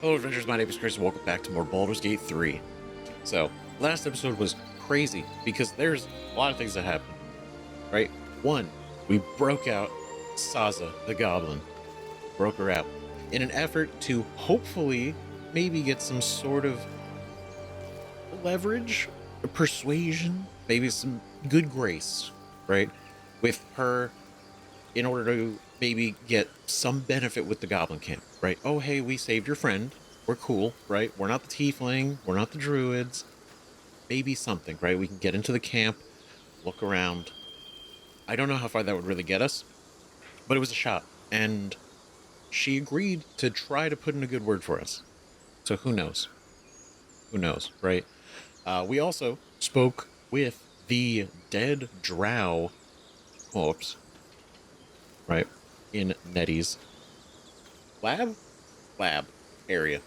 Hello adventurers, my name is Chris and welcome back to more Baldur's Gate 3. So, last episode was crazy because there's a lot of things that happened, right? One, we broke out Saza, the goblin. Broke her out in an effort to hopefully maybe get some sort of leverage, persuasion, maybe some good grace, right? With her in order to maybe get some benefit with the goblin camp, right? Oh, hey, we saved your friend. We're cool, right? We're not the tiefling. We're not the druids. Maybe something, right? We can get into the camp, look around. I don't know how far that would really get us, but it was a shot. And she agreed to try to put in a good word for us. So who knows? Who knows, right? We also spoke with the dead drow corpse, right, in Nettie's lab area,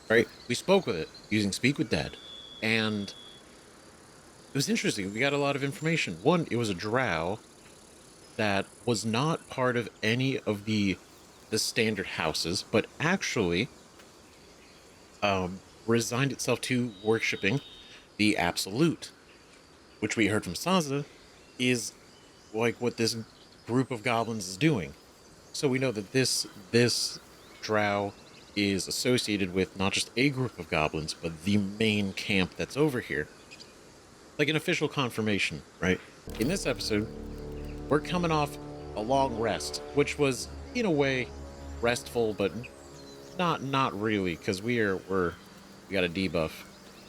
right? We spoke with it using Speak with Dead, and it was interesting. We got a lot of information. One, it was a drow that was not part of any of the standard houses, but actually resigned itself to worshipping the absolute, which we heard from Sansa is like what this group of goblins is doing. So we know that this drow is associated with not just a group of goblins, but the main camp that's over here. Like an official confirmation, right? In this episode, we're coming off a long rest, which was in a way restful, but not really, because we got a debuff.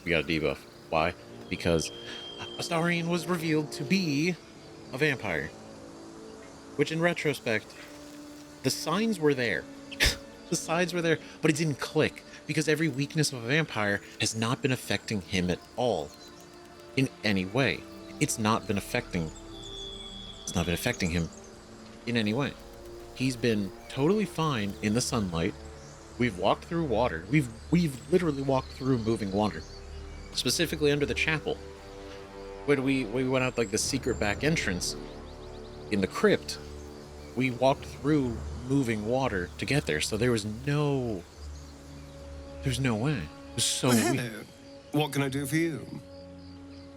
We got a debuff. Why? Because Astarion was revealed to be a vampire. Which in retrospect, the signs were there. The signs were there, but it didn't click because every weakness of a vampire has not been affecting him at all in any way. It's not been affecting him in any way. He's been totally fine in the sunlight. We've walked through water. We've literally walked through moving water. Specifically under the chapel. When we went out like the secret back entrance in the crypt, we walked through moving water to get there, so there's no way. It was so weak. What can I do for you?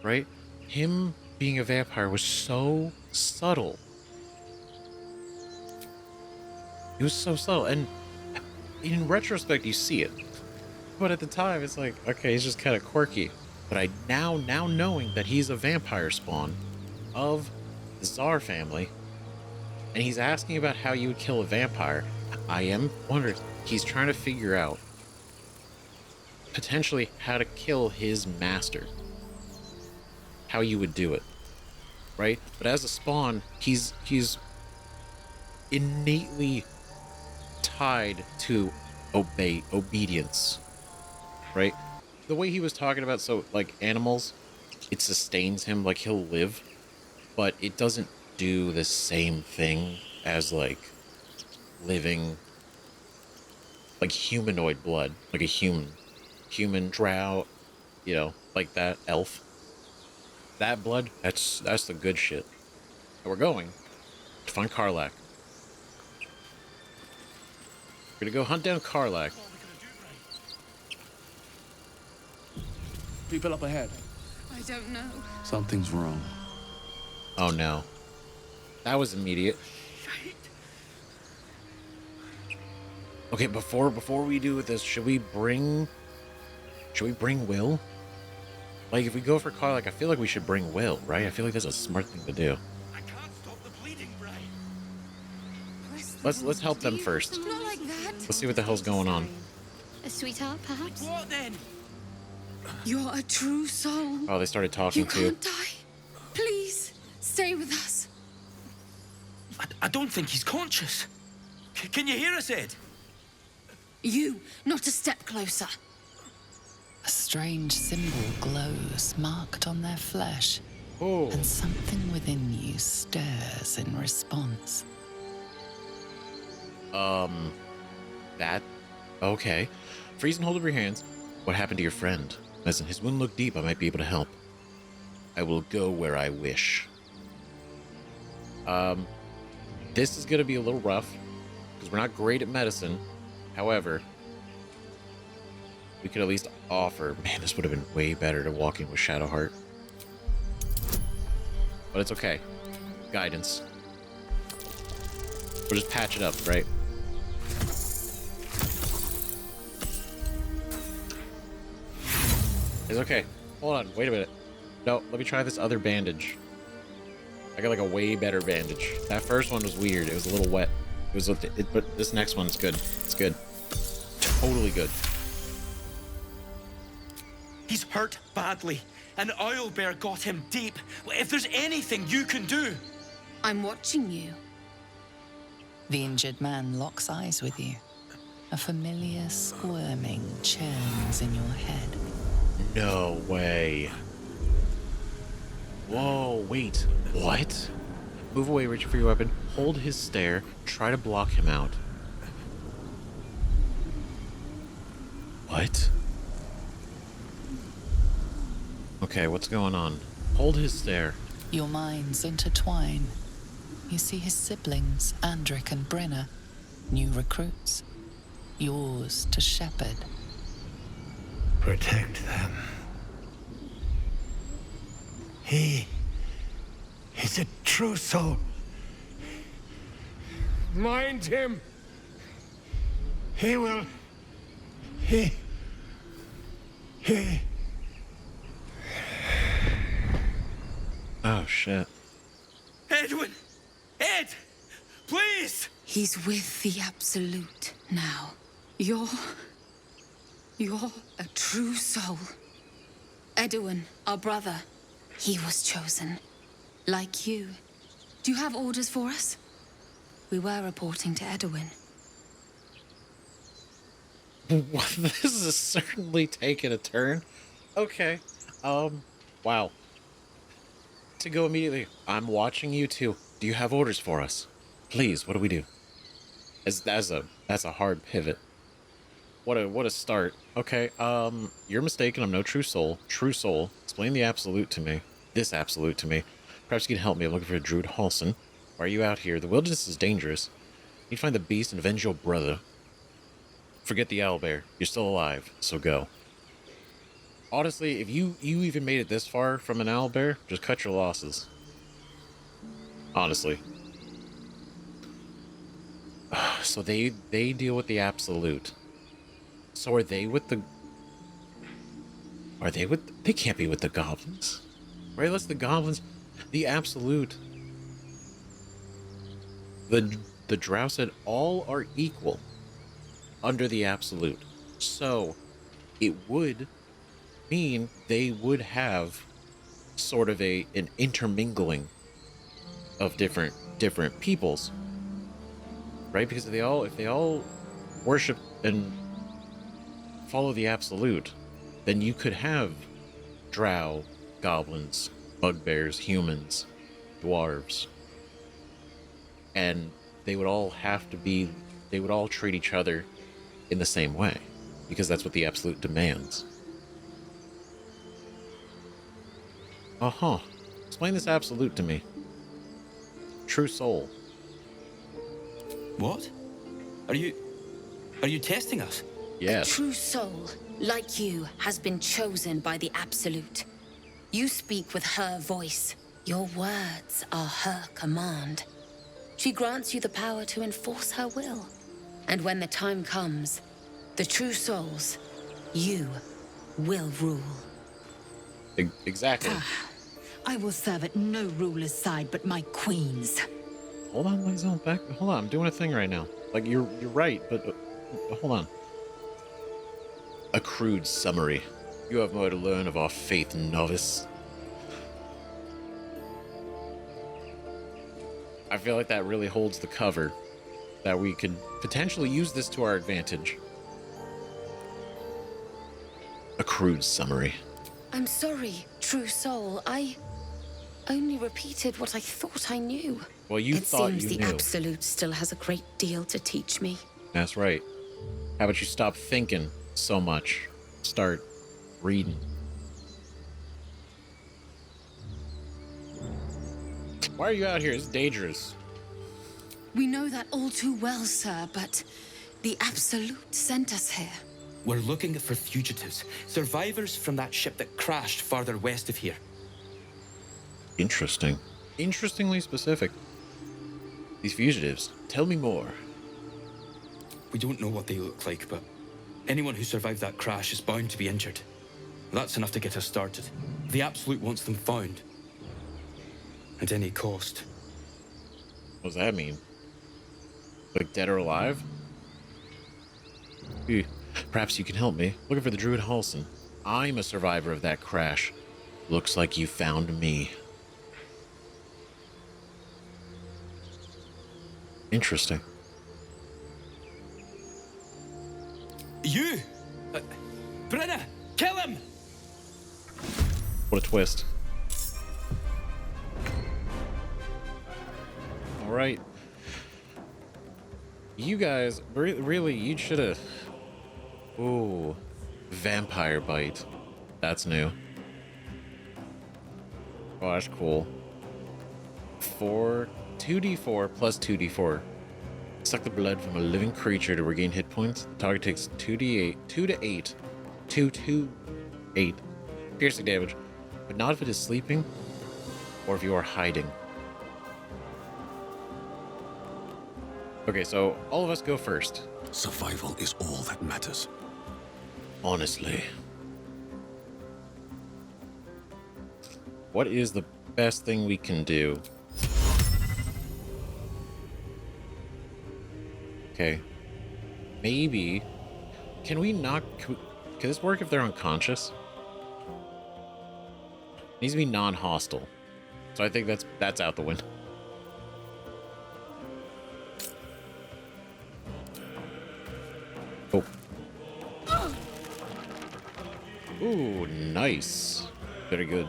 Right? Him being a vampire was so subtle. It was so subtle, and in retrospect you see it, but at the time it's like, okay, he's just kind of quirky. But I now knowing that he's a vampire spawn of the Tsar family, and he's asking about how you would kill a vampire, I am wondering, he's trying to figure out potentially how to kill his master, how you would do it, right? But as a spawn, he's innately tied to obedience, right? The way he was talking about, so like animals, it sustains him, like he'll live, but it doesn't do the same thing as like living, like humanoid blood, like a human drow, you know, like that elf. That blood, that's the good shit. And we're going to find Karlach. We're gonna go hunt down Karlach. People up ahead. I don't know. Something's wrong. Oh no. That was immediate. Okay, before we do this, should we bring Will? Like, if we go for Karlach, I feel like we should bring Will, right? I feel like that's a smart thing to do. I can't stop the bleeding, Bray. Let's help them first. Not like that. Let's see what the hell's going on. A sweetheart, perhaps? What then? You're a true soul. Oh, they started talking You too. can't die. Please, stay with us. I don't think he's conscious. Can you hear us, Ed? You, not a step closer. A strange symbol glows, marked on their flesh, Oh, and something within you stirs in response. that. Okay. Freeze and hold up your hands. What happened to your friend? As in, his wound looked deep. I might be able to help. I will go where I wish. This is gonna be a little rough because we're not great at medicine. However, we could at least offer. Man, this would have been way better to walk in with Shadowheart. But it's okay. Guidance. We'll just patch it up, right? It's okay. Hold on, wait a minute. No, let me try this other bandage. I got like a way better bandage. That first one was weird. It was a little wet. It was, but this next one's good. It's good. Totally good. He's hurt badly. An owlbear got him deep. If there's anything you can do. I'm watching you. The injured man locks eyes with you. A familiar squirming churns in your head. No way. Whoa, wait. What? Move away, reach for your weapon. Hold his stare. Try to block him out. What? Okay, what's going on? Hold his stare. Your minds intertwine. You see his siblings, Andric and Brenna, new recruits. Yours to shepherd. Protect them. He's a true soul. Mind him. He will. He. Oh, shit. Edwin! Ed! Please! He's with the Absolute now. You're a true soul. Edwin, our brother, he was chosen. Like you. Do you have orders for us? We were reporting to Edwin. This is certainly taking a turn. Okay. Wow. To go immediately. I'm watching you too. Do you have orders for us? Please, what do we do? That's a hard pivot. What a start. Okay, you're mistaken. I'm no true soul. True soul. Explain the absolute to me. This absolute to me. Perhaps you can help me. I'm looking for Druid Halson. Why are you out here? The wilderness is dangerous. You need to find the beast and avenge your brother. Forget the owlbear. You're still alive, so go. Honestly, if you even made it this far from an owlbear, just cut your losses. Honestly. So they deal with the absolute. So are they with the... They can't be with the goblins. Right, unless the goblins... The absolute... The drow said all are equal under the absolute. So it would mean they would have sort of an intermingling of different peoples, right? Because if they all worship and follow the absolute, then you could have drow, goblins, bugbears, humans, dwarves, and they would all treat each other in the same way, because that's what the absolute demands. Explain this absolute to me. True soul. What? Are you testing us? Yes. A true soul, like you, has been chosen by the Absolute. You speak with her voice. Your words are her command. She grants you the power to enforce her will. And when the time comes, the true souls, you will rule. Exactly. I will serve at no ruler's side but my queen's. Hold on, ladies on back. Hold on, I'm doing a thing right now. Like you're right, but hold on. A crude summary. You have more to learn of our faith, novice. I feel like that really holds the cover. That we could potentially use this to our advantage. A crude summary. I'm sorry, true soul. I only repeated what I thought I knew. Well, you thought you knew. It seems the Absolute still has a great deal to teach me. That's right. How about you stop thinking so much? Start reading. Why are you out here? It's dangerous. We know that all too well, sir, but the Absolute sent us here. We're looking for fugitives, survivors from that ship that crashed farther west of here. Interesting. Interestingly specific. These fugitives. Tell me more. We don't know what they look like, but anyone who survived that crash is bound to be injured. That's enough to get us started. The Absolute wants them found. At any cost. What does that mean? Like dead or alive? Ooh, perhaps you can help me. Looking for the Druid Halson. I'm a survivor of that crash. Looks like you found me. Interesting. You! Brenna! Kill him! What a twist. Alright. You guys, really, you should have... Ooh. Vampire Bite. That's new. Oh, that's cool. 2d4 plus 2d4. Suck the blood from a living creature to regain hit points. The target takes 2 to 8 piercing damage, but not if it is sleeping or if you are hiding. Okay, so all of us go first. Survival is all that matters. Honestly. What is the best thing we can do? Okay. Maybe. Can we not... Can this work if they're unconscious? Needs to be non-hostile. So I think that's out the window. Oh. Ooh, nice. Very good.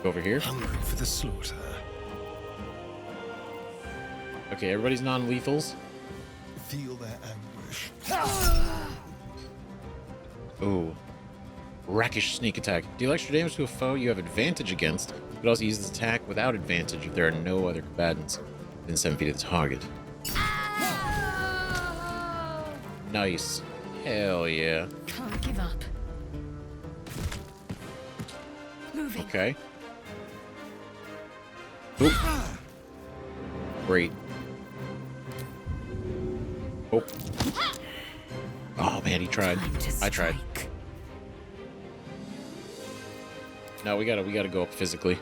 Go over here. Hungry for the slaughter. Okay, everybody's non-lethals. Feel their anguish. Ooh. Rakish sneak attack. Deal extra damage to a foe you have advantage against, but also use this attack without advantage if there are no other combatants within 7 feet of the target. Nice. Hell yeah. Can't give up. Moving. Okay. Oop. Great. Oh. Oh man, he tried. I tried. No, we gotta go up physically.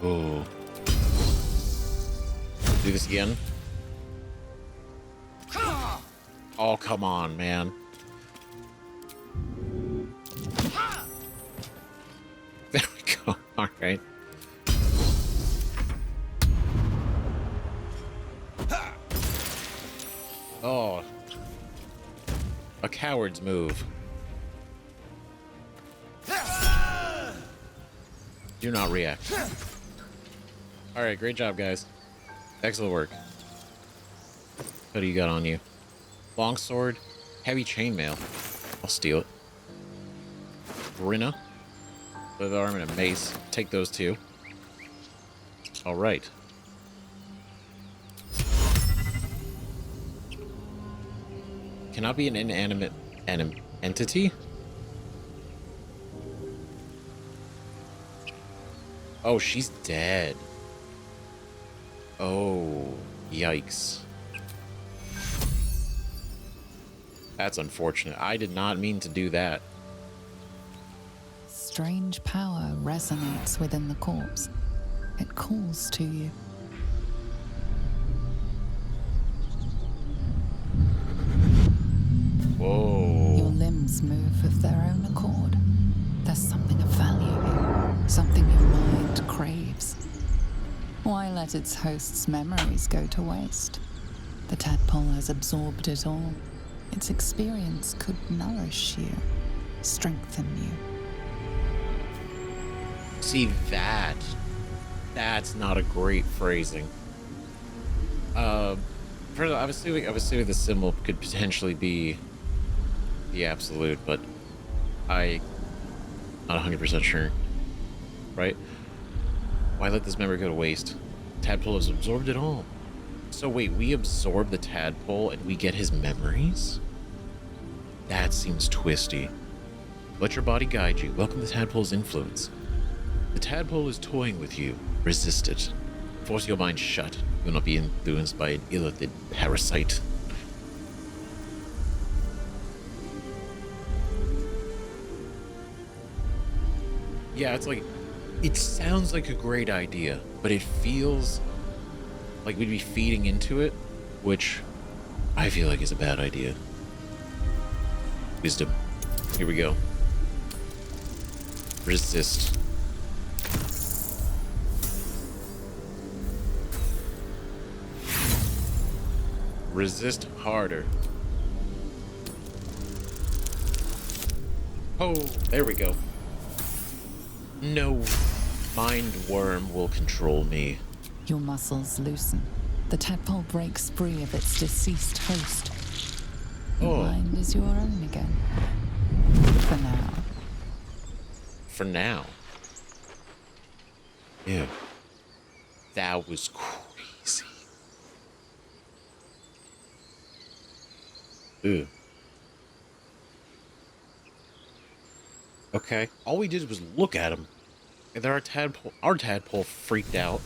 Oh. Do this again. Oh, come on, man. There we go. All right. Oh. A coward's move. Do not react. All right, great job, guys. Excellent work. What do you got on you? Longsword, heavy chainmail. I'll steal it. Brenna, leather arm and a mace. Take those two. All right. Cannot be an inanimate entity. Oh, she's dead. Oh, yikes. That's unfortunate. I did not mean to do that. Strange power resonates within the corpse. It calls to you. Whoa. Your limbs move of their own accord. There's something of value here, something your mind craves. Why let its host's memories go to waste? The tadpole has absorbed it all. Its experience could nourish you, strengthen you. See that's not a great phrasing. First, I was assuming the symbol could potentially be the absolute, but I'm not 100% sure. Right? Why let this memory go to waste? Tadpole has absorbed it all. So wait, we absorb the tadpole and we get his memories? That seems twisty. Let your body guide you. Welcome the tadpole's influence. The tadpole is toying with you. Resist it. Force your mind shut. You will not be influenced by an illithid parasite. Yeah, it's like, it sounds like a great idea, but it feels like we'd be feeding into it, which I feel like is a bad idea. Wisdom. Here we go. Resist. Resist harder. Oh, there we go. No mind worm will control me. Your muscles loosen. The tadpole breaks free of its deceased host. Your mind is your own again. For now. For now. Yeah. That was crazy. Ew. Okay. All we did was look at him. And then our tadpole freaked out.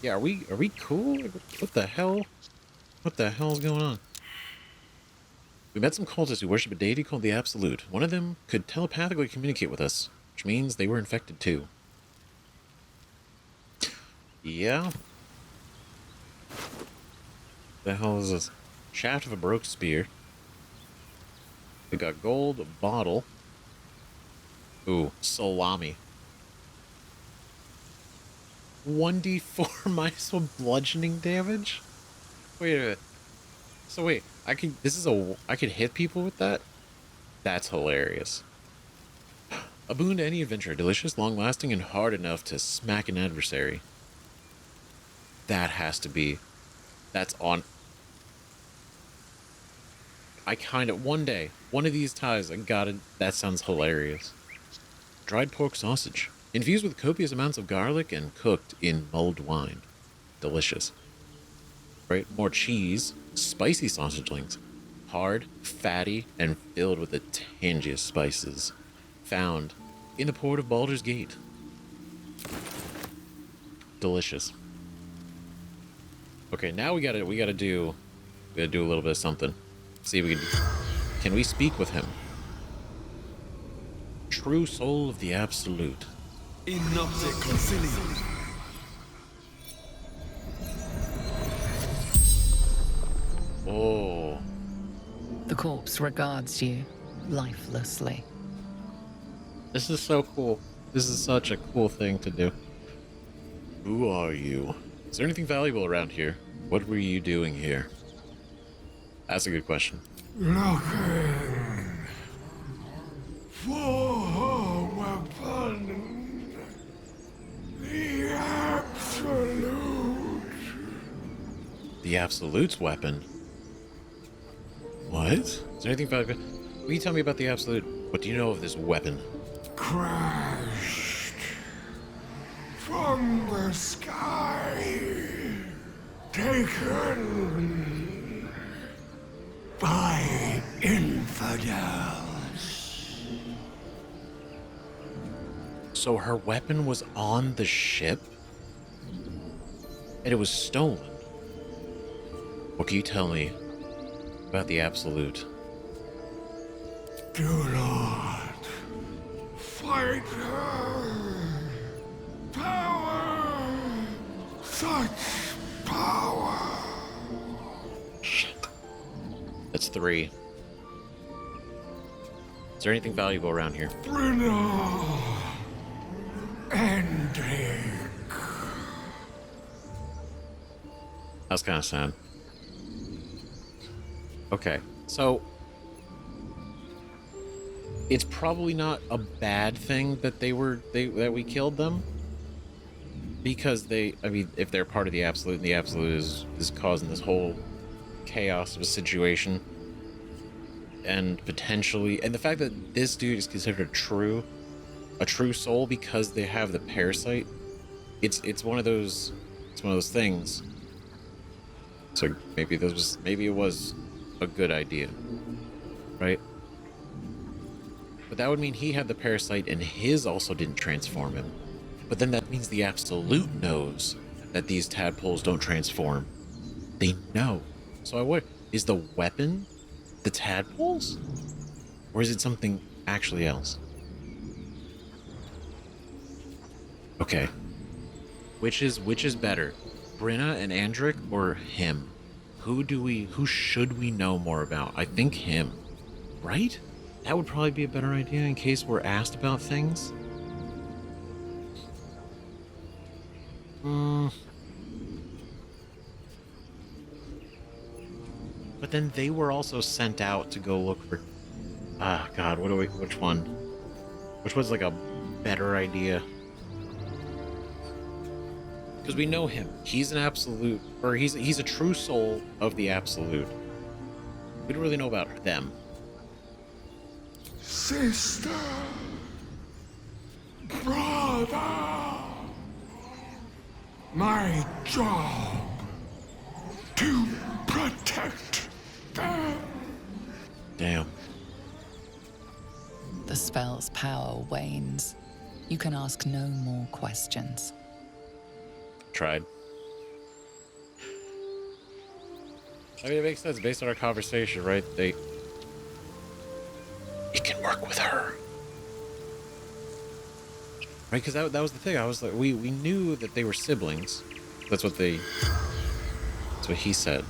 Yeah, are we cool? What the hell? What the hell is going on? We met some cultists who worship a deity called the Absolute. One of them could telepathically communicate with us, which means they were infected too. Yeah. The hell is this? Shaft of a broke spear. We got gold, a bottle. Ooh, salami. 1d4 minus 1 bludgeoning damage? Wait a minute. So wait, I could hit people with that? That's hilarious. A boon to any adventurer, delicious, long-lasting, and hard enough to smack an adversary. That has to be... That's on... one day, one of these ties, I got it. That sounds hilarious. Dried pork sausage. Infused with copious amounts of garlic and cooked in mulled wine. Delicious. Right? More cheese. Spicy sausage links. Hard, fatty, and filled with the tangiest spices. Found in the port of Baldur's Gate. Delicious. Okay, now we gotta do a little bit of something. See if we can we speak with him? True soul of the Absolute. Oh. The corpse regards you lifelessly. This is so cool. This is such a cool thing to do. Who are you? Is there anything valuable around here? What were you doing here? That's a good question. Looking for weapon. The Absolute. The Absolute's weapon? What? Is there anything valuable? Will you tell me about the Absolute? What do you know of this weapon? Crashed from the sky. Taken by infidels. So her weapon was on the ship? And it was stolen? What can you tell me about the Absolute? Do not fight her. Power. Such power. Shit. That's 3. Is there anything valuable around here? Bruno. Ending. That's kind of sad. Okay, so it's probably not a bad thing that that we killed them, because if they're part of the Absolute, and the Absolute is causing this whole chaos of a situation, and potentially, and the fact that this dude is considered true, a true soul because they have the parasite. It's one of those things. So maybe it was a good idea, right? But that would mean he had the parasite and his also didn't transform him. But then that means the Absolute knows that these tadpoles don't transform. They know. So I wonder, is the weapon the tadpoles? Or is it something actually else? Okay. Which is better? Brenna and Andric or him? Who should we know more about? I think him. Right? That would probably be a better idea in case we're asked about things. But then they were also sent out to go look for... Ah, God, which one? Which was like a better idea? Because we know him. He's an absolute, or he's a true soul of the Absolute. We don't really know about them. Sister, brother, my job to protect them. Damn. The spell's power wanes. You can ask no more questions. Tried. I mean, it makes sense based on our conversation, right? It can work with her. Right, because that was the thing. I was like, we knew that they were siblings. That's what he said.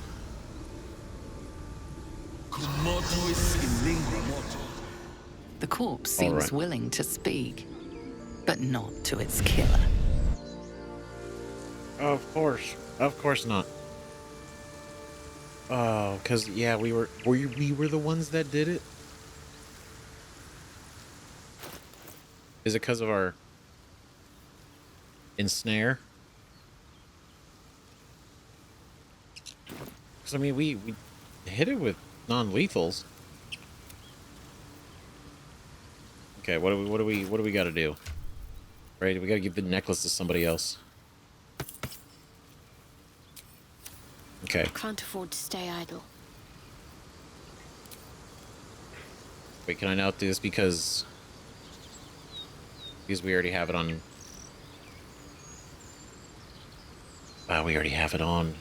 The corpse seems right. willing to speak, but not to its killer. Of course not. Oh, because yeah, we were the ones that did it. Is it because of our ensnare? Because I mean, we hit it with non-lethals. Okay, what do we got to do? Right, we got to give the necklace to somebody else. Okay. Can't afford to stay idle. Wait, can I not do this because we already have it on? Wow, we already have it on.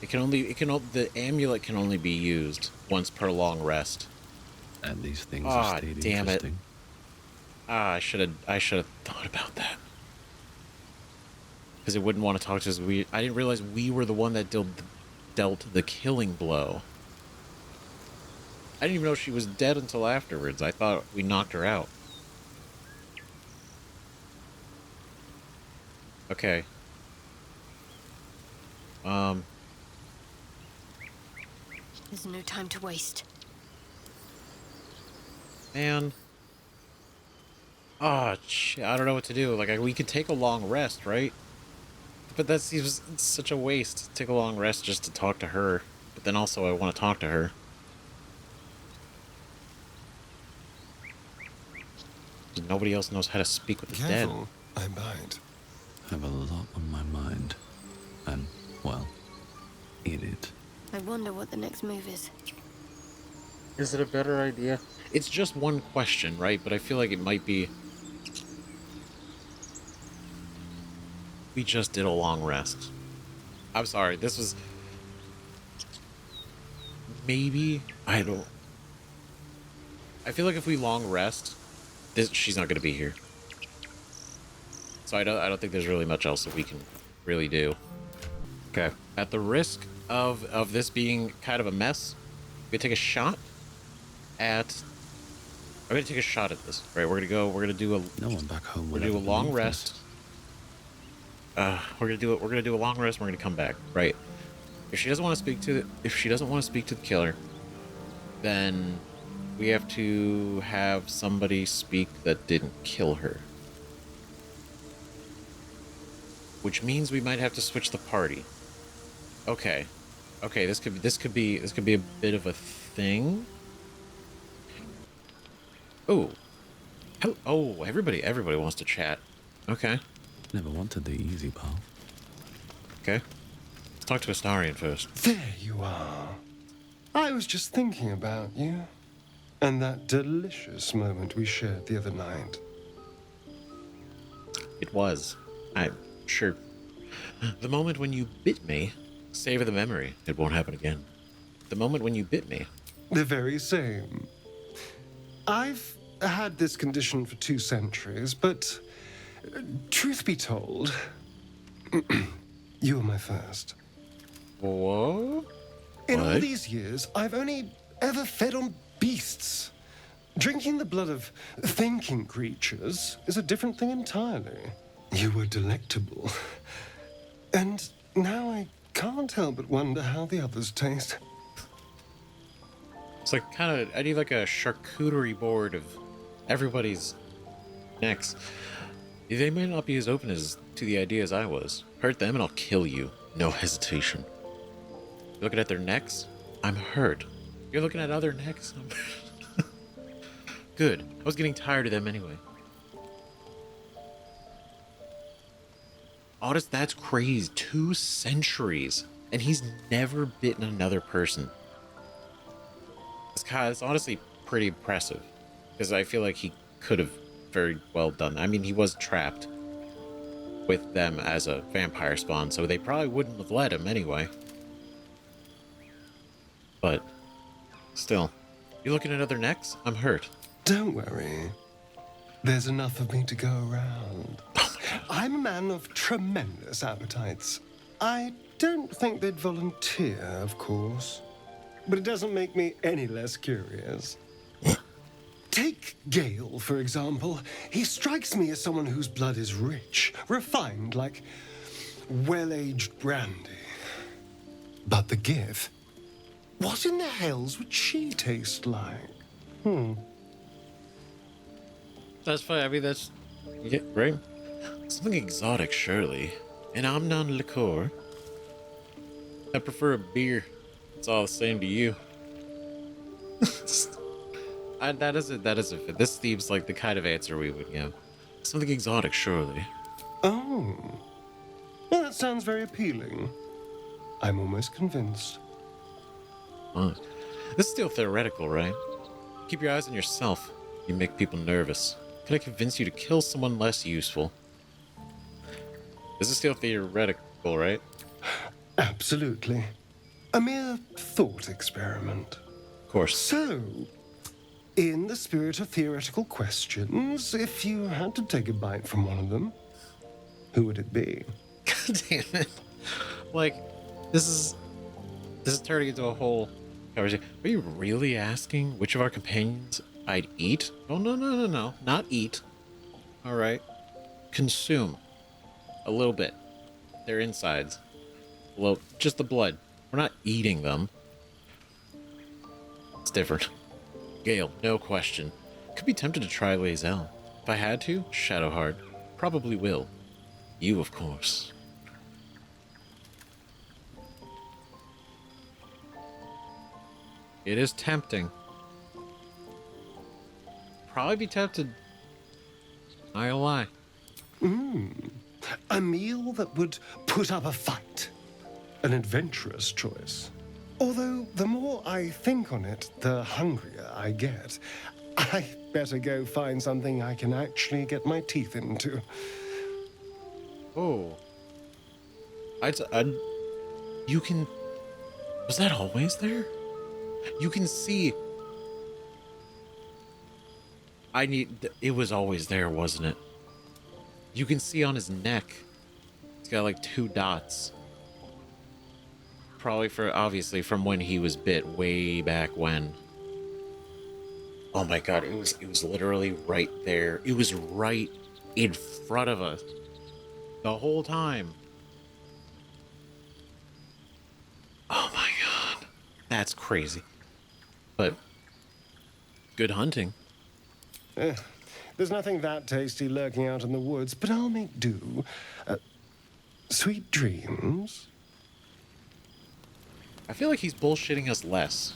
The amulet can only be used once per long rest. And these things Ah, have stayed damn it. interesting. Ah, I should have thought about that. Because it wouldn't want to talk to us. I didn't realize we were the one that dealt the killing blow. I didn't even know she was dead until afterwards. I thought we knocked her out. Okay. There's no time to waste. Man. Oh, shit. I don't know what to do. Like, we could take a long rest, right? But that seems such a waste to take a long rest just to talk to her. But then also I want to talk to her. Nobody else knows how to speak with the dead. Careful, I bite. Have a lot on my mind. And, well, in it. I wonder what the next move is. Is it a better idea? It's just one question, right? But I feel like it might be... We just did a long rest. I'm sorry, this was... Maybe? I don't... I feel like if we long rest, she's not going to be here. So I don't think there's really much else that we can really do. Okay. At the risk of this being kind of a mess, we take a shot at... I'm gonna take a shot at this. Right, we're gonna do a... No one back home. We're gonna do a long rest. We're gonna do a long rest. And we're gonna come back. Right. If she doesn't want to speak to the killer, then we have to have somebody speak that didn't kill her. Which means we might have to switch the party. Okay. Okay, this could be a bit of a thing. Ooh. Oh, everybody wants to chat. Okay, Never wanted the easy path. okay. Let's talk to Astarion first. There you are. I was just thinking about you. And that delicious moment we shared the other night. It was. I'm sure. The moment when you bit me, savor the memory. It won't happen again. The moment when you bit me. The very same. I've had this condition for 2 centuries, but truth be told, you were my first. Whoa? In all What? these years, I've only ever fed on beasts. Drinking the blood of thinking creatures is a different thing entirely. You were delectable. And now I can't help but wonder how the others taste. It's like I need like a charcuterie board of everybody's necks. They may not be as open as to the idea as I was. Hurt them and I'll kill you. No hesitation. You're looking at their necks? I'm hurt. You're looking at other necks? Good. I was getting tired of them anyway. Otis, that's crazy. 2 centuries. And he's never bitten another person. It's honestly pretty impressive. Because I feel like he could have very well done that. I mean, he was trapped with them as a vampire spawn, so they probably wouldn't have let him anyway. But still, you looking at other necks? I'm hurt. Don't worry. There's enough of me to go around. I'm a man of tremendous appetites. I don't think they'd volunteer, of course. But it doesn't make me any less curious. Take Gale, for example. He strikes me as someone whose blood is rich, refined, like well-aged brandy. But the Gith? What in the hells would she taste like? That's fine. I mean, that's... Yeah, right? Something exotic, surely. And I'm non-liqueur. I prefer a beer. It's all the same to you. That doesn't fit. This seems like the kind of answer we would give. Something exotic, surely. Oh. Well, that sounds very appealing. I'm almost convinced. Oh. This is still theoretical, right? Keep your eyes on yourself. You make people nervous. Can I convince you to kill someone less useful? This is still theoretical, right? Absolutely. A mere thought experiment. Of course. So, in the spirit of theoretical questions, if you had to take a bite from one of them, who would it be? God damn it. Like, this is turning into a whole conversation. Are you really asking which of our companions I'd eat? Oh, no. Not eat. All right. Consume. A little bit. Their insides. Well, just the blood. We're not eating them. It's different. Gale, no question. Could be tempted to try Lae'zel. If I had to, Shadowheart. Probably will. You, of course. It is tempting. Probably be tempted. Not gonna lie. A meal that would put up a fight. An adventurous choice. Although, the more I think on it, the hungrier I get. I better go find something I can actually get my teeth into. Oh. You can... Was that always there? You can see... It was always there, wasn't it? You can see on his neck. He's got like 2 dots. Probably obviously from when he was bit way back when. Oh my god, it was literally right there. It was right in front of us. The whole time. Oh my god. That's crazy. But good hunting. There's nothing that tasty lurking out in the woods, but I'll make do. Sweet dreams. I feel like he's bullshitting us less.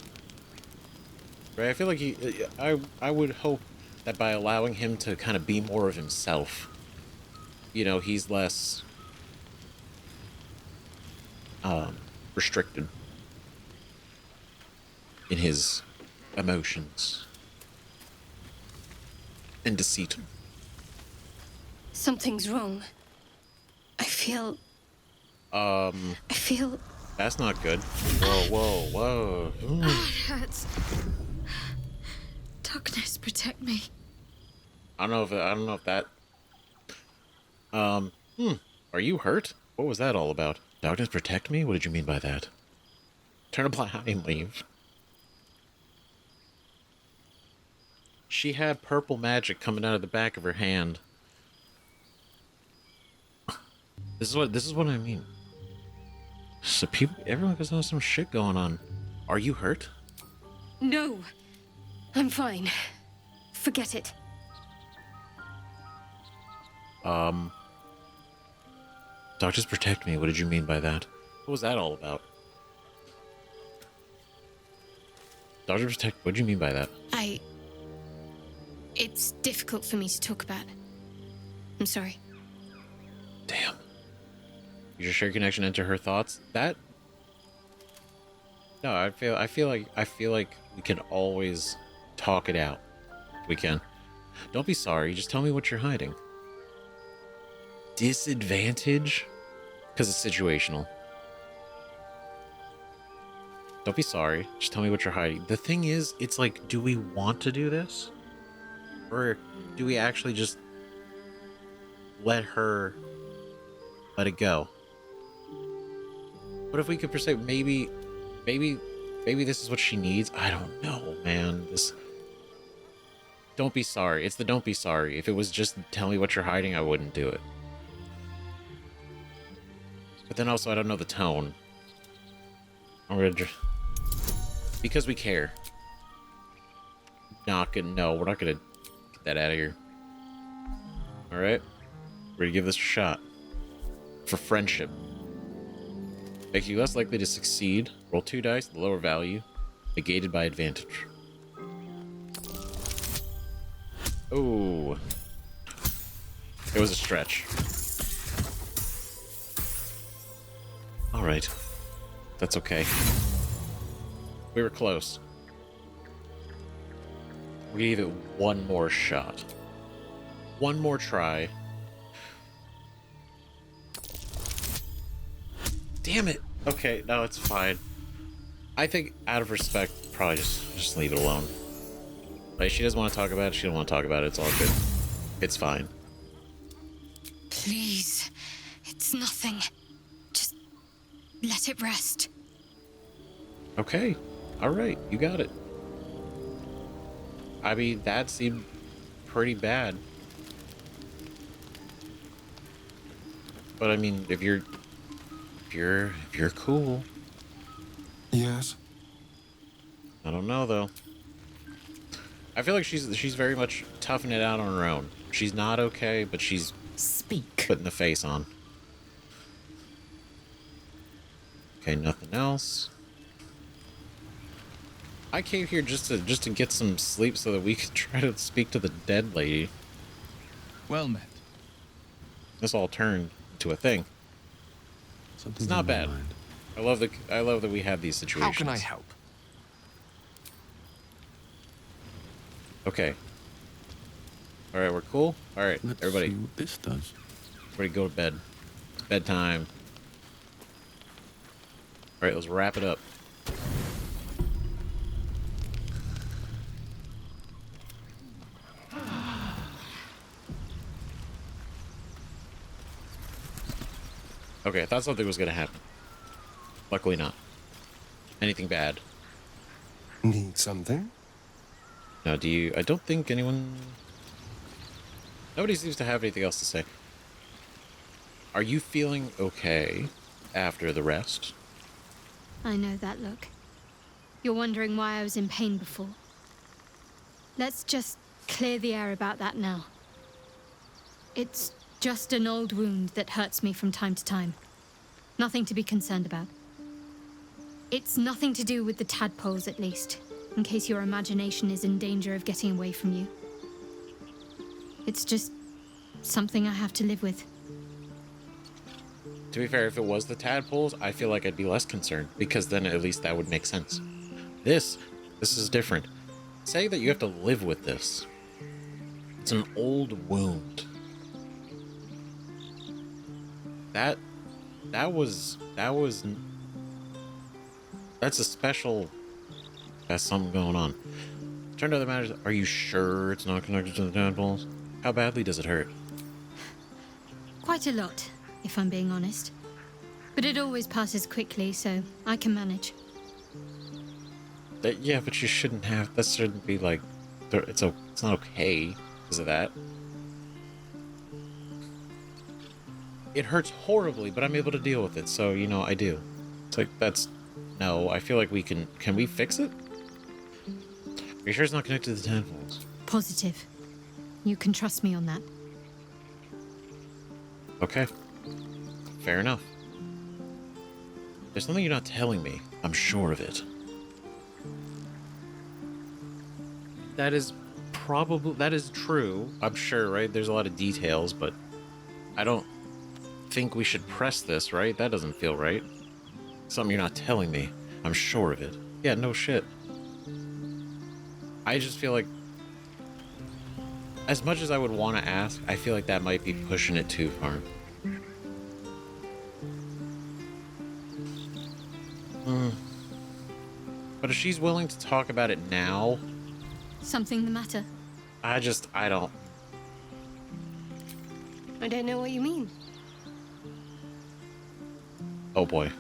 Right? I feel like I would hope that by allowing him to kind of be more of himself, you know, he's less restricted in his emotions and deceit. Something's wrong. I feel... That's not good. Whoa. Ooh. It hurts. Darkness, protect me. I don't know if that... Are you hurt? What was that all about? Darkness protect me? What did you mean by that? Turn a blind eye and leave. She had purple magic coming out of the back of her hand. This is what I mean. So everyone goes on some shit going on. Are you hurt? No. I'm fine. Forget it. Doctors protect me. What did you mean by that? What was that all about? Doctors protect... What did you mean by that? It's difficult for me to talk about. I'm sorry. Damn. You just share connection into her thoughts? That... No, I feel like we can always talk it out. We can. Don't be sorry. Just tell me what you're hiding. Disadvantage? Because it's situational. Don't be sorry. Just tell me what you're hiding. The thing is, it's like, do we want to do this? Or do we actually just let it go? What if we could perceive maybe this is what she needs? I don't know, man. Don't be sorry. It's the don't be sorry. If it was just tell me what you're hiding, I wouldn't do it. But then also, I don't know the tone. Because we care. We're not gonna get that out of here. Alright? We're gonna give this a shot. For friendship. Make you less likely to succeed. Roll 2 dice, the lower value. Negated by advantage. Oh. It was a stretch. Alright. That's okay. We were close. We gave it one more shot. One more try. Damn it! Okay, no, it's fine. I think, out of respect, probably just leave it alone. Like, she doesn't want to talk about it, she don't want to talk about it, it's all good. It's fine. Please. It's nothing. Just let it rest. Okay. Alright, you got it. I mean, that seemed pretty bad. But I mean, if you're cool. Yes. I don't know though. I feel like she's very much toughing it out on her own. She's not okay, but she's putting the face on. Okay, nothing else. I came here just to get some sleep so that we could try to speak to the dead lady. Well met. This all turned into a thing. Something's It's not on my bad. mind. I love that we have these situations. How can I help? Okay. All right, we're cool. All right, Let's everybody, see what this does. everybody, go to bed. It's bedtime. All right, let's wrap it up. Okay, I thought something was gonna happen. Luckily not. Anything bad? Need something? Now, I don't think anyone... Nobody seems to have anything else to say. Are you feeling okay after the rest? I know that look. You're wondering why I was in pain before. Let's just clear the air about that now. It's just an old wound that hurts me from time to time. Nothing to be concerned about. It's nothing to do with the tadpoles, at least, in case your imagination is in danger of getting away from you. It's just something I have to live with. To be fair, if it was the tadpoles, I feel like I'd be less concerned, because then at least that would make sense. This is different. Say that you have to live with this. It's an old wound. That's a special, that's something going on. Turn to other matters. Are you sure it's not connected to the tadpoles? How badly does it hurt? Quite a lot, if I'm being honest. But it always passes quickly, so I can manage. Yeah, but you shouldn't have. That shouldn't be like. It's not okay because of that. It hurts horribly, but I'm able to deal with it, so you know I do. It's like that's. No, I feel like we can. Can we fix it? Are you sure it's not connected to the tadpoles? Positive. You can trust me on that. Okay. Fair enough. There's something you're not telling me. I'm sure of it. That is true. I'm sure, right? There's a lot of details, but I don't think we should press this, right? That doesn't feel right. Something you're not telling me. I'm sure of it. Yeah, no shit. I just feel like, as much as I would want to ask, I feel like that might be pushing it too far. But if she's willing to talk about it now... Something the matter? I don't... I don't know what you mean. Oh boy.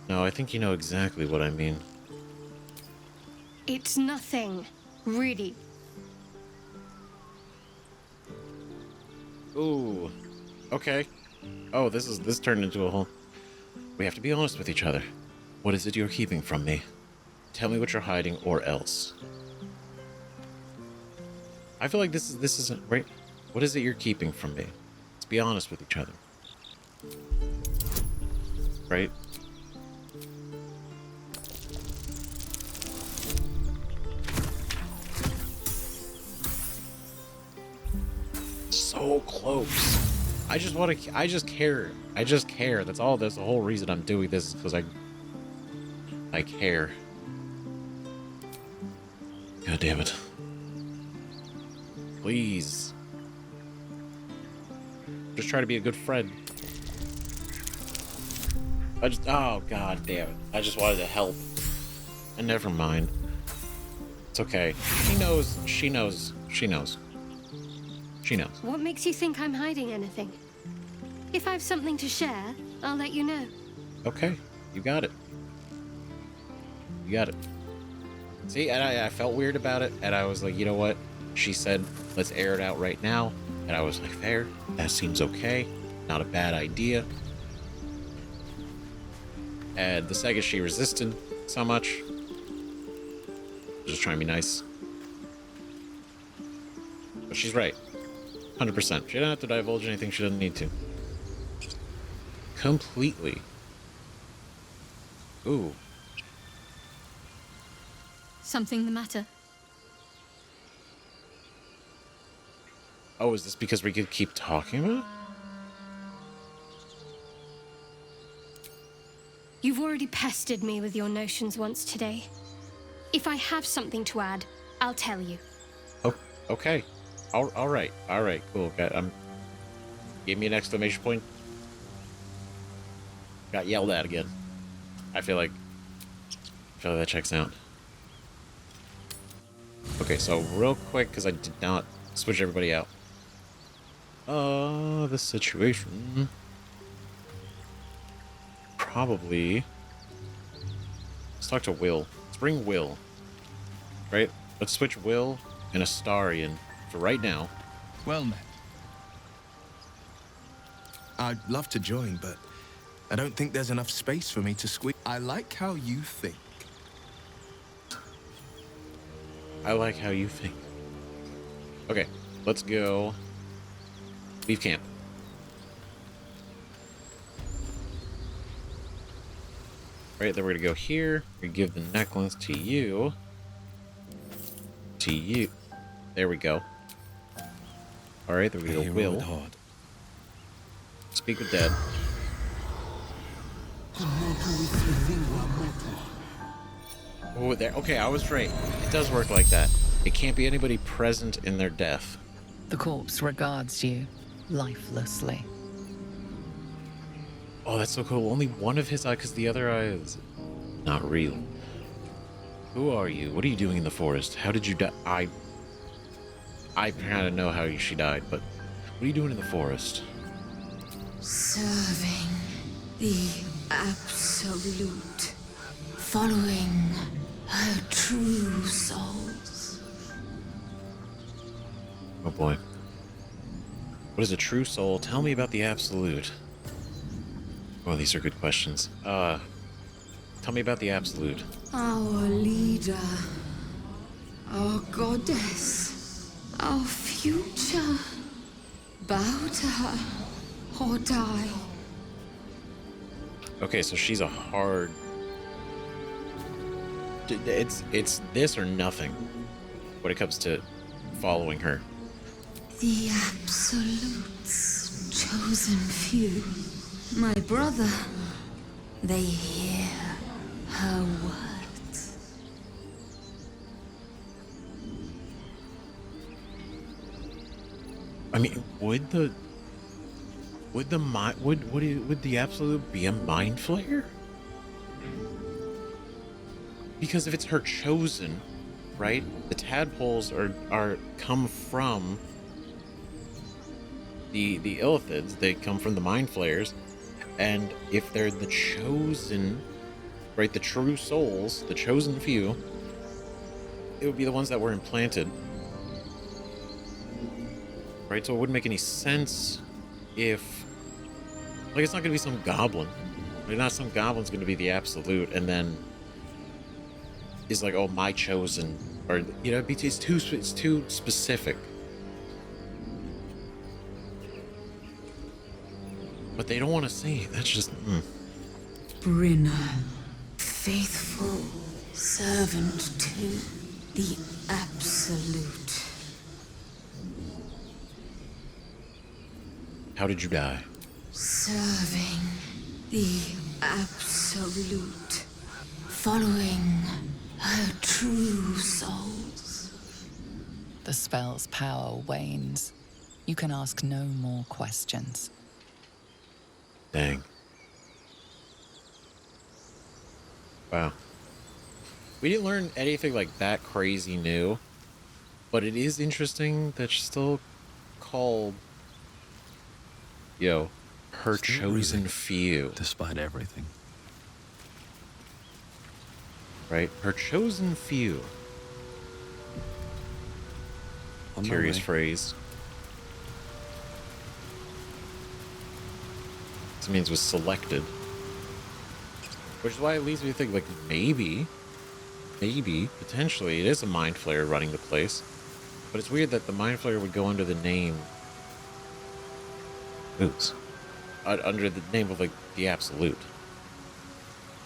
No, I think you know exactly what I mean. It's nothing, really. Ooh. Okay. Oh, this turned into a whole... We have to be honest with each other. What is it you're keeping from me? Tell me what you're hiding, or else. I feel like this isn't right. What is it you're keeping from me? Let's be honest with each other. Right? So close. I just care. I just care. That's all. That's the whole reason I'm doing this, is because I care. God damn it. Please. Just try to be a good friend. Oh, god damn it. I just wanted to help. And never mind. It's okay. She knows. She knows. She knows. She knows. What makes you think I'm hiding anything? If I have something to share, I'll let you know. Okay. You got it. You got it. See, and I felt weird about it, and I was like, you know what? She said, let's air it out right now. And I was like, fair. That seems okay. Not a bad idea. And the second she resisted so much, just trying to be nice. But she's right. 100%. She doesn't have to divulge anything she doesn't need to. Completely. Ooh. Something the matter? Oh, is this because we could keep talking about it? You've already pestered me with your notions once today. If I have something to add, I'll tell you. Oh, okay. All right, cool. Give me an exclamation point. Got yelled at again. I feel like that checks out. Okay, so real quick, because I did not switch everybody out. The situation. Probably. Let's talk to Will. Let's bring Will. Right? Let's switch Will and Astarion for right now. Well met. I'd love to join, but I don't think there's enough space for me to squeeze. I like how you think. I like how you think. Okay, let's go. Leave camp. Right, then we're gonna go here. We give the necklace to you. To you. There we go. All right, there we go. Will. Hard. Speak with dead. Oh, there. Okay, I was right. It does work like that. It can't be anybody present in their death. The corpse regards you lifelessly. Oh, that's so cool. Only one of his eyes, because the other eye is not real. Who are you? What are you doing in the forest? How did you die? I kind of know how she died, but what are you doing in the forest? Serving the absolute. Following her true souls. Oh boy. What is a true soul? Tell me about the absolute. Oh, these are good questions. Tell me about the absolute. Our leader. Our goddess. Our future. Bow to her or die. Okay, so she's a hard... It's this or nothing when it comes to following her. The Absolute's chosen few. My brother. They hear her words. I mean, would the Absolute be a mind flayer? Because if it's her chosen, right? The tadpoles are come from the illithids. They come from the mind flayers, and if they're the chosen, right? The true souls, the chosen few, it would be the ones that were implanted, right? So it wouldn't make any sense if, like, it's not gonna be some goblin. Like, not some goblin's gonna be the Absolute, and then is like, oh, my chosen, or, you know, it's too specific. But they don't want to say. That's just. Brynner, faithful servant to the Absolute. How did you die? Serving the Absolute. Following her true souls. The spell's power wanes. You can ask no more questions. Dang. Wow. We didn't learn anything like that crazy new, but it is interesting that she's still called, you know, her chosen few. Despite everything. Right? Her chosen few. Curious phrase. This means was selected. Which is why it leads me to think, like, maybe, potentially, it is a Mind Flayer running the place. But it's weird that the Mind Flayer would go under the name... Oops. Under the name of, like, the Absolute.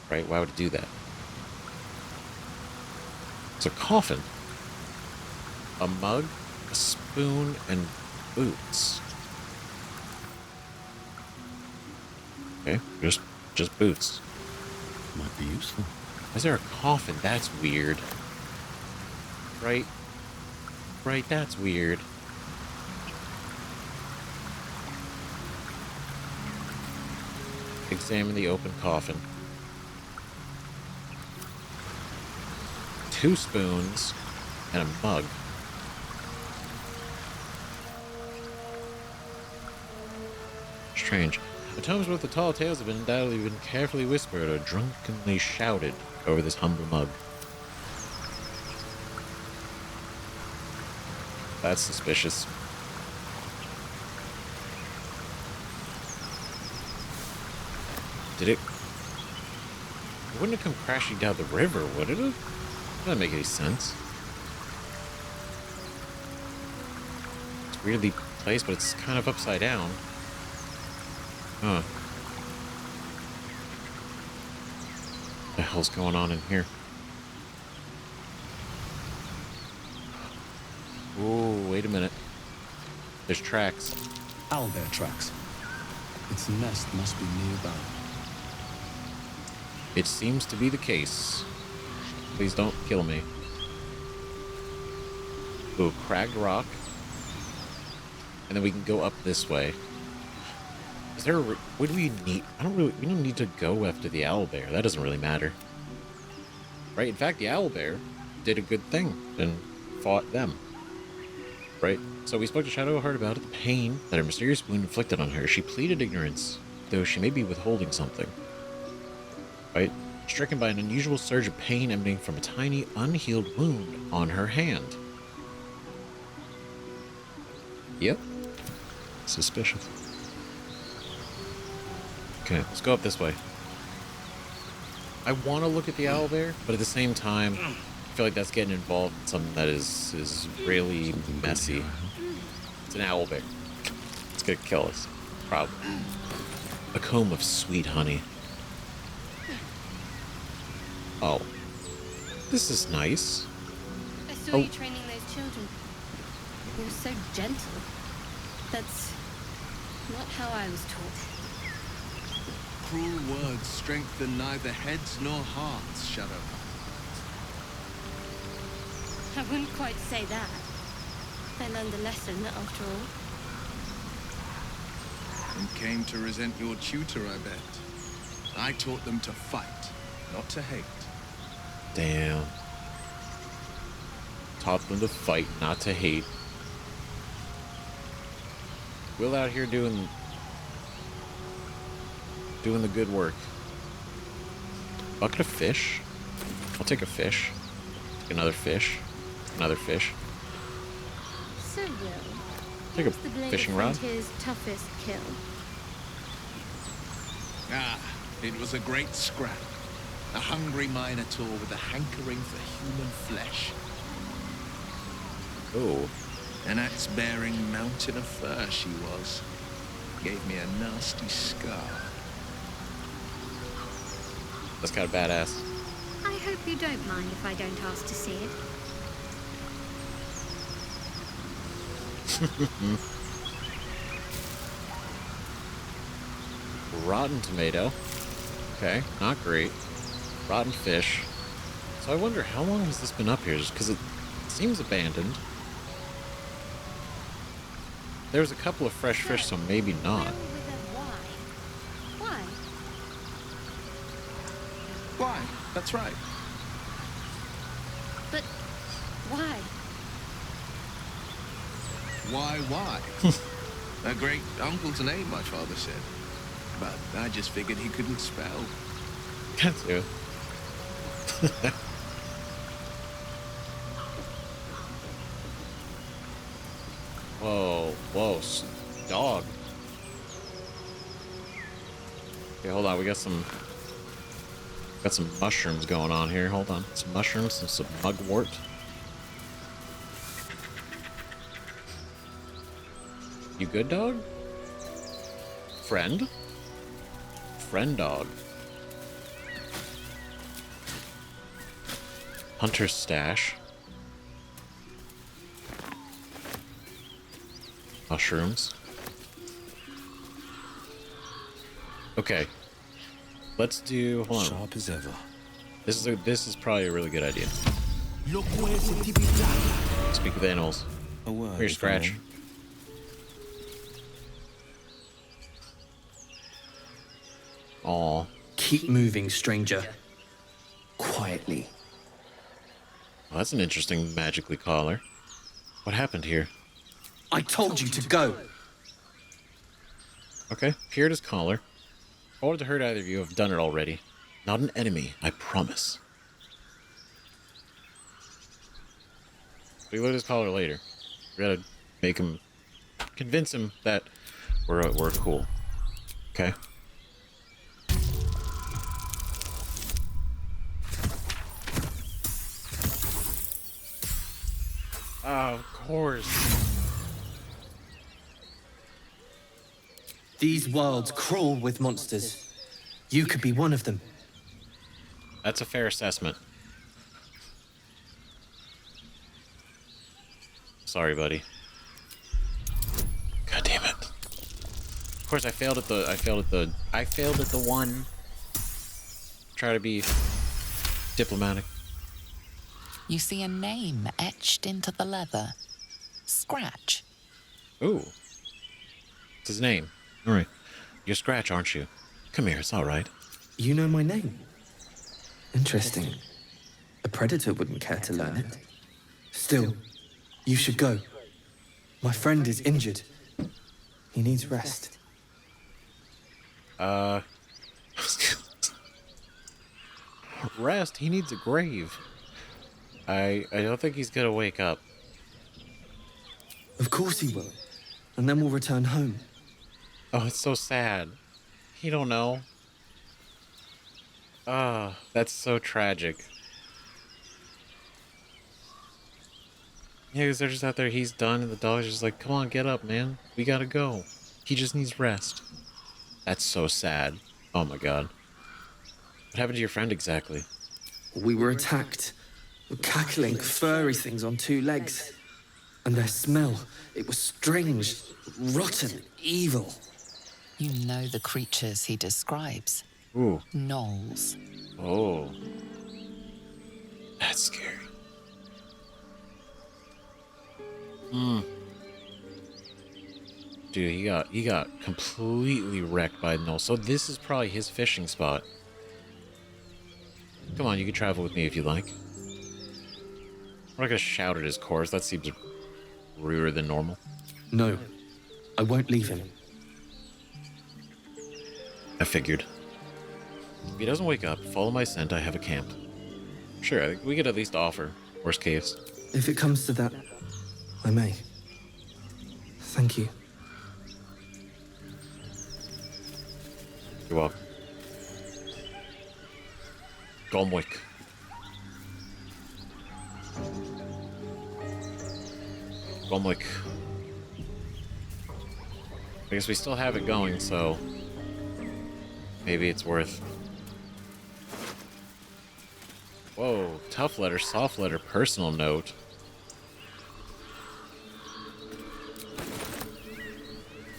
Right? Why would it do that? It's a coffin. A mug, a spoon, and boots. Okay, just boots. Might be useful. Why is there a coffin? That's weird. Right? Right, that's weird. Examine the open coffin. 2 spoons and a mug. Strange. The tomes with the tall tales have undoubtedly been carefully whispered or drunkenly shouted over this humble mug. That's suspicious. Did it? It wouldn't have come crashing down the river, would it have? That doesn't make any sense. It's weirdly placed, but it's kind of upside down. Huh. What the hell's going on in here? Oh, wait a minute. There's tracks. Owlbear tracks. Its nest must be nearby. It seems to be the case. Please don't kill me. Ooh, cragged rock. And then we can go up this way. Is there what do we need? We don't need to go after the owlbear. That doesn't really matter. Right? In fact, the owlbear did a good thing and fought them. Right? So we spoke to Shadowheart about it, the pain that her mysterious wound inflicted on her. She pleaded ignorance, though she may be withholding something. Right? Stricken by an unusual surge of pain emanating from a tiny, unhealed wound on her hand. Yep. Suspicious. Okay, let's go up this way. I want to look at the owlbear, but at the same time, I feel like that's getting involved in something that is really messy. It's an owlbear. It's gonna kill us. Probably. A comb of sweet honey. Oh. This is nice. I saw you training those children. You're so gentle. That's not how I was taught. Cruel words strengthen neither heads nor hearts, Shadowheart. I wouldn't quite say that. I learned a lesson, after all. And came to resent your tutor, I bet. I taught them to fight, not to hate. Damn. Taught them to fight, not to hate. Will out here doing the good work. Bucket of fish? I'll take a fish. Take another fish. Another fish. So, Will, Take a what's the Blade fishing rod. Frontier's toughest kill? Ah, it was a great scrap. A hungry minotaur with a hankering for human flesh. Oh. An axe-bearing mountain of fur she was. Gave me a nasty scar. That's kind of badass. I hope you don't mind if I don't ask to see it. Rotten tomato. Okay, not great. Rotten fish. So I wonder how long has this been up here? Just because it seems abandoned. There's a couple of fresh fish, so maybe not. Why? Why? That's right. But why? Why? A great uncle's name, my father said. But I just figured he couldn't spell. Can't do. Whoa, dog. Okay, hold on. We got some mushrooms going on here. Hold on. Some mushrooms and some mugwort. You good, dog? Friend? Friend dog. Hunter's stash. Mushrooms. Okay. Let's do. Hold on. Sharp as ever. This is probably a really good idea. Speak with animals. A word. Here's Scratch. Aw. Keep moving, stranger. Quietly. Well, that's an interesting magically collar. What happened here? I told you to go. Okay, here it is, collar. If I wanted to hurt either of you, I've done it already. Not an enemy, I promise. We load his collar later. We gotta make him, convince him that we're cool. Okay. Oh, of course. These worlds crawl with monsters. You could be one of them. That's a fair assessment. sorry, buddy. God damn it. Of course, I failed at the one. Try to be diplomatic. You see a name etched into the leather. Scratch. Ooh. What's his name? All right. You're Scratch, aren't you? Come here, it's all right. You know my name? Interesting. A predator wouldn't care to learn it. Still, you should go. My friend is injured. He needs rest. Rest? He needs a grave. I don't think he's gonna wake up. Of course he will. And then we'll return home. Oh, it's so sad. He don't know. Ah, that's so tragic. Yeah, because they're just out there, he's done, and the dog's just like, come on, get up, man. We gotta go. He just needs rest. That's so sad. Oh my god. What happened to your friend exactly? We were attacked. Cackling, furry things on two legs. And their smell, it was strange, rotten, evil. You know the creatures he describes. Ooh. Gnolls. Oh. That's scary. Dude, he got completely wrecked by Noel. So this is probably his fishing spot. Come on, you can travel with me if you like. I'm not gonna shout at his course. That seems ruder than normal. No, I won't leave him. I figured. If he doesn't wake up, follow my scent. I have a camp. Sure, I think we could at least offer. Worst case. If it comes to that, I may. Thank you. You're welcome. Gomwick. Gomwick. I guess we still have it going, so maybe it's worth. Whoa, tough letter, soft letter, personal note.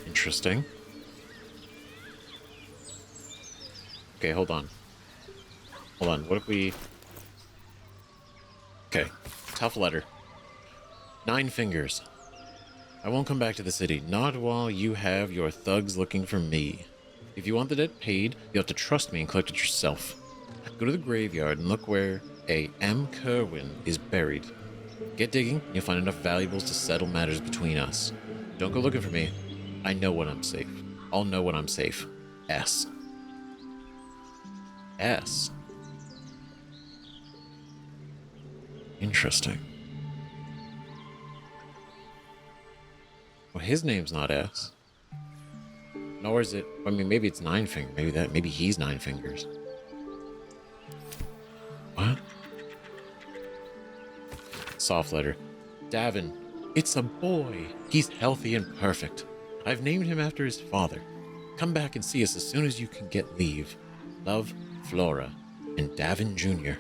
Interesting. Okay, hold on. Hold on, what if we... Okay, tough letter. 9 fingers. I won't come back to the city, not while you have your thugs looking for me. If you want the debt paid, you have to trust me and collect it yourself. Go to the graveyard and look where a M. Kerwin is buried. Get digging, and you'll find enough valuables to settle matters between us. Don't go looking for me. I know when I'm safe. I'll know when I'm safe. S. S. Interesting. Well, his name's not S. Nor is it... I mean, maybe it's 9 finger. Maybe he's 9 fingers. What? Soft letter. Davin. It's a boy. He's healthy and perfect. I've named him after his father. Come back and see us as soon as you can get leave. Love, Flora, and Davin Jr.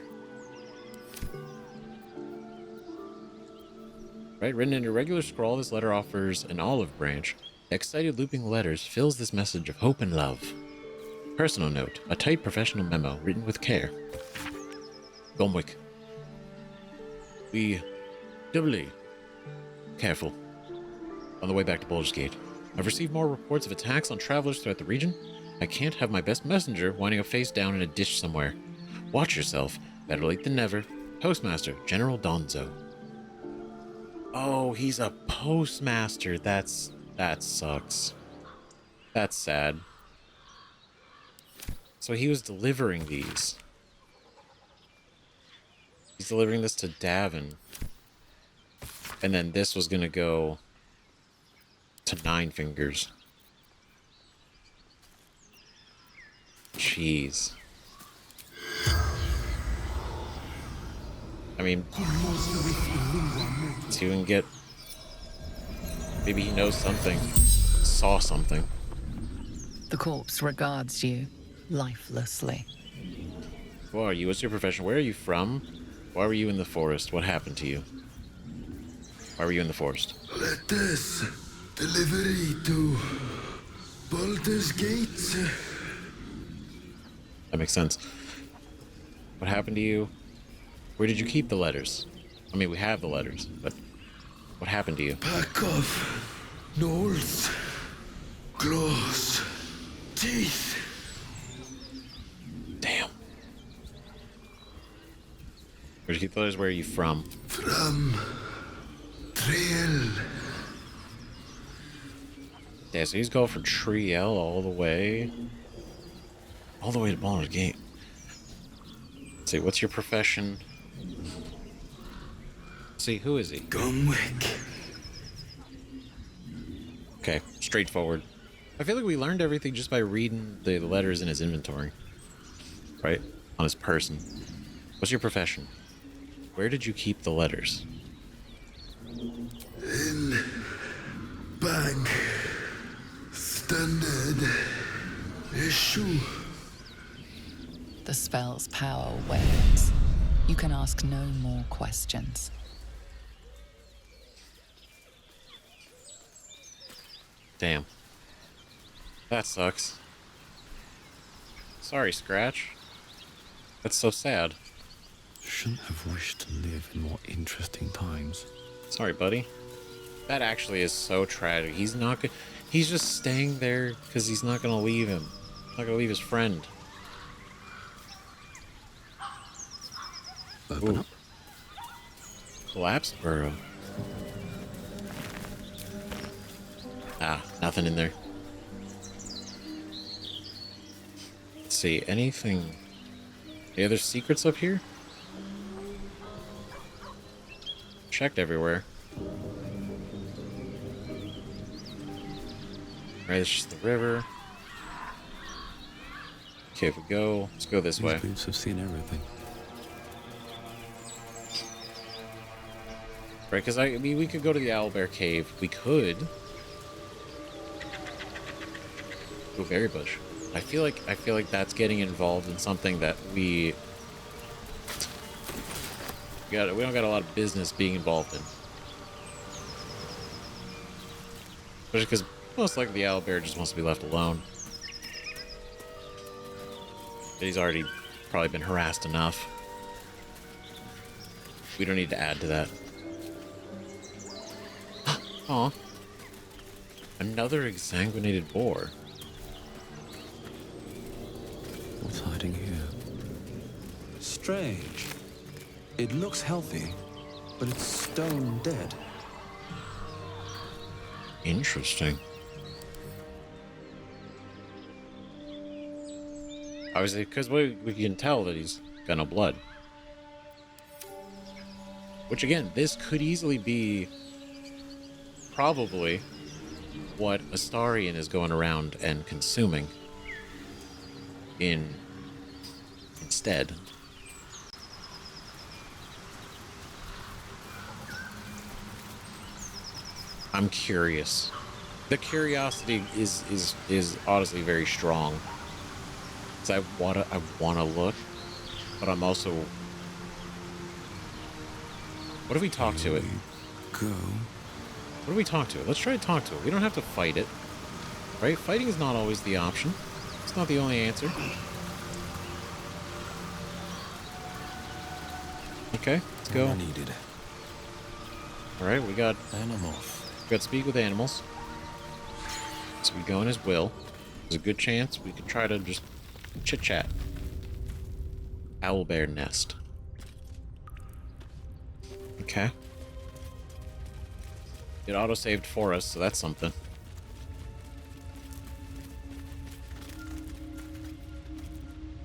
Right, written in a regular scrawl, this letter offers an olive branch. Excited looping letters fills this message of hope and love. Personal note, a tight professional memo written with care. Gomwick. Be doubly careful on the way back to Baldur's Gate. I've received more reports of attacks on travelers throughout the region. I can't have my best messenger winding up face down in a ditch somewhere. Watch yourself. Better late than never. Postmaster, General Donzo. Oh, he's a postmaster. That sucks. That's sad. So he was delivering these. He's delivering this to Davin. And then this was gonna go to 9 fingers. Jeez. I mean, to even get... Maybe he knows something. Saw something. The corpse regards you lifelessly. Who are you? What's your profession? Where are you from? Why were you in the forest? What happened to you? Why were you in the forest? Let this delivery to Baldur's Gate. That makes sense. What happened to you? Where did you keep the letters? I mean, we have the letters, but what happened to you? Pack of gnolls, claws, teeth. Damn. Where'd you keep the letters? Where are you from? From Trail. Yeah, so he's going from Triel all the way to Baldur's Gate. Let's see, what's your profession? Let's see, who is he? Gumwick. Okay, straightforward. I feel like we learned everything just by reading the letters in his inventory. Right? On his person. What's your profession? Where did you keep the letters? In bank. Standard issue. The spell's power wanes. You can ask no more questions. Damn. That sucks. Sorry, Scratch. That's so sad. Shouldn't have wished to live in more interesting times. Sorry, buddy. That actually is so tragic. He's not good. He's just staying there because he's not gonna leave him. Not gonna leave his friend. Open up. Collapsed burrow. Ah, nothing in there. Let's see, anything. Any other secrets up here? Checked everywhere. Right, it's just the river. Okay, if we go, let's go this way. These boots have seen everything. Right, because I mean, we could go to the owlbear cave. We could go berry bush. I feel like that's getting involved in something that we don't got a lot of business being involved in. Especially because most likely the owlbear just wants to be left alone. He's already probably been harassed enough. We don't need to add to that. Aw. Another exsanguinated boar. What's hiding here? Strange. It looks healthy, but it's stone dead. Interesting. Obviously, because we can tell that he's got no blood. Which again, this could easily be probably what Astarion is going around and consuming instead. I'm curious. The curiosity is honestly very strong. I wanna look, but I'm also. What if we talk to it? Go. What do we talk to it? Let's try to talk to it. We don't have to fight it, right? Fighting is not always the option. It's not the only answer. Okay, let's go. I needed. All right, we got Animals. speak with animals. So we go in his will. There's a good chance we could try to just chit chat. Owlbear nest. Okay. It auto-saved for us, so that's something.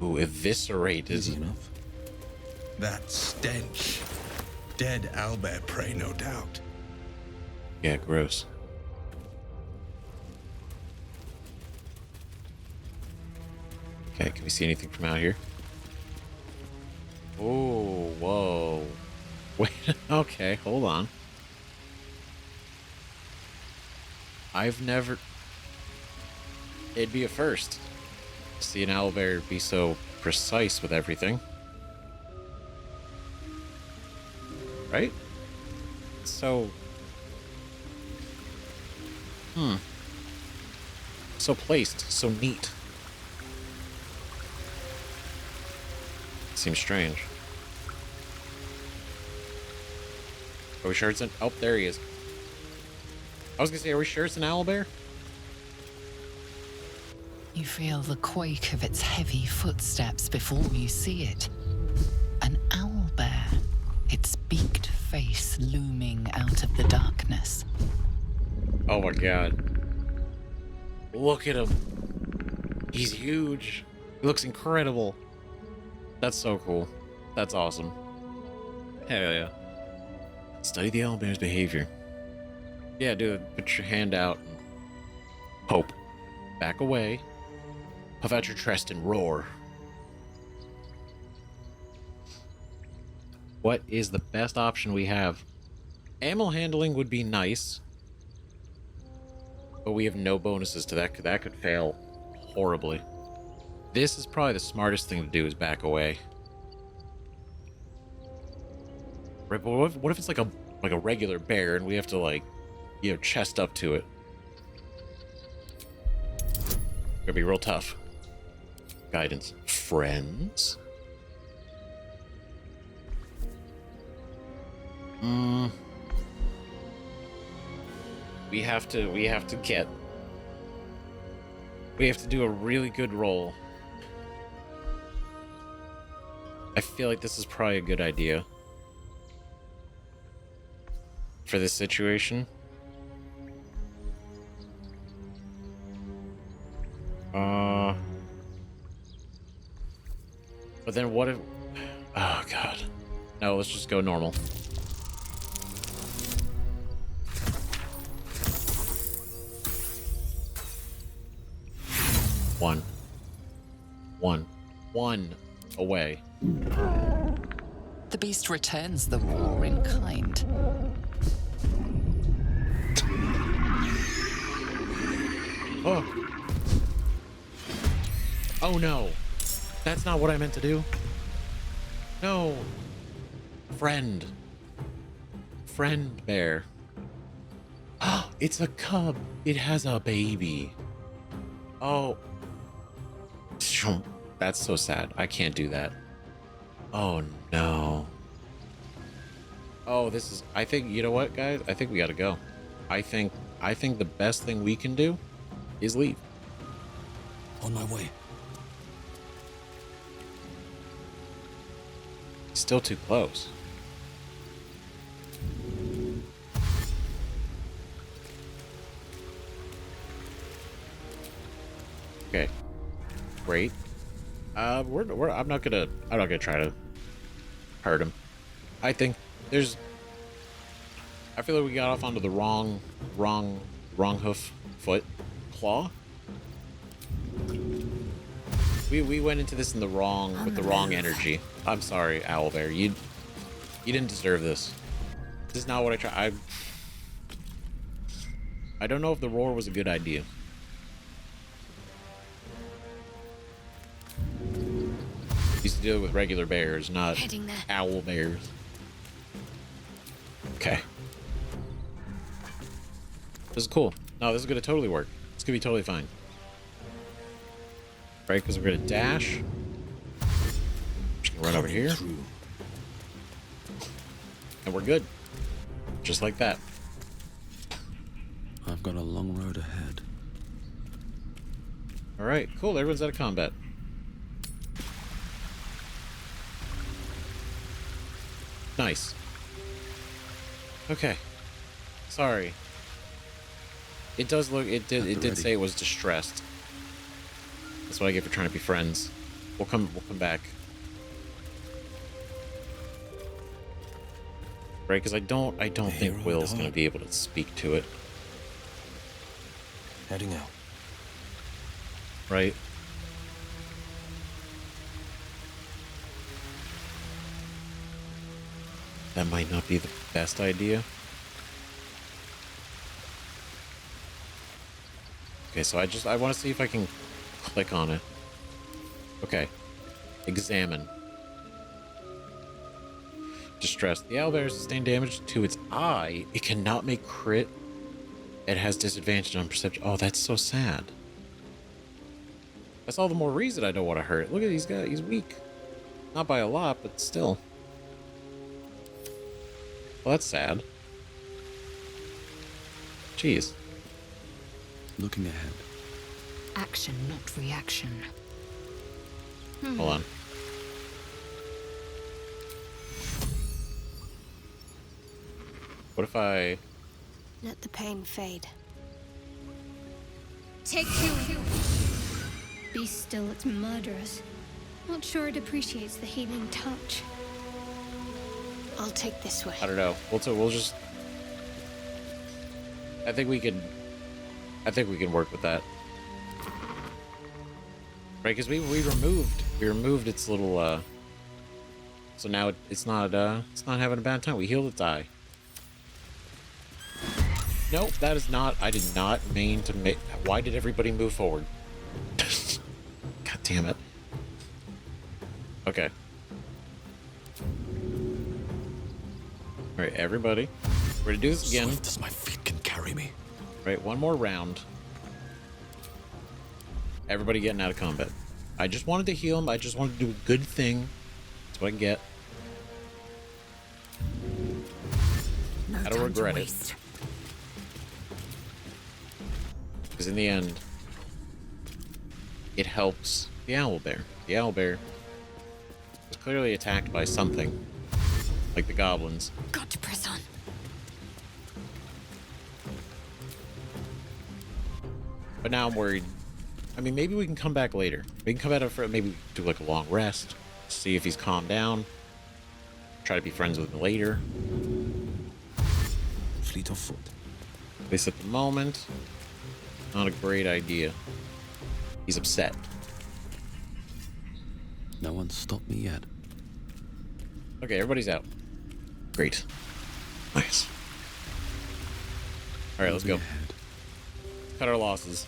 Ooh, eviscerate is Easy enough. That stench. Dead owlbear prey, no doubt. Yeah, gross. Okay, can we see anything from out here? Oh, whoa. Wait, okay, hold on. I've never... It'd be a first. See an owlbear be so precise with everything. Right? So So placed, so neat. Seems strange. Are we sure it's an... Oh, there he is. I was gonna say, are we sure it's an owlbear? You feel the quake of its heavy footsteps before you see it. An owlbear, its beaked face looming out of the darkness. Oh my god. Look at him. He's huge. He looks incredible. That's so cool. That's awesome. Hell yeah. Study the owlbear's behavior. Yeah, dude, put your hand out and hope. Back away. Puff out your chest and roar. What is the best option we have? Ammo handling would be nice. But we have no bonuses to that. That could fail horribly. This is probably the smartest thing to do, is back away. Right, but what if it's like a regular bear and we have to, like, you know, chest up to it? Gonna be real tough. Guidance. Friends? We have to do a really good roll. I feel like this is probably a good idea for this situation. But then what if... Oh, God. No, let's just go normal. One away. The beast returns the roar in kind. Oh. Oh no. That's not what I meant to do. No. Friend bear. It's a cub. It has a baby. Oh. That's so sad. I can't do that. Oh no. Oh, this is... I think, you know what, guys? I think we gotta go. I think the best thing we can do is leave. On my way. Still too close. Okay. Great. I'm not gonna try to hurt him. I think there's... I feel like we got off onto the wrong foot. Claw? We went into this in the wrong, with the wrong energy. I'm sorry, owlbear. You didn't deserve this. This is not what I tried. I don't know if the roar was a good idea. Used to deal with regular bears, not owl bears. Okay. This is cool. No, this is gonna totally work. It's gonna be totally fine. Right, because we're gonna dash. Just gonna run over here. And we're good. Just like that. I've got a long road ahead. Alright, cool. Everyone's out of combat. Nice. Okay. Sorry. It does look... It did say it was distressed. That's what I get for trying to be friends. We'll come back. Right, because I don't think Will's gonna be able to speak to it. Heading out. Right? That might not be the best idea. Okay, so I want to see if I can click on it. Okay. Examine. Distress. The owlbear sustained damage to its eye. It cannot make crit It has disadvantage on perception. Oh, that's so sad. That's all the more reason I don't want to hurt. Look at these guys. He's weak. Not by a lot, but still. Well, that's sad. Jeez. Looking ahead. Action, not reaction. Hold on. What if I... Let the pain fade. Take two. Be still, it's murderous. Not sure it appreciates the healing touch. I'll take this way. I don't know. We'll just... I think we can work with that. Right, because we removed its little, so now it's not having a bad time. We healed its eye. Nope, that is not, I did not mean to make, why did everybody move forward? God damn it. Okay. Alright, everybody. We're gonna do this again. Swift as my feet can carry me. Right, one more round. Everybody getting out of combat. I just wanted to heal him. I just wanted to do a good thing. That's what I get. I don't regret it. Because in the end, it helps the owlbear. The owlbear was clearly attacked by something, like the goblins. Got to press on. But now I'm worried. I mean, maybe we can come back later. We can come out for maybe do like a long rest, see if he's calmed down. Try to be friends with him later. Fleet of foot. At least at the moment, not a great idea. He's upset. No one's stopped me yet. Okay, everybody's out. Great. Nice. All right, let's go. Cut our losses.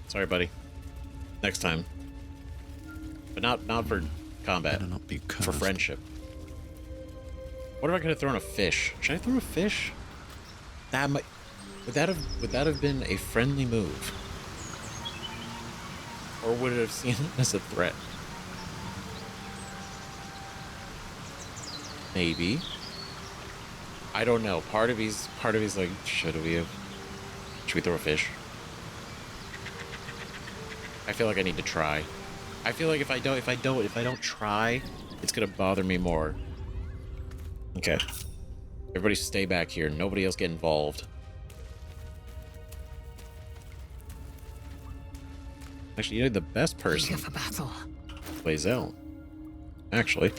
Sorry, buddy. Next time. But not for combat. Better not be cursed. For friendship. What if I could have thrown a fish? Should I throw a fish? That might. Would that have been a friendly move? Or would it have seen it as a threat? Maybe. I don't know. Part of he's like, should we throw a fish? I feel like I need to try. I feel like if I don't try, it's gonna bother me more. Okay. Everybody stay back here. Nobody else get involved. Actually, you know the best person Eager for battle. plays out. Actually.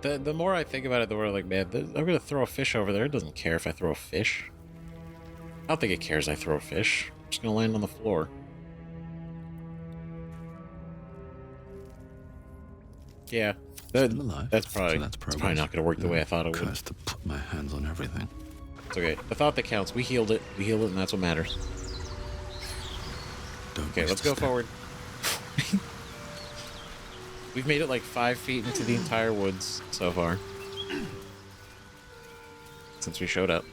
The more I think about it, the more I'm like, man, I'm gonna throw a fish over there. It doesn't care if I throw a fish. I don't think it cares I throw a fish. I'm just gonna land on the floor. Yeah, Still alive. that's probably not gonna work the way I thought it would. Cursed to put my hands on everything. It's okay. The thought that counts. We healed it. We healed it, and that's what matters. Okay, let's go forward. We've made it like 5 feet into the entire woods so far. Since we showed up.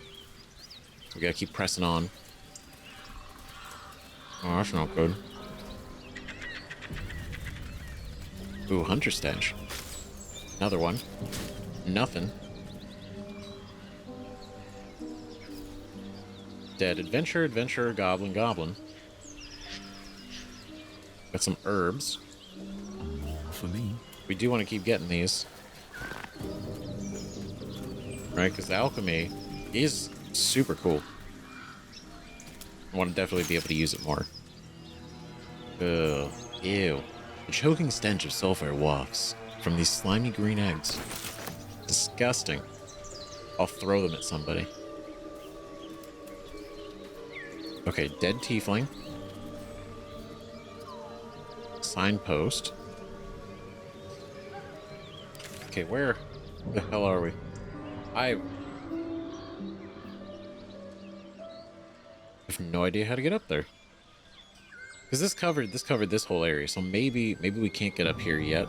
So we gotta keep pressing on. Oh, that's not good. Ooh, hunter stench. Another one. Nothing. Dead. Adventure, goblin. Got some herbs. For me. We do want to keep getting these. Right, because alchemy is super cool. I want to definitely be able to use it more. Ugh. Ew. The choking stench of sulfur wafts from these slimy green eggs. Disgusting. I'll throw them at somebody. Okay, dead tiefling. Signpost. Okay, where the hell are we? I have no idea how to get up there. Because this covered this whole area, so maybe we can't get up here yet.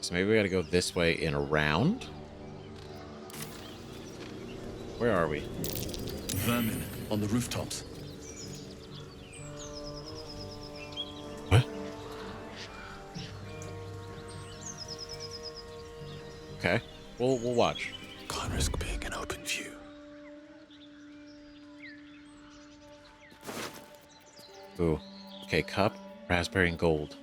So maybe we gotta go this way and around. Where are we? Vermin on the rooftops. What? Okay, we'll watch. Can't risk being in open view. Ooh. Okay, cup, raspberry, and gold.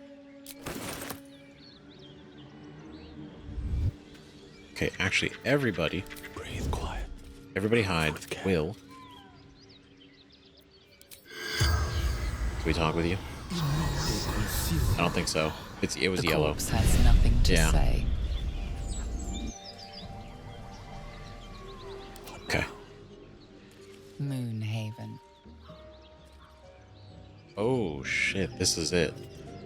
Okay, actually, everybody... Breathe quiet. Everybody hide. Will. Can we talk with you? I don't think so. It was The yellow. corpse has nothing to Yeah. say. Okay. Moonhaven. Oh, shit. This is it.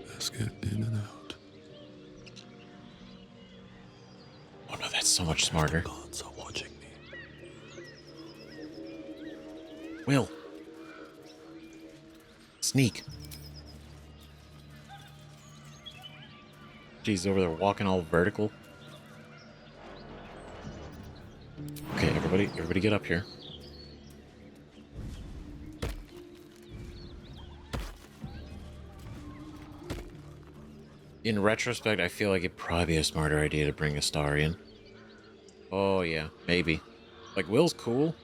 Let's get in and out. Oh, no, that's so much smarter. Gods are watching me. Will. Sneak. Jeez, over there walking all vertical. Okay, everybody get up here. In retrospect, I feel like it'd probably be a smarter idea to bring a star in. Oh yeah, maybe. Like, Will's cool.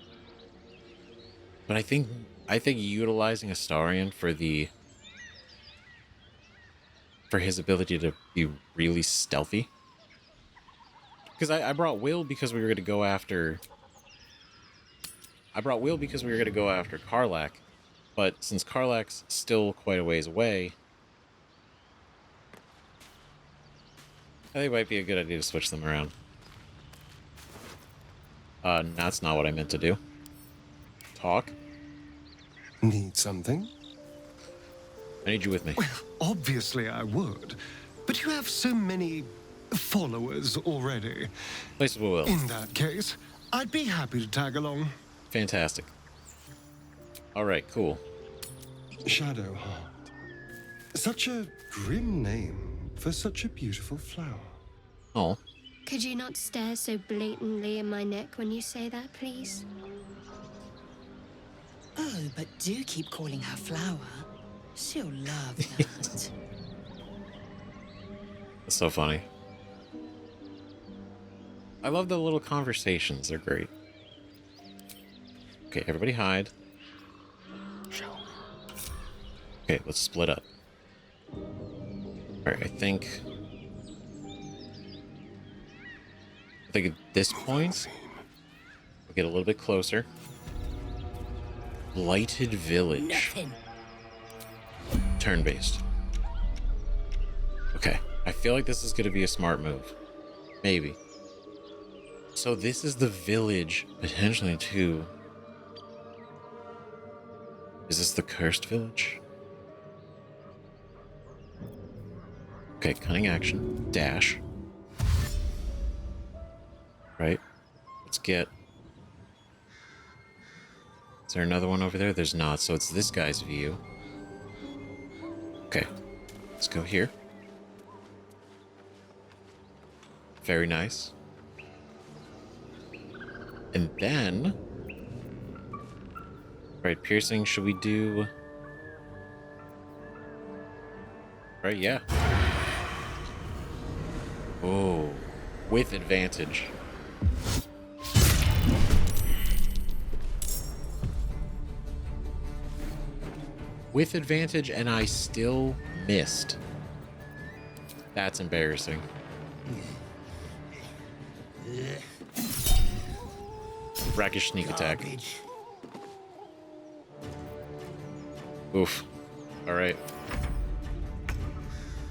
But I think utilizing Astarion for his ability to be really stealthy. Because I brought Will because we were gonna go after Karlach, but since Karlach's still quite a ways away, I think it might be a good idea to switch them around. That's not what I meant to do. Talk. Need something? I need you with me. Well, obviously I would. But you have so many followers already. Places we will. In that case, I'd be happy to tag along. Fantastic. Alright, cool. Shadowheart. Such a grim name for such a beautiful flower. Oh. Could you not stare so blatantly in my neck when you say that, please? Oh, but do keep calling her Flower. She'll love that. That's so funny. I love the little conversations. They're great. Okay, everybody hide. Okay, let's split up. Alright, I think at this point, we'll get a little bit closer. Blighted Village. Nothing. Turn-based. Okay, I feel like this is going to be a smart move. Maybe. So this is the village, potentially, too. Is this the cursed village? Okay, cunning action. Dash. Right. Let's get... Is there another one over there? There's not, so it's this guy's view. Okay. Let's go here. Very nice. And then... Right, piercing, should we do... Right, yeah. Oh, with advantage. With advantage, and I still missed. That's embarrassing. Brackish sneak attack. Oof. Alright.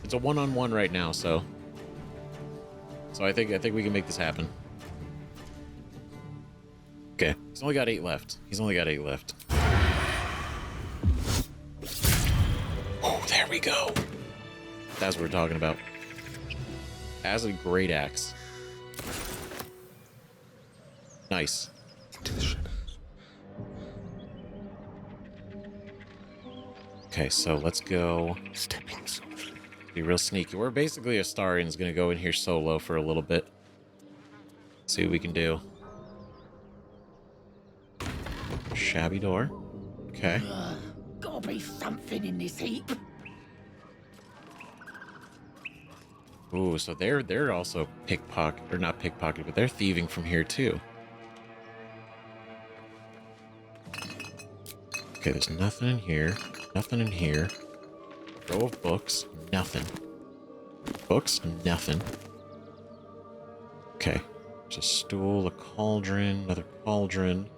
It's a one-on-one right now, so I think we can make this happen. Okay. He's only got 8 left. Oh, there we go. That's what we're talking about. As a great axe. Nice. Okay, so let's go. Stepping softly. Be real sneaky. We're basically Astarian's gonna go in here solo for a little bit. See what we can do. Shabby door. Okay. Gotta be something in this heap. Ooh, so they're also pickpocket, or not pickpocket, but they're thieving from here too. Okay, there's nothing in here. Nothing in here. Row of books. Nothing. Books. Nothing. Okay. There's a stool, a cauldron, another cauldron.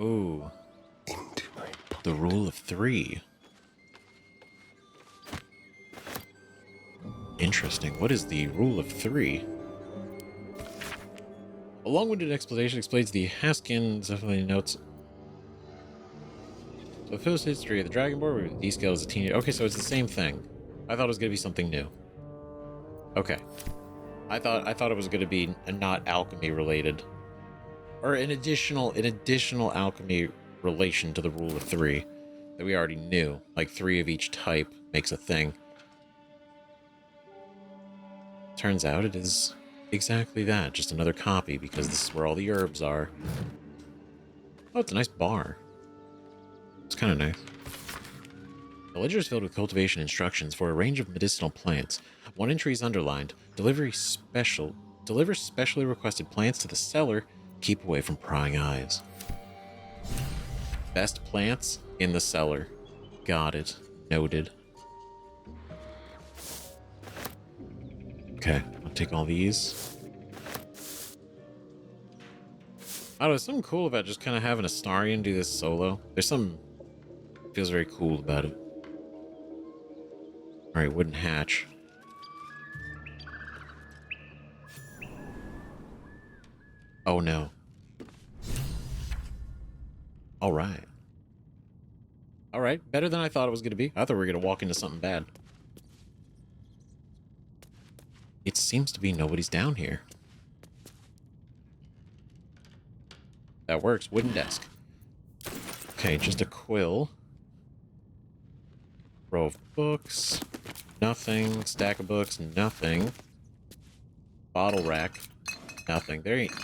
Ooh. Into my pocket. The rule of 3. Interesting. What is the rule of 3? A long-winded explanation explains the Haskin definitely notes. So the Phil's history of the Dragonborn with D-scale as a teenager. Okay, so it's the same thing. I thought it was gonna be something new. Okay. I thought it was gonna be not alchemy related. Or an additional alchemy relation to the rule of 3 that we already knew. Like 3 of each type makes a thing. Turns out it is exactly that, just another copy, because this is where all the herbs are. Oh, it's a nice bar. It's kind of nice. The ledger is filled with cultivation instructions for a range of medicinal plants. One entry is underlined. Deliver specially requested plants to the cellar. Keep away from prying eyes. Best plants in the cellar. Got it. Noted. Okay, I'll take all these. I don't know, there's something cool about just kind of having Astarian do this solo. There's some... feels very cool about it. Alright, wooden hatch. Oh no. Alright. Alright, better than I thought it was going to be. I thought we were going to walk into something bad. It seems to be nobody's down here. That works. Wooden desk. Okay, just a quill. Row of books. Nothing. Stack of books. Nothing. Bottle rack. Nothing. There ain't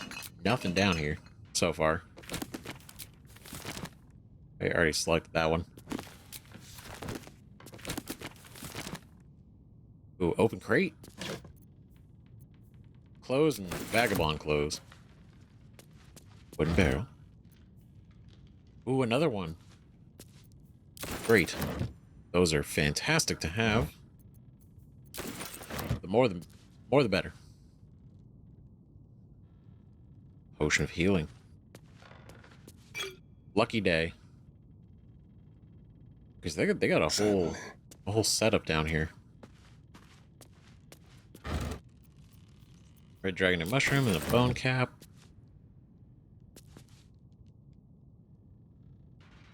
nothing down here so far. I already selected that one. Ooh, open crate. Clothes and vagabond clothes. Wooden barrel. Ooh, another one. Great. Those are fantastic to have. The more the better. Potion of healing. Lucky day. Because they got a whole setup down here. Red dragon and mushroom and a bone cap.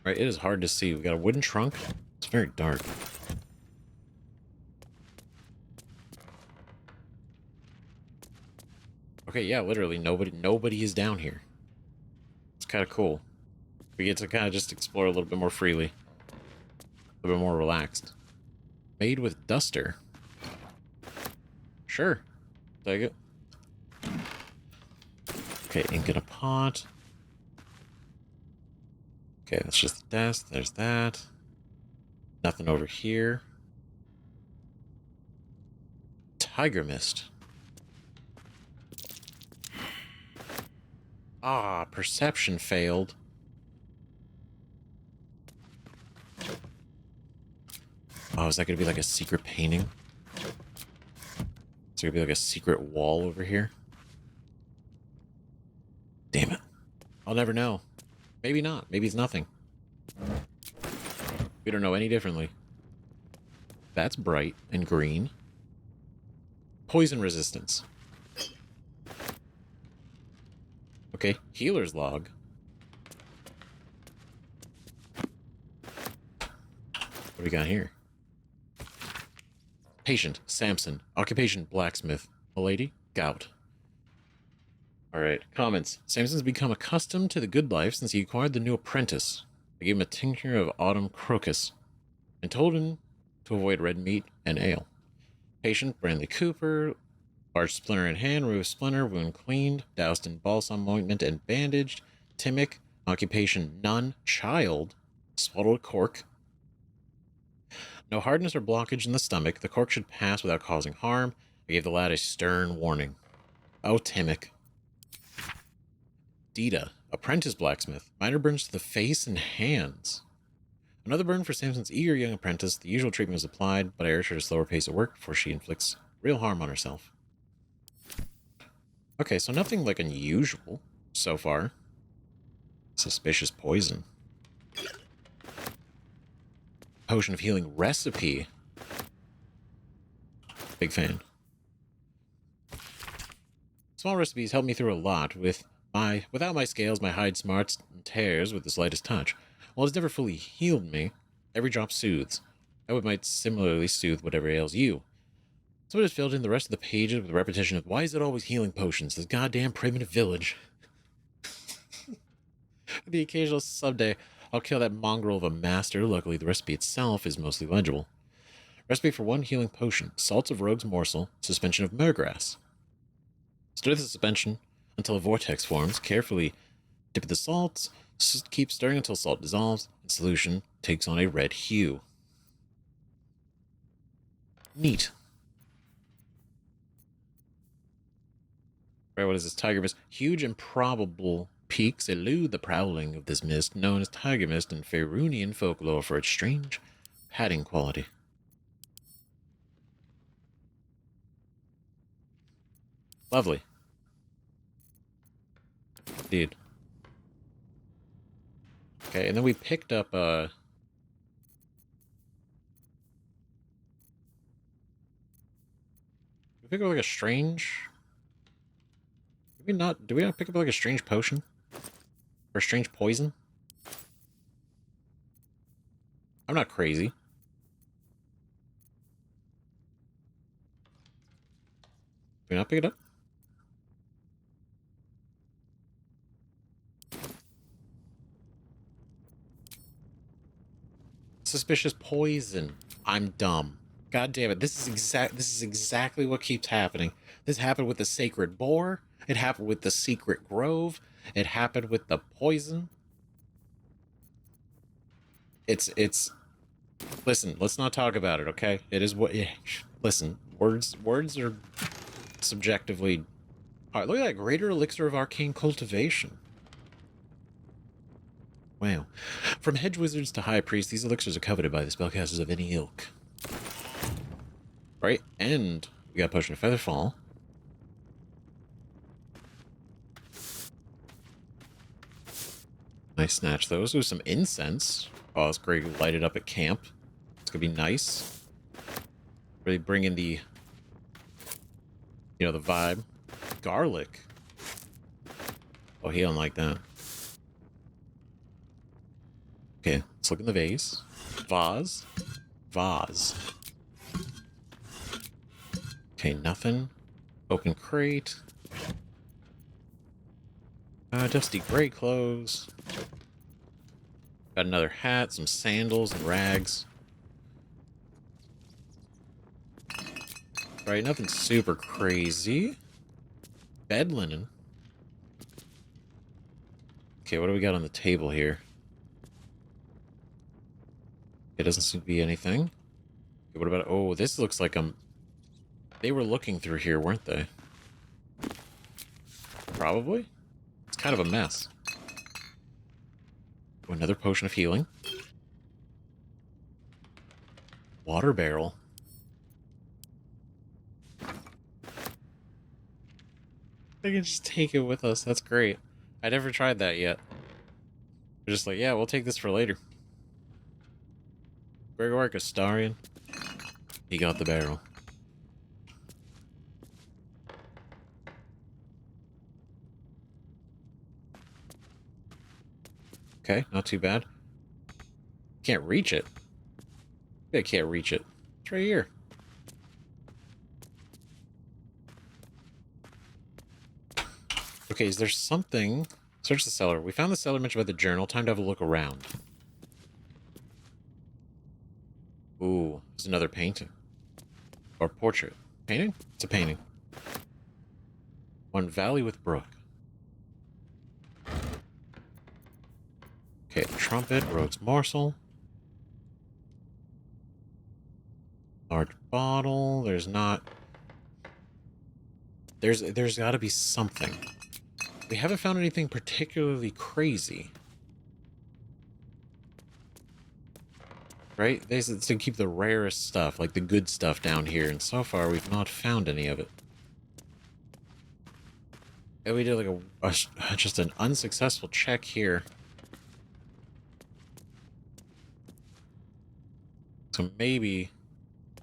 Right, it is hard to see. We got a wooden trunk. It's very dark. Okay, yeah, literally nobody is down here. It's kind of cool. We get to kind of just explore a little bit more freely. A little bit more relaxed. Made with duster. Sure. Take it. Okay, ink in a pot. Okay, that's just the desk. There's that. Nothing over here. Tiger mist. Ah, perception failed. Oh, is that going to be like a secret painting? Is there going to be like a secret wall over here? Damn it. I'll never know. Maybe not. Maybe it's nothing. We don't know any differently. That's bright and green. Poison resistance. Okay, healer's log. What do we got here? Patient, Samson. Occupation, blacksmith. Milady, gout. Alright, comments. Samson's become accustomed to the good life since he acquired the new apprentice. I gave him a tincture of autumn crocus and told him to avoid red meat and ale. Patient, Branley Cooper, large splinter in hand, remove splinter, wound cleaned, doused in balsam ointment and bandaged. Timic, occupation none, child, swallowed cork. No hardness or blockage in the stomach. The cork should pass without causing harm. I gave the lad a stern warning. Oh, Timic. Dita, apprentice blacksmith. Minor burns to the face and hands. Another burn for Samson's eager young apprentice. The usual treatment was applied, but I urged her to slow her pace of work before she inflicts real harm on herself. Okay, so nothing like unusual so far. Suspicious poison. Potion of healing recipe. Big fan. Small recipes help me through a lot. Without my scales, my hide smarts and tears with the slightest touch. While it's never fully healed me, every drop soothes. I would might similarly soothe whatever ails you. So I just filled in the rest of the pages with a repetition of why is it always healing potions? This goddamn primitive village. The occasional someday I'll kill that mongrel of a master. Luckily, the recipe itself is mostly legible. Recipe for 1 healing potion. Salts of rogue's morsel. Suspension of myrgrass. Stir the suspension until a vortex forms. Carefully dip the salts. Keep stirring until salt dissolves and solution takes on a red hue. Neat. Right, what is this? Tiger mist. Huge improbable peaks elude the prowling of this mist, known as tiger mist in Faerunian folklore for its strange padding quality. Lovely. Dude. Okay, and then we picked up, we picked up like a strange... Did we not pick up like a strange potion? Or a strange poison? I'm not crazy. Did we not pick it up? Suspicious poison. I'm dumb. God damn it. This is exactly what keeps happening. This happened with the sacred boar. It happened with the secret grove. It happened with the poison. It's listen, let's not talk about it, okay? It is what listen, words are subjectively hard. Look at that greater elixir of arcane cultivation. Wow. From hedge wizards to high priests, these elixirs are coveted by the spellcasters of any ilk. Right? And we got potion of featherfall. I snatch those. Ooh, some incense. Oh, that's great. Light it up at camp. It's gonna be nice. Really bring in the, the vibe. Garlic. Oh, he don't like that. Okay, let's look in the vase. Vase. Vase. Okay, nothing. Open crate. Dusty gray clothes. Got another hat, some sandals and rags. Right, nothing super crazy. Bed linen. Okay, what do we got on the table here? It doesn't seem to be anything. Okay, what about... Oh, this looks like they were looking through here, weren't they? Probably. It's kind of a mess. Oh, another potion of healing. Water barrel. We can just take it with us. That's great. I never tried that yet. We're just like, yeah, we'll take this for later. Gregoric Astarian. He got the barrel. Okay, not too bad. Can't reach it. I can't reach it. It's right here. Okay, Okay, is there something? Search the cellar. We found the cellar mentioned by the journal. Time to have a look around. Ooh, there's another painting. Or portrait. Painting? It's a painting. One valley with brook. Okay, trumpet, rogue's morsel. Large bottle. There's not. There's got to be something. We haven't found anything particularly crazy. Right? They said to keep the rarest stuff, like the good stuff down here, and so far we've not found any of it. And we did like just an unsuccessful check here. So maybe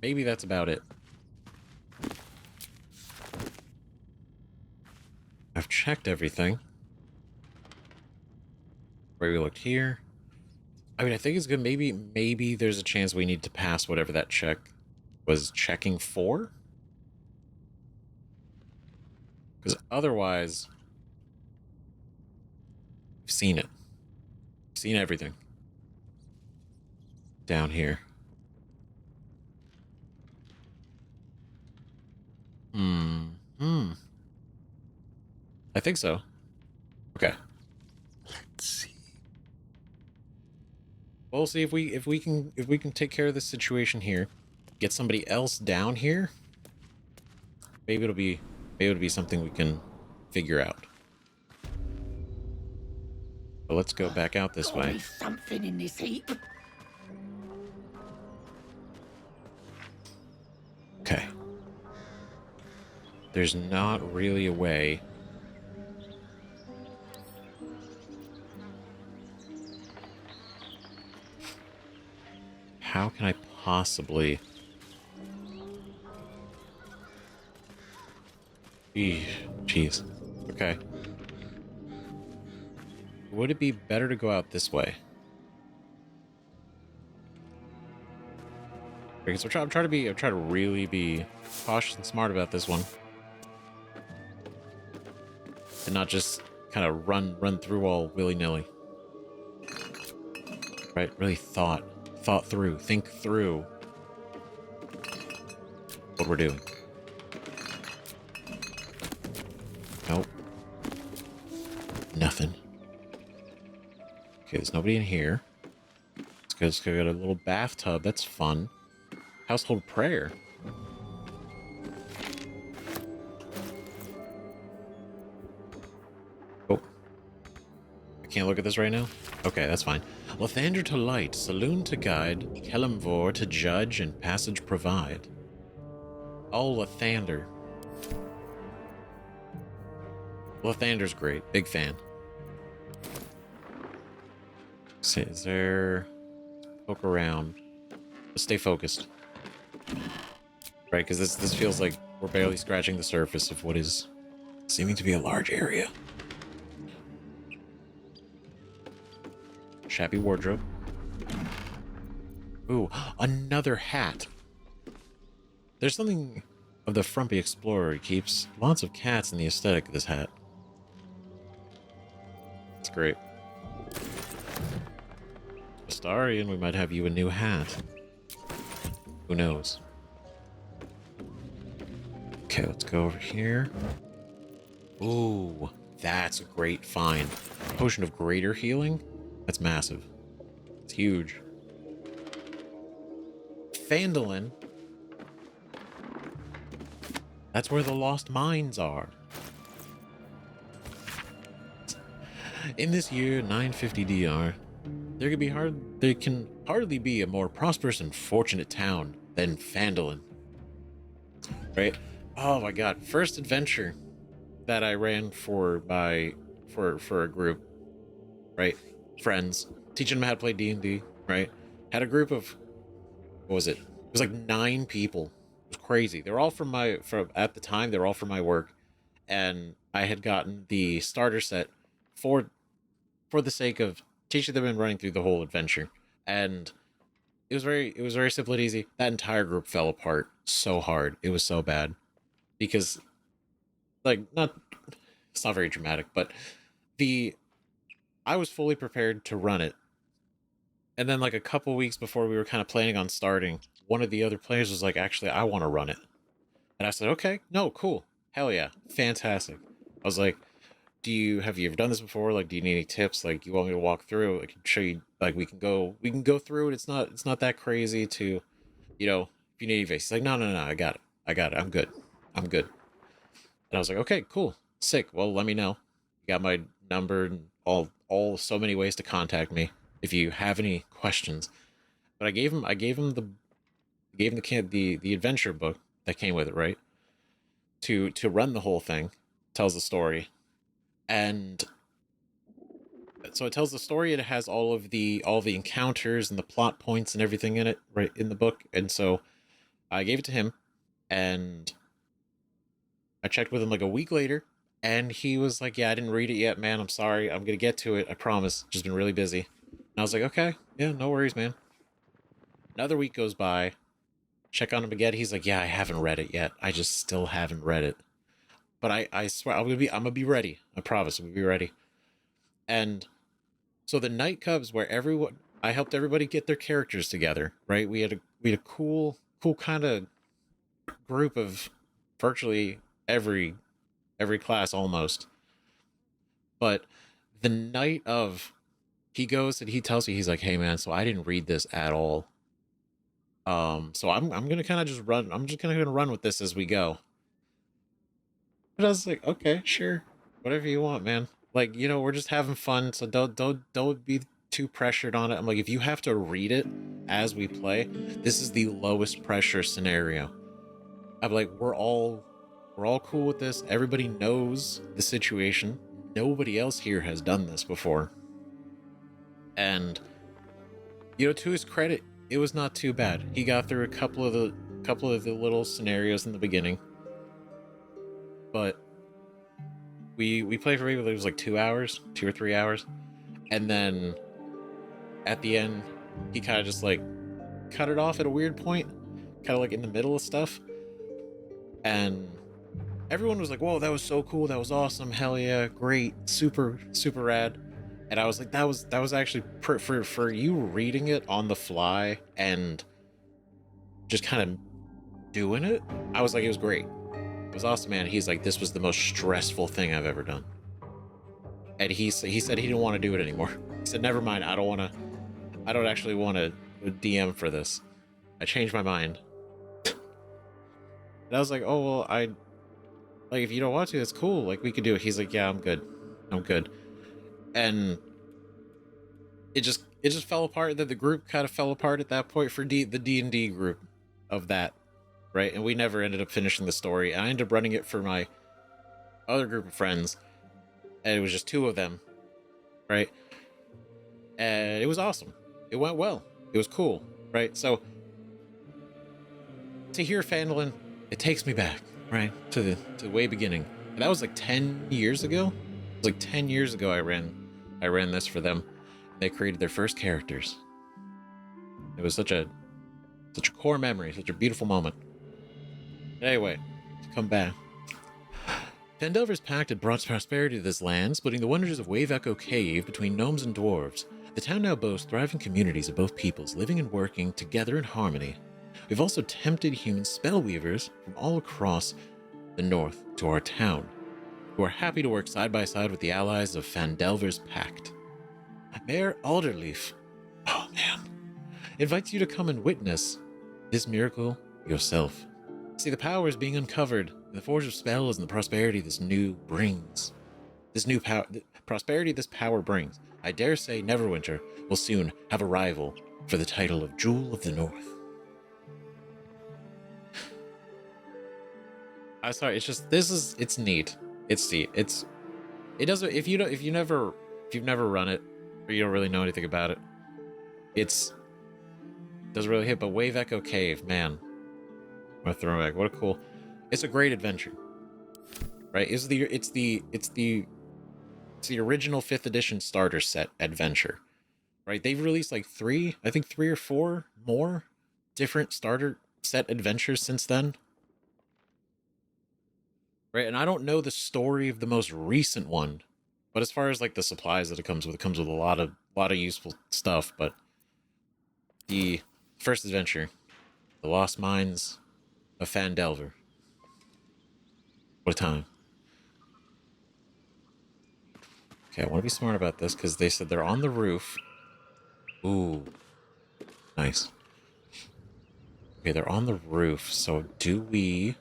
that's about it. I've checked everything. Where we looked here. I mean, I think it's good. Maybe there's a chance we need to pass whatever that check was checking for. Because otherwise, we've seen it. We've seen everything. Down here. I think so. Okay. Let's see. We'll see if we can take care of this situation here. Get somebody else down here. Maybe it'll be something we can figure out. But let's go back out this way. Something in this heap. Okay. There's not really a way. How can I possibly... Jeez. Okay. Would it be better to go out this way? Because I'm trying to really be cautious and smart about this one. And not just kind of run through all willy-nilly. Right? Really think through what we're doing. Nope. Nothing. Okay, there's nobody in here. Let's go get a little bathtub. That's fun. Household prayer. Oh. I can't look at this right now? Okay, that's fine. Lathander to light, saloon to guide, Kelemvor to judge, and passage provide. Oh, Lathander. Lathander's great. Big fan. See, is there... Poke around. Let's stay focused. Right, because this feels like we're barely scratching the surface of what is seeming to be a large area. Shabby wardrobe. Ooh, another hat. There's something of the frumpy explorer. He keeps lots of cats in the aesthetic of this hat. It's great. Astarian, we might have you a new hat. Who knows? Okay, let's go over here. Ooh, that's a great find. Potion of greater healing? That's massive. It's huge. Phandalin. That's where the lost mines are. In this year, 950 DR, there can hardly be a more prosperous and fortunate town than Phandalin. Right? Oh my god. First adventure that I ran for a group. Right? Friends. Teaching them how to play D&D, right? Had a group of, what was it? It was like 9 people. It was crazy. They were all at the time, they were all from my work. And I had gotten the starter set for the sake of teaching them and running through the whole adventure. And it was very simple and easy. That entire group fell apart so hard. It was so bad. Because, like, not it's not very dramatic, but I was fully prepared to run it. And then like a couple weeks before we were kind of planning on starting, one of the other players was like, actually, I want to run it. And I said, okay, no, cool. Hell yeah. Fantastic. I was like, have you ever done this before? Like, do you need any tips? Like, you want me to walk through? I can show you, like, we can go through it. It's not that crazy to, if you need any advice. He's like, no, I got it. I'm good. And I was like, okay, cool. Sick. Well, let me know. You got my number and all so many ways to contact me if you have any questions. But I gave him the kid the adventure book that came with it, right? To run the whole thing, tells the story. And so it tells the story, it has all the encounters and the plot points and everything in it, right, in the book. And so I gave it to him, and I checked with him like a week later, and he was like, yeah, I didn't read it yet, man. I'm sorry. I'm gonna get to it. I promise. Just been really busy. And I was like, okay, yeah, no worries, man. Another week goes by. Check on him again. He's like, yeah, I haven't read it yet. I just still haven't read it. But I swear I'm gonna be ready. I promise I'm gonna be ready. And so the night comes where I helped everybody get their characters together, right? We had a cool kind of group of virtually every class almost. But the night of, he goes and he tells me, he's like, hey man, so I didn't read this at all. So I'm gonna kind of just run. I'm just gonna run with this as we go. And I was like, okay, sure, whatever you want, man. Like, we're just having fun, so don't be too pressured on it. I'm like, if you have to read it as we play, this is the lowest pressure scenario. I'm like, we're all cool with this. Everybody knows the situation. Nobody else here has done this before. And to his credit, it was not too bad. He got through a couple of the little scenarios in the beginning. But we played for maybe it was like 2 hours, 2 or 3 hours. And then at the end, he kind of just like cut it off at a weird point, kind of like in the middle of stuff. And everyone was like, whoa, that was so cool. That was awesome. Hell yeah. Great. Super, super rad. And I was like, that was actually for you reading it on the fly and just kind of doing it. I was like, it was great. It was awesome, man. He's like, this was the most stressful thing I've ever done. And he said he didn't want to do it anymore. He said, never mind. I don't actually want to DM for this. I changed my mind. And I was like, oh, well, if you don't want to, it's cool. Like, we could do it. He's like, yeah, I'm good. And it just fell apart. That the group kind of fell apart at that point for the D&D group of that, right? And we never ended up finishing the story. And I ended up running it for my other group of friends, and it was just 2 of them, right? And it was awesome. It went well. It was cool, right? So to hear Fandolin, it takes me back, right, to the way beginning. And that was like 10 years ago. It was like 10 years ago I ran this for them. They created their first characters. It was such a core memory, such a beautiful moment. Anyway, to come back. Phandelver's pact had brought prosperity to this land, splitting the wonders of Wave Echo Cave between gnomes and dwarves. The town now boasts thriving communities of both peoples, living and working together in harmony. We've also tempted human spellweavers from all across the north to our town, who are happy to work side by side with the allies of Phandelver's pact. Mayor Alderleaf, oh man, invites you to come and witness this miracle yourself. See the powers being uncovered in the forge of spells and the prosperity this prosperity this power brings. I dare say Neverwinter will soon have a rival for the title of Jewel of the North. I'm sorry, it's neat. It's neat. It doesn't, if you've never run it, or you don't really know anything about it, doesn't really hit. But Wave Echo Cave, man, what a throwback! What a cool! It's a great adventure, right? It's the original 5th edition starter set adventure, right? They've released like 3 or 4 more different starter set adventures since then. Right, and I don't know the story of the most recent one, but as far as like the supplies that it comes with a lot of useful stuff. But the first adventure, the Lost Mines of Fandelver. What a time! Okay, I want to be smart about this because they said they're on the roof. Ooh, nice. Okay, they're on the roof. So do we?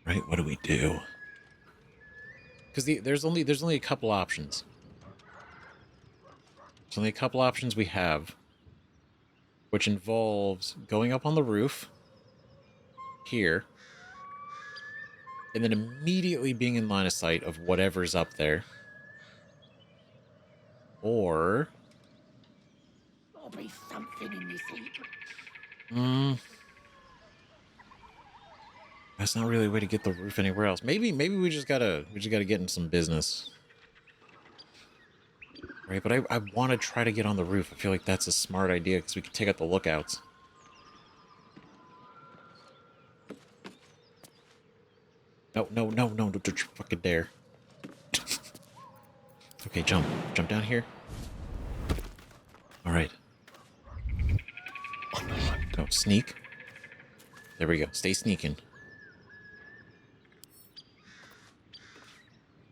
Right, what do we do? Because there's only a couple options. There's only a couple options we have, which involves going up on the roof here, and then immediately being in line of sight of whatever's up there, or There'll be something in this heap. That's not really a way to get the roof anywhere else. Maybe we just gotta get in some business. Right, but I want to try to get on the roof. I feel like that's a smart idea because we can take out the lookouts. No, don't you fucking dare. Okay, jump down here. All right. No, sneak. There we go. Stay sneaking.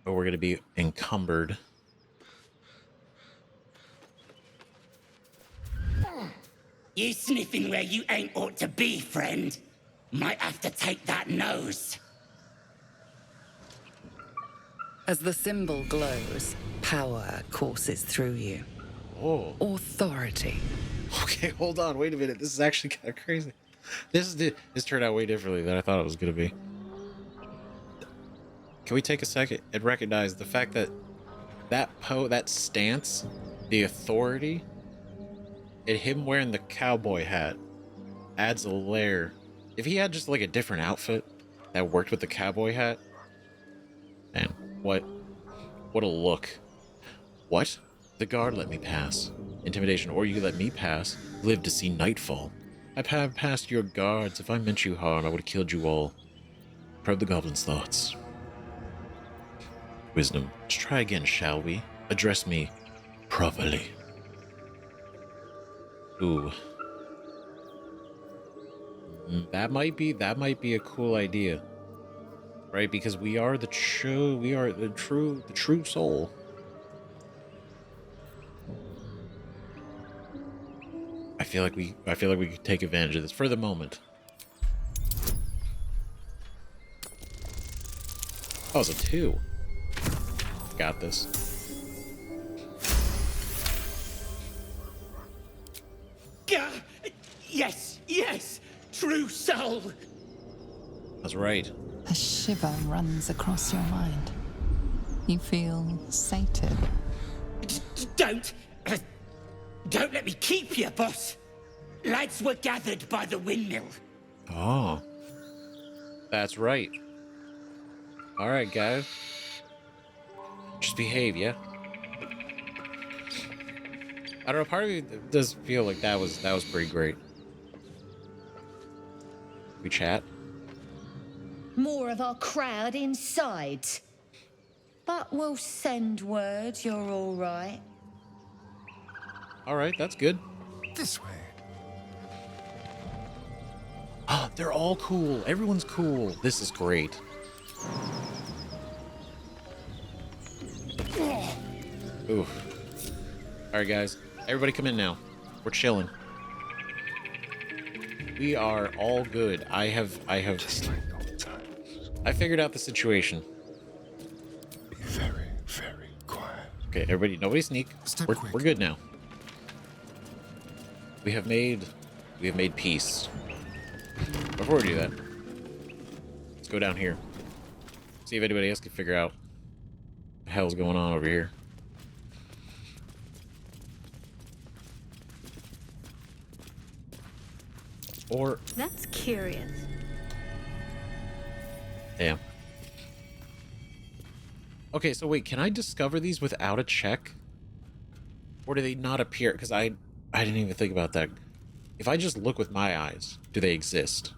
Or we're gonna be encumbered. You sniffing where you ain't ought to be, friend. Might have to take that nose. As the symbol glows, power courses through you. Oh. Authority. Okay, hold on. Wait a minute. This is actually kind of crazy. This turned out way differently than I thought it was going to be. Can we take a second and recognize the fact that that stance, the authority, and him wearing the cowboy hat adds a layer. If he had just like a different outfit that worked with the cowboy hat, man, what a look. What? The guard let me pass. Intimidation, or you let me pass. Live to see nightfall. I've passed your guards. If I meant you harm, I would have killed you all. Probe the goblin's thoughts. Wisdom. Let's try again, shall we? Address me properly. Ooh. That might be a cool idea. Right? Because we are the true soul. I feel like we could take advantage of this for the moment. Oh, it's a 2. Got this. Yes, true soul. That's right. A shiver runs across your mind. You feel sated. Don't let me keep you, boss. Lads were gathered by the windmill. Oh. That's right. All right, guys. Just behave, yeah? I don't know, part of me does feel like that was pretty great. We chat. More of our crowd inside. But we'll send word you're all right. All right, that's good. This way. Oh, they're all cool. Everyone's cool. This is great. Oof. All right, guys. Everybody come in now. We're chilling. We are all good. I have Just like old times. I figured out the situation. Be very, very quiet. Okay, everybody, nobody sneak. Step We're quick. good now. We have made peace. Before we do that, let's go down here. See if anybody else can figure out what the hell's going on over here. Or That's curious. damn. Okay, so wait, can I discover these without a check? Or do they not appear? Because I didn't even think about that. if I just look with my eyes, do they exist?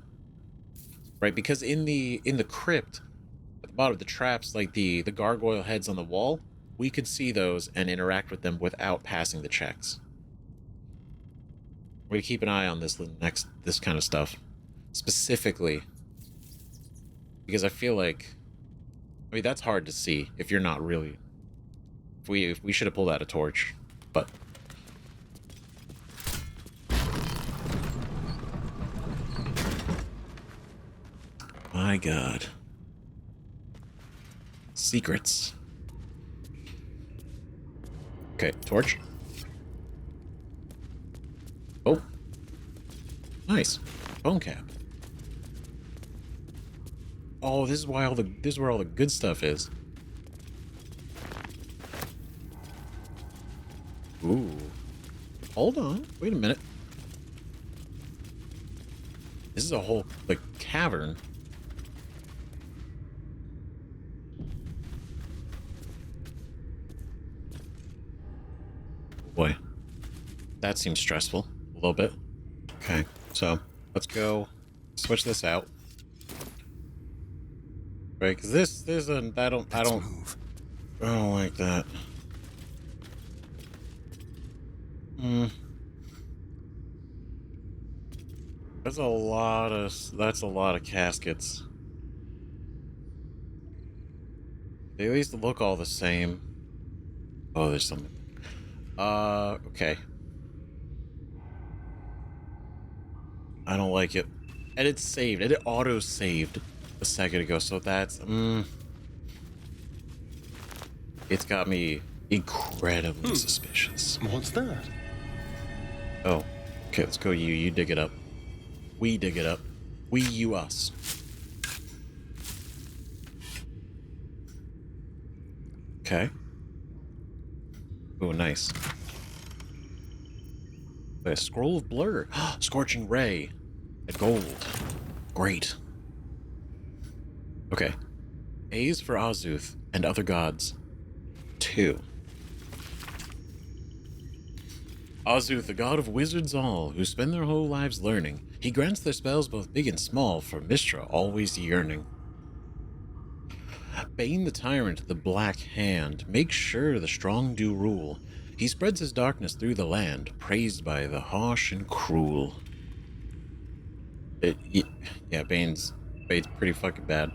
Right? Because in the crypt, at the bottom of the traps, like the gargoyle heads on the wall, we could see those and interact with them without passing the checks. We're gonna keep an eye on this kind of stuff. Specifically. Because I feel like, I mean, that's hard to see if you're not really. If we should have pulled out a torch, but. My God. Secrets. Okay, torch. Oh. Nice. Bone cap. Oh, this is why this is where all the good stuff is. Ooh. Hold on. Wait a minute. This is a whole, like, cavern. Boy. That seems stressful. A little bit. Okay. So, let's go switch this out. Right, because this I don't like that. That's a lot of caskets. They at least look all the same. Oh, there's something. Okay. I don't like it. And it's saved. And it auto-saved a second ago, so that's... It's got me incredibly suspicious. What's that? Oh. Okay, let's go you. You dig it up. We dig it up. We, you, us. Okay. Oh, nice. A scroll of blur. Scorching ray. A gold. Great. Okay. A's for Azuth and other gods. 2. Azuth, the god of wizards all, who spend their whole lives learning. He grants their spells both big and small, for Mistra always yearning. Bane the tyrant, the black hand, makes sure the strong do rule. He spreads his darkness through the land, praised by the harsh and cruel. Yeah, Bane's pretty fucking bad.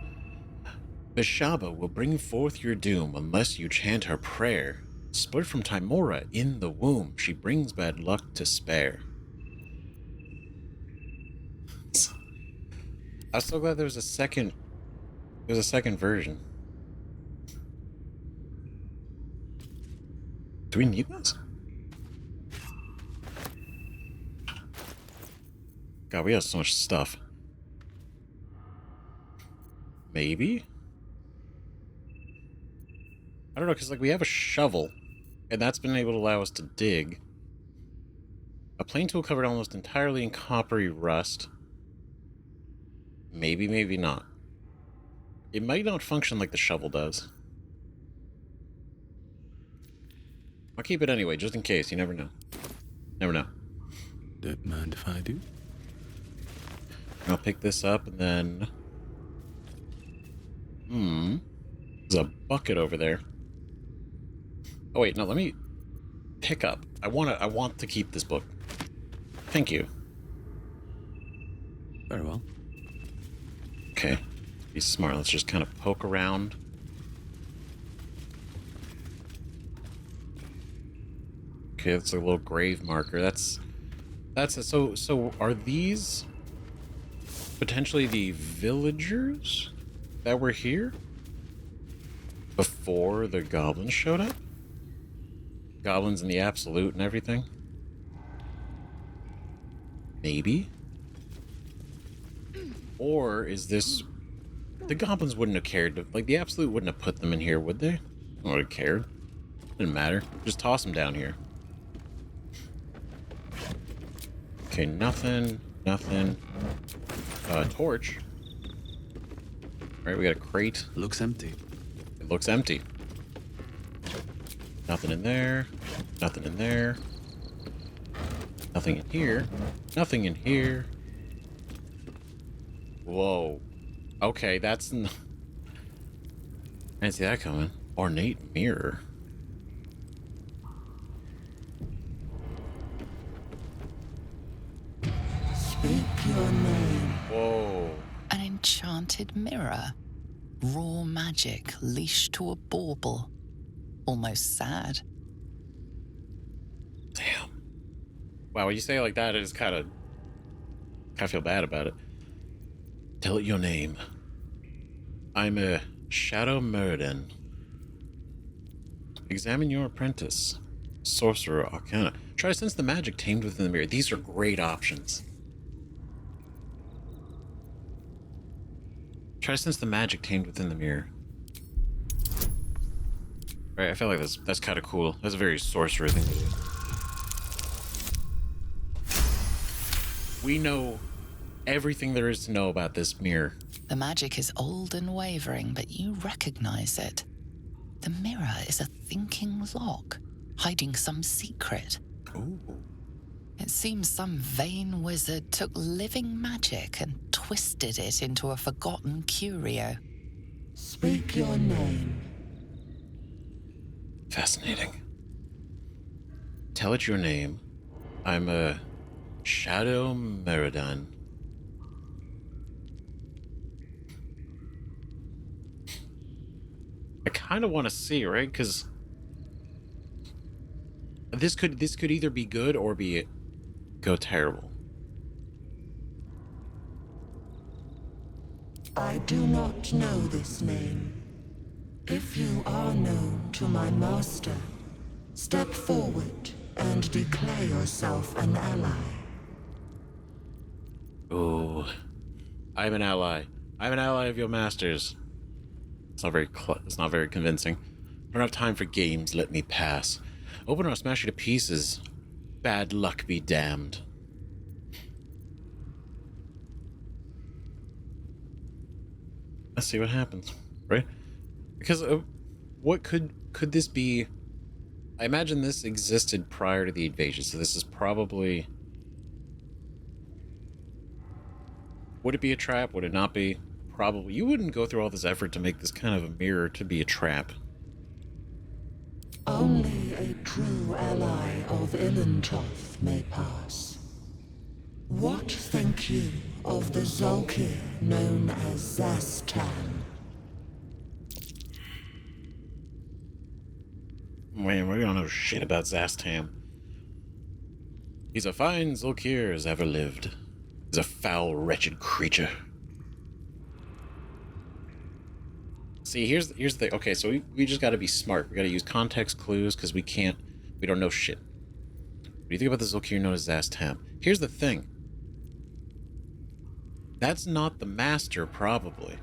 Beshaba will bring forth your doom unless you chant her prayer. Split from Timora in the womb, she brings bad luck to spare. I'm so glad there's a second version. Do we need this? God, we have so much stuff. Maybe? I don't know, because, like, we have a shovel, and that's been able to allow us to dig. A plane tool covered almost entirely in coppery rust. Maybe, maybe not. It might not function like the shovel does. I'll keep it anyway, just in case. You never know. Never know. Don't mind if I do. I'll pick this up, and then... There's a bucket over there. Oh wait, no, let me pick up. I want to keep this book. Thank you. Very well. Okay. Be smart. Let's just kind of poke around. Okay, that's a little grave marker. So are these potentially the villagers that were here before the goblins showed up? Goblins in the absolute and everything? Maybe? Or is this... The goblins wouldn't have cared. Like, the absolute wouldn't have put them in here, would they? They would have cared. Didn't matter. Just toss them down here. Okay, nothing. Nothing. Torch. Alright, we got a crate. Looks empty. It looks empty. Nothing in there. Nothing in there. Nothing in here. Nothing in here. Whoa. Okay, that's... I didn't see that coming. Ornate mirror. Speak your name. Whoa. An enchanted mirror. Raw magic leashed to a bauble. Almost sad. Damn. Wow, when you say it like that, I just kind of feel bad about it. Tell it your name. I'm a Shadow Murden. Examine your apprentice. Sorcerer Arcana. Try to sense the magic tamed within the mirror. These are great options. Try to sense the magic tamed within the mirror. Right, I feel like that's kind of cool. That's a very sorcerer thing to do. We know everything there is to know about this mirror. The magic is old and wavering, but you recognize it. The mirror is a thinking lock, hiding some secret. Ooh. It seems some vain wizard took living magic and twisted it into a forgotten curio. Speak your name. Fascinating. Tell it your name. I'm a Shadow Meridan. I kind of want to see, right? Because this could either be good or go terrible. I do not know this name. If you are known to my master, step forward and declare yourself an ally. Oh, I'm an ally. I'm an ally of your master's. It's not very convincing. I don't have time for games. Let me pass. Open or I'll smash you to pieces. Bad luck be damned. Let's see what happens, right? Because what could this be? I imagine this existed prior to the invasion, so this is probably... Would it be a trap? Would it not be? Probably. You wouldn't go through all this effort to make this kind of a mirror to be a trap. Only a true ally of Ilintoth may pass. What think you of the Zolkir known as Zastan? Man, we don't know shit about Zastam. He's a fine Zolkir as ever lived. He's a foul, wretched creature. See, here's the thing. Okay, so we just gotta be smart. We gotta use context clues, because we don't know shit. What do you think about the Zolkir known as Zastam? Here's the thing. That's not the master, probably.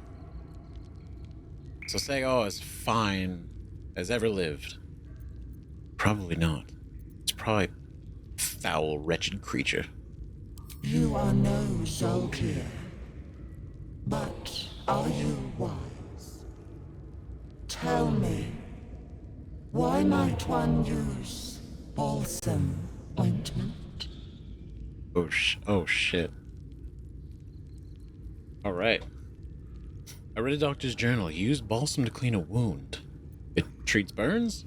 So say, oh, as fine as ever lived. Probably not. It's probably a foul, wretched creature. You are no Zolkir, but are you wise? Tell me, why might one use balsam ointment? Oh shit. Alright. I read a doctor's journal. He used balsam to clean a wound. It treats burns,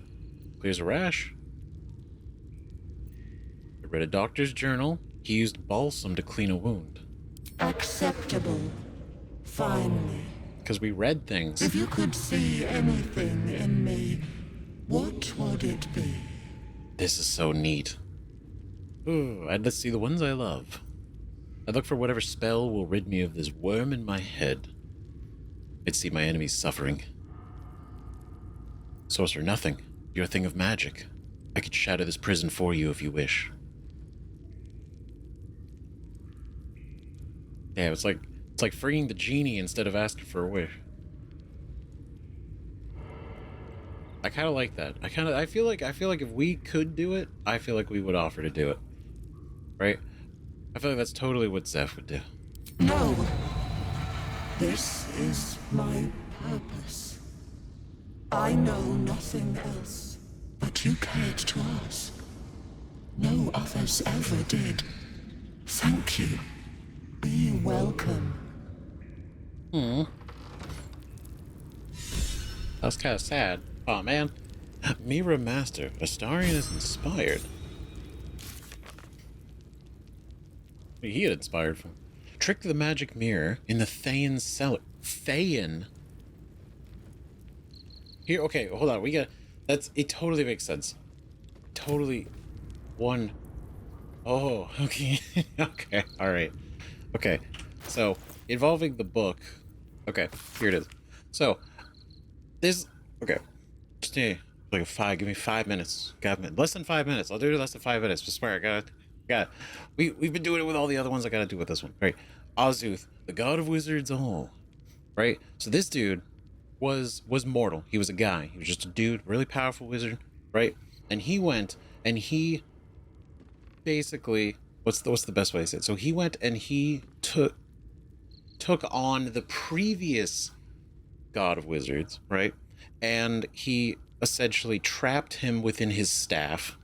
clears a rash. I read a doctor's journal. He used balsam to clean a wound. Acceptable. Finally. Because we read things. If you could see anything in me, what would it be? This is so neat. Ooh, let's see the ones I love. I look for whatever spell will rid me of this worm in my head. I'd see my enemies suffering. Sorcerer, nothing. You're a thing of magic. I could shatter this prison for you if you wish. Yeah, it's like freeing the genie instead of asking for a wish. I kind of like that. I feel like if we could do it, I feel like we would offer to do it. Right? I feel like that's totally what Zeph would do. No. This is my purpose. I know nothing else, but you cared to ask. No others ever did. Thank you. Be welcome. Hmm. That's kind of sad. Oh man. Mira Master. Astarion is inspired. What did he get inspired from? Trick the magic mirror in the Thayan's cellar. Thayan? Here, okay, hold on. It totally makes sense. Totally. One. Oh, okay. Okay, alright. Okay, so, involving the book. Okay, here it is. So, this. Okay. Just give me 5 minutes. Less than 5 minutes. I'll do it in less than 5 minutes. I swear, we've been doing it with all the other ones. I gotta do it with this one. Right. Azuth, the god of wizards all. Right? So this dude was mortal. He was a guy. He was just a dude, really powerful wizard, right? And he went and he basically what's the best way to say it? So he went and he took on the previous god of wizards, right? And he essentially trapped him within his staff.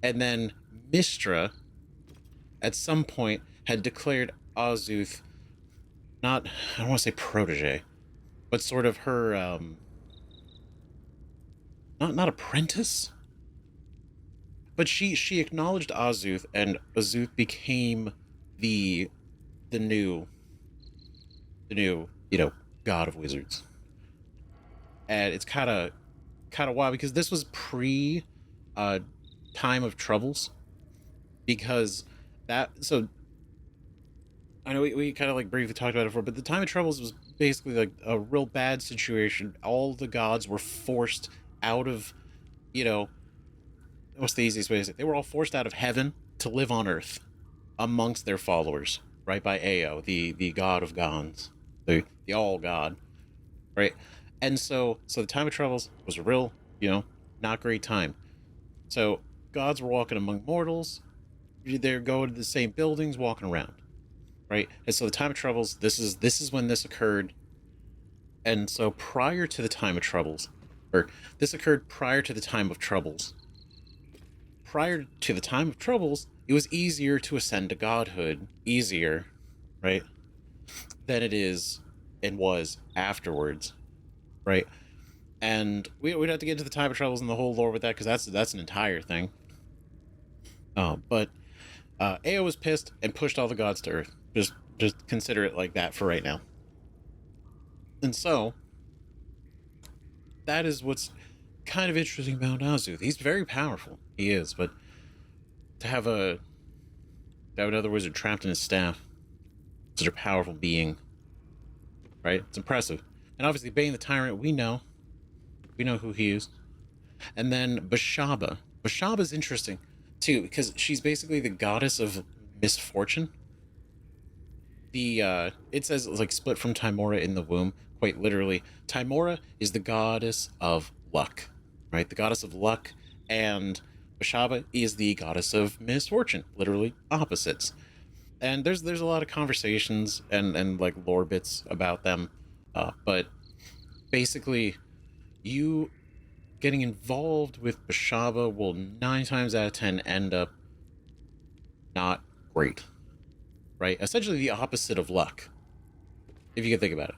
And then Mistra, at some point, had declared Azuth not, I don't want to say protege, but sort of her, not apprentice, but she acknowledged Azuth, and Azuth became the new, god of wizards. And it's kind of wild because this was pre time of troubles, because so I know we kind of like briefly talked about it before, but the time of troubles was basically like a real bad situation. All the gods were forced out of, what's the easiest way to say it? They were all forced out of heaven to live on earth amongst their followers, right? By Ao, the god of gods, the all god, right? And so the time of troubles was a real, not great time. So gods were walking among mortals. They're going to the same buildings, walking around, right? And so the time of troubles, this is when this occurred. And so prior to the time of troubles, or this occurred prior to the time of troubles. Prior to the time of troubles, it was easier to ascend to godhood, right, than it is and was afterwards, right? And we'd have to get into the time of troubles and the whole lore with that, because that's an entire thing. But Ao was pissed and pushed all the gods to earth. Just consider it like that for right now. And so that is what's kind of interesting about Azuth. He's very powerful. He is, but to have another wizard trapped in his staff, such a powerful being, right? It's impressive. And obviously, Bane the Tyrant, we know who he is. And then Bashaba. Bashaba's interesting too, because she's basically the goddess of misfortune. It says like split from Timora in the womb, quite literally. Timora is the goddess of luck, right? The goddess of luck, and Bashaba is the goddess of misfortune, literally opposites. And there's a lot of conversations and like lore bits about them, but basically, you getting involved with Bashaba will 9 times out of 10 end up not great, right? Essentially the opposite of luck, if you can think about it.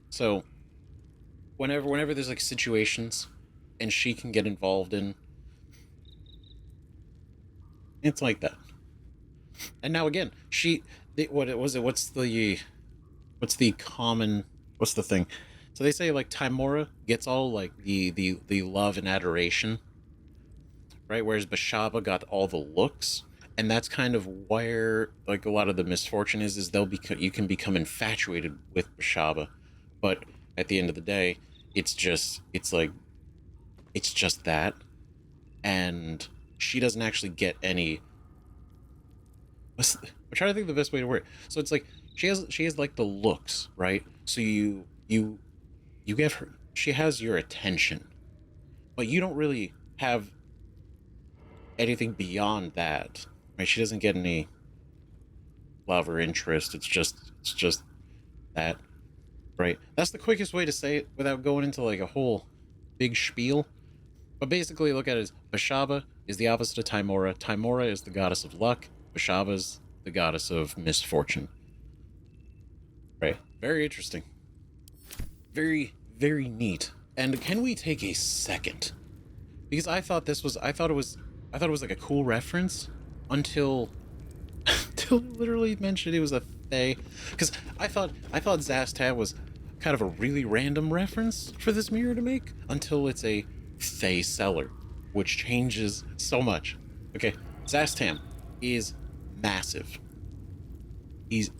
So whenever there's like situations and she can get involved in, it's like that. And now again, what's the thing? So they say like Timora gets all like the love and adoration, right? Whereas Bashaba got all the looks, and that's kind of where like a lot of the misfortune is you can become infatuated with Bashaba, but at the end of the day, it's just that, and she doesn't actually get any. I'm trying to think of the best way to word it. So it's like she has like the looks, right? So you give her, she has your attention, but you don't really have anything beyond that, right? She doesn't get any love or interest. It's just that, right? That's the quickest way to say it without going into like a whole big spiel. But basically, look at it as Bashaba is the opposite of Timora. Timora is the goddess of luck. Bashaba's the goddess of misfortune. Right? Very interesting. Very, very neat. And can we take a second? Because I thought it was like a cool reference until literally mentioned it was a Fae. Because I thought Zastab was kind of a really random reference for this mirror to make until it's a Fae cellar, which changes so much. Okay, Zastam is massive. He's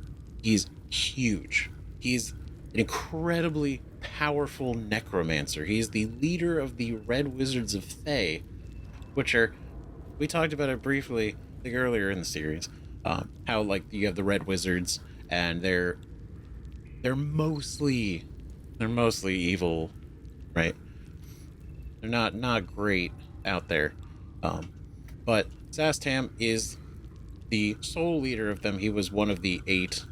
huge. He's an incredibly powerful necromancer. He's the leader of the Red Wizards of Thay, which are, we talked about it briefly, I think earlier in the series, how like you have the Red Wizards and they're mostly evil, right? They're not great out there, but Zastam is the sole leader of them. He was one of the 8,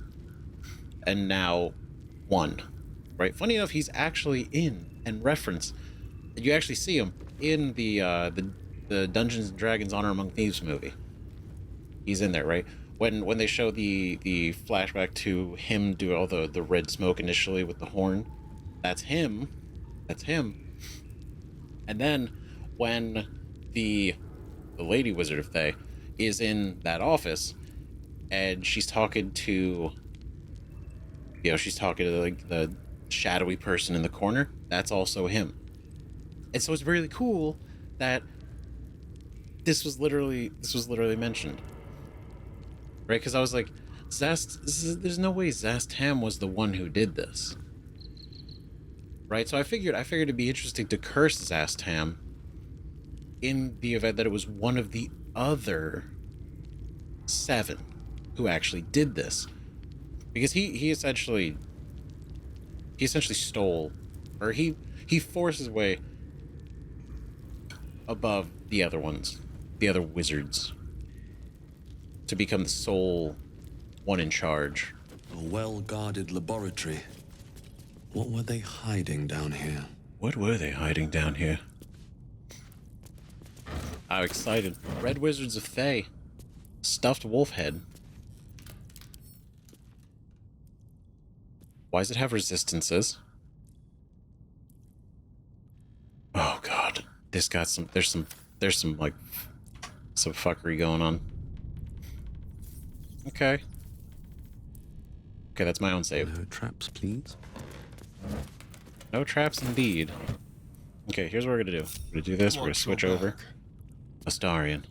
and now 1. Right? Funny enough, he's actually in and referenced. You actually see him in the Dungeons and Dragons Honor Among Thieves movie. He's in there, right? When they show the flashback to him do all the red smoke initially with the horn, that's him. That's him. And then when the Lady Wizard of Thay is in that office and she's talking to like the shadowy person in the corner, that's also him. And so it's really cool that this was literally mentioned, right? Because I was like, there's no way Zastam was the one who did this, right? So I figured it'd be interesting to curse Zastam in the event that it was one of the other 7 who actually did this, because he essentially stole, or he forced his way above the other ones, the other wizards, to become the sole one in charge. A well-guarded laboratory. What were they hiding down here? What were they hiding down here? I'm excited. Red Wizards of Thay. Stuffed wolf head. Why does it have resistances? Oh god. This got some, there's some like some fuckery going on. Okay. Okay, that's my own save. No traps, please. No traps indeed. Okay, here's what we're gonna do. We're gonna do this, we're gonna switch over. Astarion.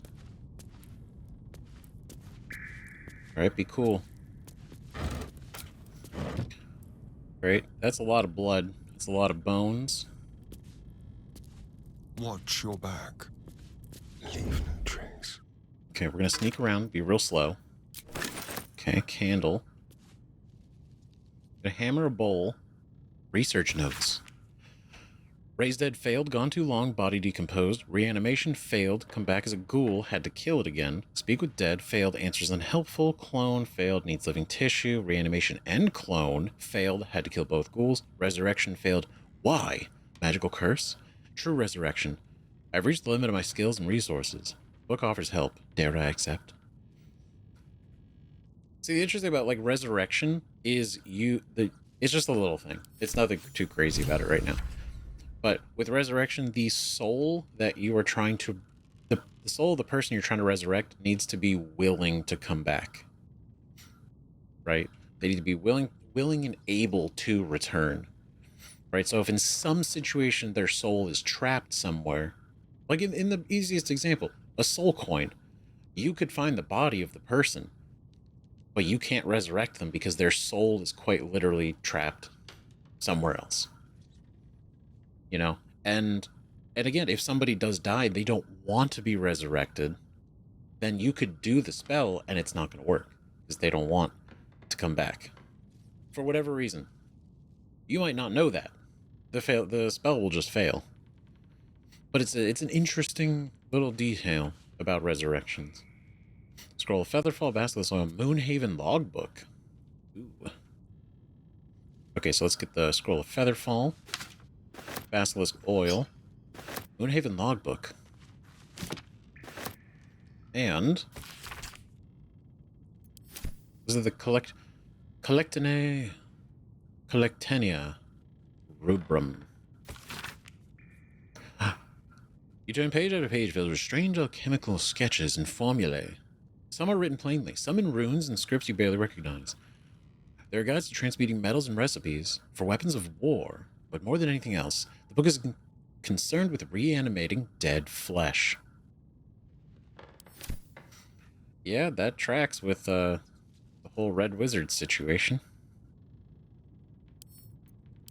Alright, be cool. Right, that's a lot of blood. That's a lot of bones. Watch your back. Leave no trace. Okay, we're gonna sneak around, be real slow. Okay, candle. Gonna hammer a bowl. Research notes. Raised dead failed, gone too long, body decomposed. Reanimation failed, come back as a ghoul, had to kill it again. Speak with dead, failed, answers unhelpful. Clone, failed, needs living tissue. Reanimation and clone, failed, had to kill both ghouls. Resurrection failed. Why? Magical curse? True resurrection. I've reached the limit of my skills and resources. Book offers help. Dare I accept? See, the interesting about, like, resurrection is it's just a little thing. It's nothing too crazy about it right now. But with resurrection, the soul that you are trying to... The soul of the person you're trying to resurrect needs to be willing to come back. Right? They need to be willing and able to return. Right? So if in some situation their soul is trapped somewhere, like in the easiest example, a soul coin, you could find the body of the person, but you can't resurrect them because their soul is quite literally trapped somewhere else. You know? And again, if somebody does die, they don't want to be resurrected, then you could do the spell and it's not going to work because they don't want to come back. For whatever reason. You might not know that. The spell will just fail. But it's an interesting little detail about resurrections. Scroll of Featherfall, Basilisk Oil, Moonhaven Logbook. Ooh. Okay, so let's get the Scroll of Featherfall, Basilisk Oil, Moonhaven logbook. And was it the Collectenia rubrum? You turn page after page filled with strange alchemical sketches and formulae. Some are written plainly, some in runes and scripts you barely recognize. There are guides to transmuting metals and recipes for weapons of war, but more than anything else, the book is concerned with reanimating dead flesh. Yeah, that tracks with the whole Red Wizard situation.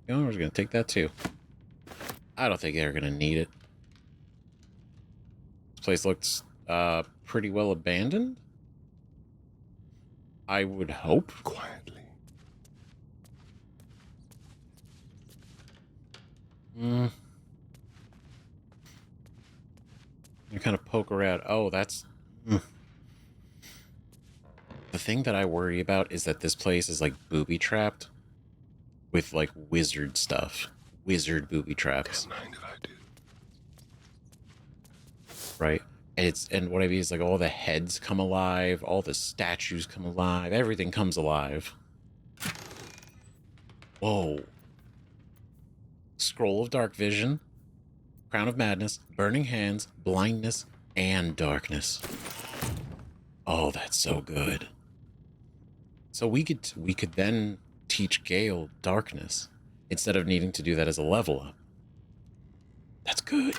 You know, we're going to take that too. I don't think they're going to need it. This place looks pretty well abandoned. I would hope. Quietly. You kind of poke around. Oh, that's... The thing that I worry about is that this place is like booby-trapped with like wizard stuff. Wizard booby traps. Don't mind if I do. Right? And what I mean is like all the heads come alive, all the statues come alive, everything comes alive. Whoa. Scroll of Dark Vision, Crown of Madness, Burning Hands, Blindness, and Darkness. Oh, that's so good. So we could then teach Gale Darkness instead of needing to do that as a level up. That's good.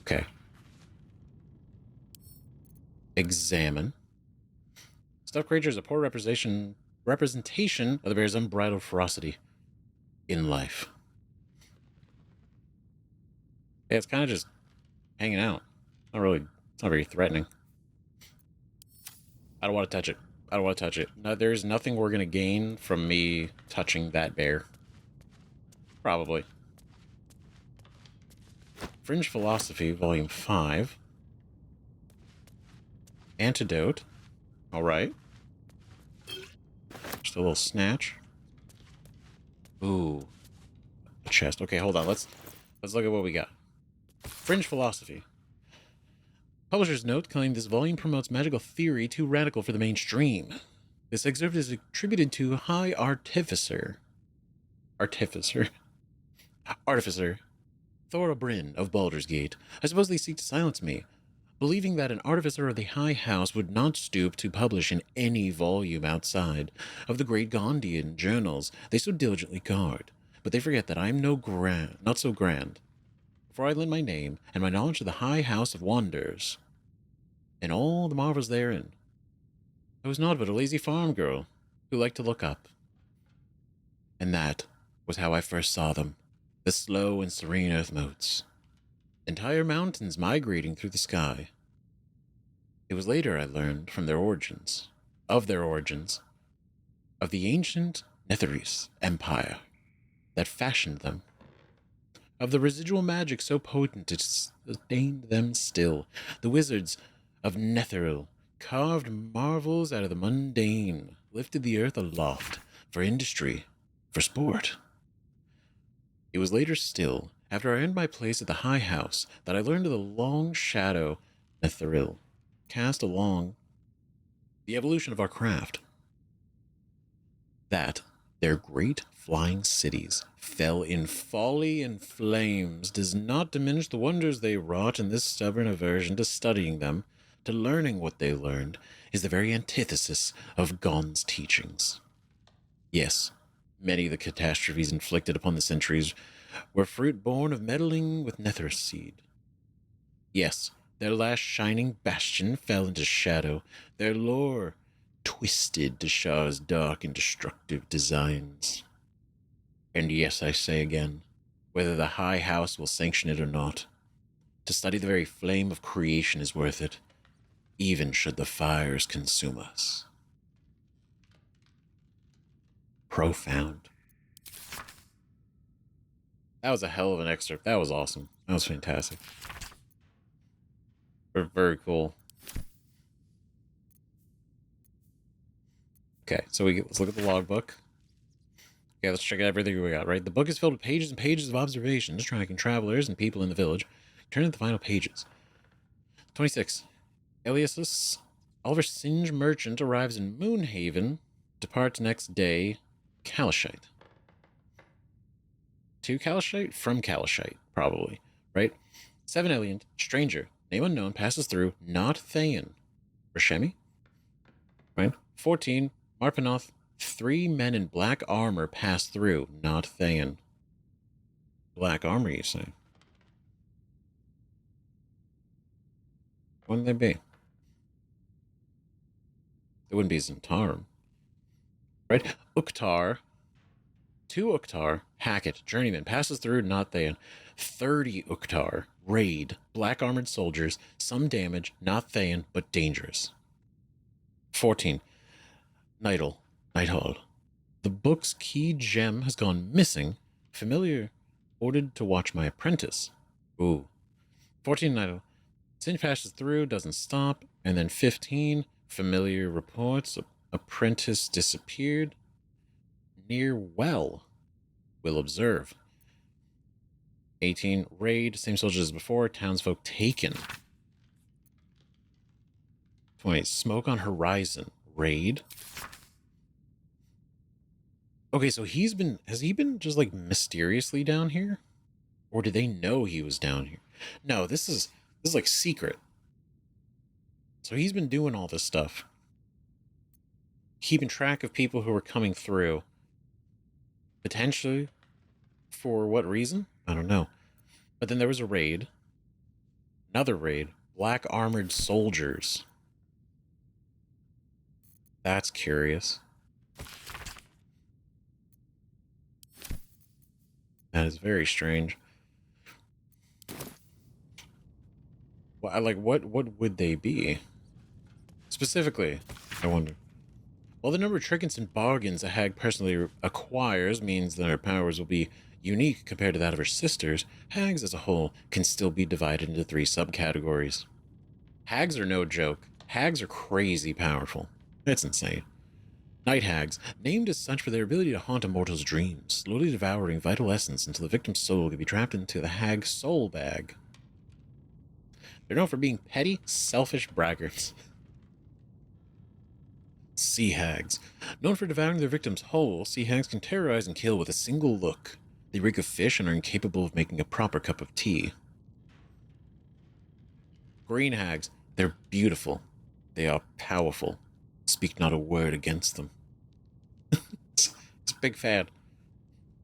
Okay. Examine. Stuffed creature is a poor representation of the bear's unbridled ferocity in life. Yeah, it's kind of just hanging out. It's not very threatening. I don't want to touch it. I don't want to touch it. No, there's nothing we're going to gain from me touching that bear. Probably. Fringe Philosophy, Volume 5. Antidote. Alright. Just a little snatch. Ooh. A chest. Okay, hold on. Let's look at what we got. Fringe Philosophy. Publisher's note claimed this volume promotes magical theory too radical for the mainstream. This excerpt is attributed to High Artificer Thorabrin of Baldur's Gate. I suppose they seek to silence me, believing that an artificer of the High House would not stoop to publish in any volume outside of the great Gondian journals they so diligently guard. But they forget that I am not so grand. For I lend my name and my knowledge to the High House of Wonders, and all the marvels therein. I was not but a lazy farm girl who liked to look up. And that was how I first saw them, the slow and serene earth motes, entire mountains migrating through the sky. It was later I learned from of the ancient Netherese Empire that fashioned them, of the residual magic so potent it sustained them still. The wizards of Netheril carved marvels out of the mundane, lifted the earth aloft for industry, for sport. It was later still, after I earned my place at the High House, that I learned of the long shadow Netheril cast along the evolution of our craft. That their great flying cities fell in folly and flames does not diminish the wonders they wrought, and this stubborn aversion to studying them, to learning what they learned, is the very antithesis of Gon's teachings. Yes, many of the catastrophes inflicted upon the centuries were fruit born of meddling with Nether's seed. Yes, their last shining bastion fell into shadow, their lore twisted to Shah's dark and destructive designs. And yes, I say again, whether the High House will sanction it or not, to study the very flame of creation is worth it, even should the fires consume us. Profound. That was a hell of an excerpt. That was awesome. That was fantastic. Very cool. Okay, so let's look at the logbook. Okay, let's check out everything we got, right? The book is filled with pages and pages of observations, tracking travelers and people in the village. Turn to the final pages. 26. Eliasus, Oliver Singe merchant, arrives in Moonhaven, departs next day, Kalashite. To Kalashite? From Kalashite, probably, right? 7 Eliant, stranger, name unknown, passes through, not Thayan. Rashemi? Right? 14, Marpanoth, 3 men in black armor pass through, not Thayan. Black armor, you say? Wouldn't they be? It wouldn't be Zentarum. Right? Uktar. 2 Uktar. Hackett. Journeyman. Passes through, not Thayan. 30 Uktar. Raid. Black armored soldiers. Some damage. Not Thayan, but dangerous. 14. Nighthall. The book's key gem has gone missing. Familiar ordered to watch my apprentice. Ooh. 14 Nighthall. Singe passes through, doesn't stop. And then 15. Familiar reports. Apprentice disappeared. Near well. Will observe. 18. Raid. Same soldiers as before. Townsfolk taken. 20. Smoke on horizon. Raid. Okay, so has he been just like mysteriously down here? Or did they know he was down here? No, this is like secret. So he's been doing all this stuff. Keeping track of people who are coming through. Potentially for what reason? I don't know. But then there was a raid. Another raid. Black armored soldiers. That's curious. That is very strange. Well, what would they be? Specifically, I wonder. While the number of trinkets and bargains a hag personally acquires means that her powers will be unique compared to that of her sisters, hags as a whole can still be divided into 3 subcategories. Hags are no joke. Hags are crazy powerful. It's insane. Night hags, named as such for their ability to haunt a mortal's dreams, slowly devouring vital essence until the victim's soul can be trapped into the hag soul bag. They're known for being petty, selfish braggarts. Sea hags. Known for devouring their victims whole, sea hags can terrorize and kill with a single look. They reek of fish and are incapable of making a proper cup of tea. Green hags. They're beautiful. They are powerful. Speak not a word against them. It's a big fan.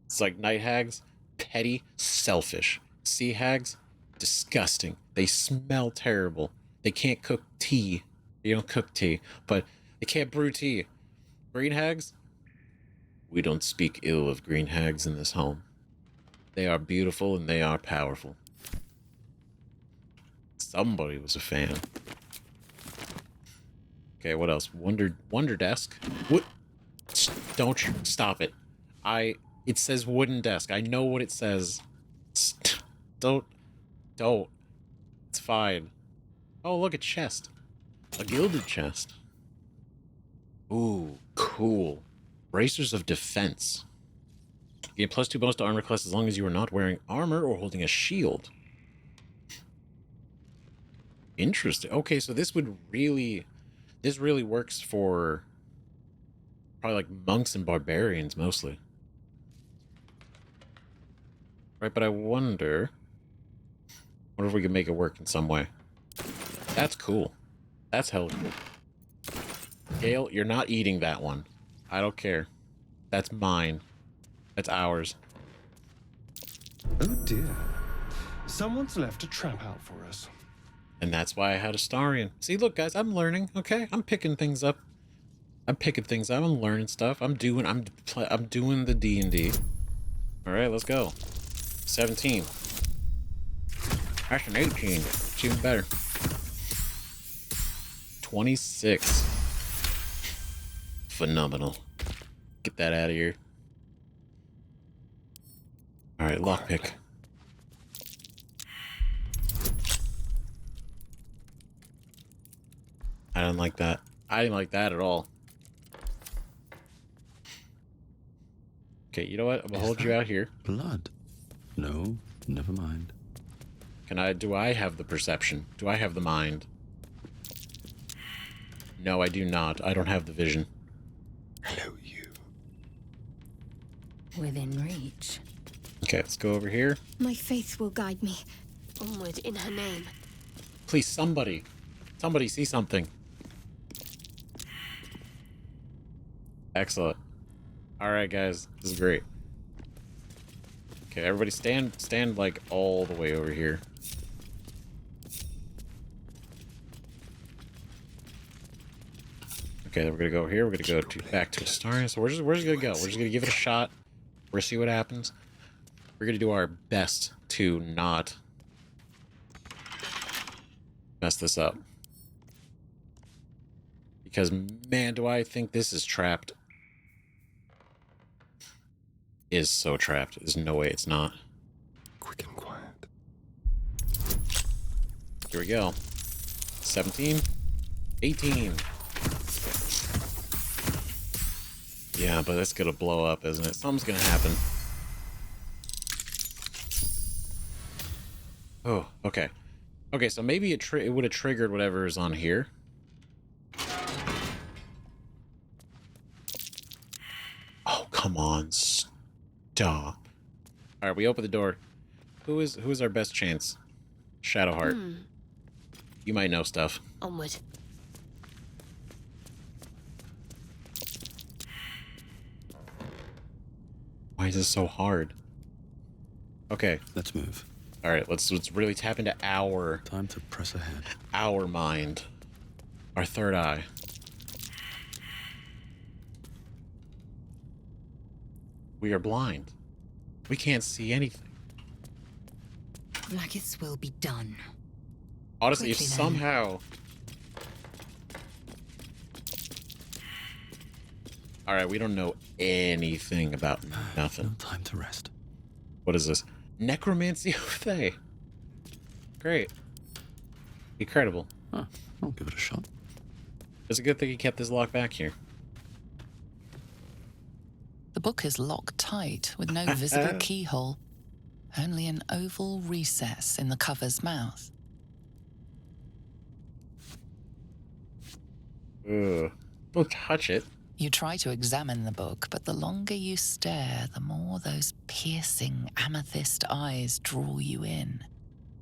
It's like night hags, petty, selfish. Sea hags, disgusting. They smell terrible. They can't cook tea. They don't cook tea, but they can't brew tea. Green hags? We don't speak ill of green hags in this home. They are beautiful and they are powerful. Somebody was a fan. Okay, what else? Wonder desk. What? Don't you stop it. It says wooden desk. I know what it says. Don't. It's fine. Oh, look, a chest. A gilded chest. Ooh, cool. Bracers of defense. Gain +2 bonus to armor class as long as you are not wearing armor or holding a shield. Interesting. Okay, so this really works for probably like monks and barbarians mostly. Right, but I wonder if we can make it work in some way. That's cool. That's hella cool. Gale, you're not eating that one. I don't care. That's mine. That's ours. Oh dear. Someone's left a trap out for us. And that's why I had Astarion. See, look, guys, I'm learning, okay? I'm picking things up. I'm learning stuff. I'm doing the D&D. All right, let's go. 17. That's an 18. It's even better. 26. Phenomenal. Get that out of here. All right, lockpick. I didn't like that. I didn't like that at all. Okay, you know what? I'm gonna hold you out here. Blood? No, never mind. Do I have the perception? Do I have the mind? No, I do not. I don't have the vision. Hello, you. Within reach. Okay, let's go over here. My faith will guide me. Onward in her name. Please, somebody. Somebody see something. Excellent. Alright, guys. This is great. Okay, everybody stand like all the way over here. Okay, then we're gonna go over here. We're gonna go back to Astarion. So we're just gonna go. We're just gonna give it a shot. We're gonna see what happens. We're gonna do our best to not mess this up. Because man, do I think this is trapped. Is so trapped. There's no way it's not. Quick and quiet. Here we go. 17. 18. Yeah, but it's gonna blow up, isn't it? Something's gonna happen. Oh, okay. Okay, so maybe it would have triggered whatever is on here. Oh, come on. Stop. Alright, we open the door. Who is our best chance? Shadowheart. You might know stuff. Onward. Why is this so hard? Okay. Let's move. Alright, let's really tap into our... Time to press ahead. Our mind. Our third eye. We are blind. We can't see anything. Blackett's will be done. Honestly, Quickly if then. somehow... Alright, we don't know anything about nothing. No time to rest. What is this? Necromancy of Thay. Great. Incredible. Huh, I'll give it a shot. It's a good thing he kept this lock back here. The book is locked tight with no visible keyhole, only an oval recess in the cover's mouth. Ugh. Don't touch it. You try to examine the book, but the longer you stare, the more those piercing amethyst eyes draw you in.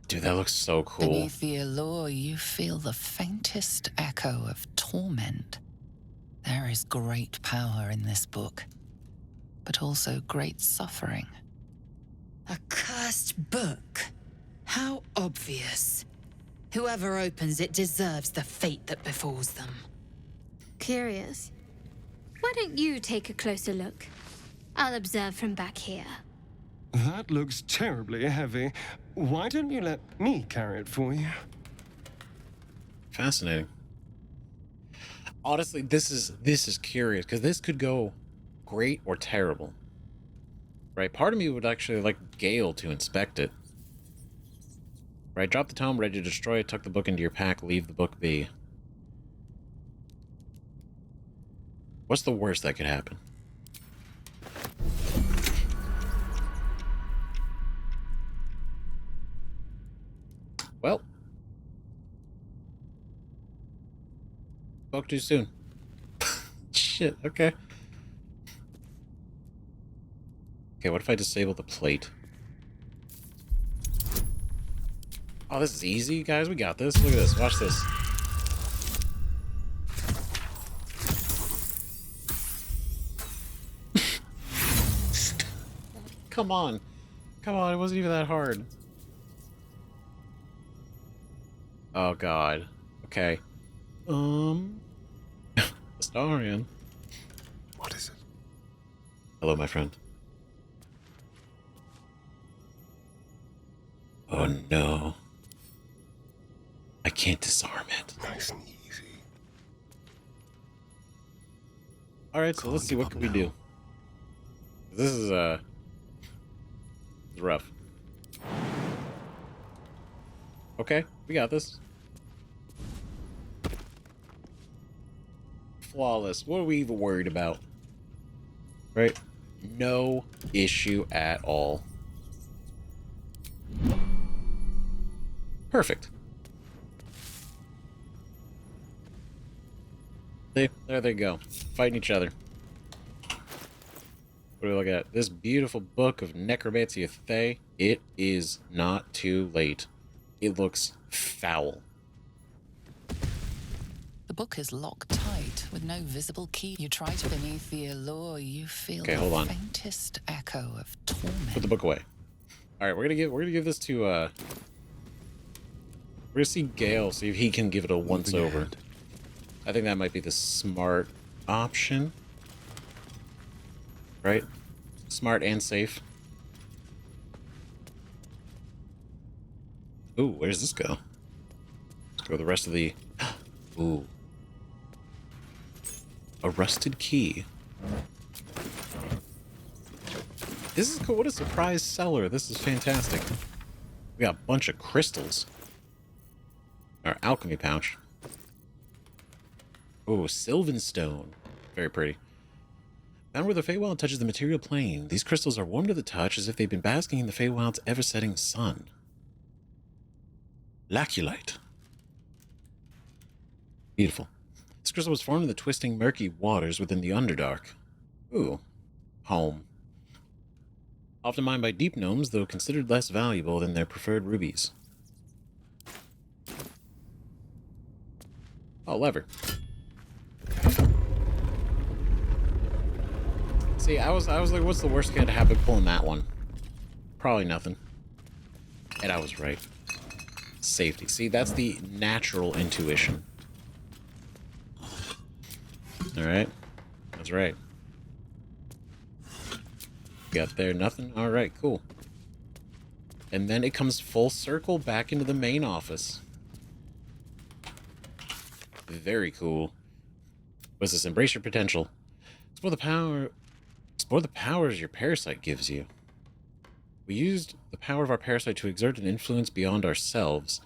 Dude, that looks so cool. Beneath the allure, you feel the faintest echo of torment. There is great power in this book, but also great suffering. A cursed book? How obvious. Whoever opens it deserves the fate that befalls them. Curious. Why don't you take a closer look? I'll observe from back here. That looks terribly heavy. Why don't you let me carry it for you? Fascinating. Honestly, this is curious, because this could go great or terrible. Right? Part of me would actually like Gale to inspect it. Right? Drop the tome, ready to destroy it, tuck the book into your pack, leave the book be. What's the worst that could happen? Well. Spoke too soon. Shit, okay. Okay, what if I disable the plate? Oh, this is easy, guys. We got this. Look at this. Watch this. Come on. Come on, it wasn't even that hard. Oh, God. Okay. Astarion. What is it? Hello, my friend. Oh, no. I can't disarm it. Nice and easy. Alright, so let's see, what can we do? This is, it's rough. Okay, we got this. Flawless. What are we even worried about? Right? No issue at all. Perfect. There they go. Fighting each other. What do we look at? This beautiful book of necromancy of Thay. It is not too late. It looks foul. The book is locked tight with no visible key. You try to beneath the allure, you feel Okay, hold on. the faintest echo of torment. Put the book away. All right, we're gonna give this to we're gonna see Gale, see if he can give it a once over. I think that might be the smart option. Right? Smart and safe. Ooh, where does this go? Let's go the rest of the... Ooh. A rusted key. This is cool. What a surprise cellar. This is fantastic. We got a bunch of crystals. Our alchemy pouch. Oh, Sylvan stone. Very pretty. Found where the Feywild touches the material plane. These crystals are warm to the touch as if they've been basking in the Feywild's ever-setting sun. Laculite. Beautiful. This crystal was formed in the twisting, murky waters within the Underdark. Ooh. Home. Often mined by deep gnomes, though considered less valuable than their preferred rubies. Oh, lever. See, I was like, what's the worst going to happen pulling that one? Probably nothing. And I was right. Safety. See, that's the natural intuition. Alright. That's right. Got there, nothing? Alright, cool. And then it comes full circle back into the main office. Very cool. What's this? Embrace your potential. Explore the powers your parasite gives you. We used the power of our parasite to exert an influence beyond ourselves.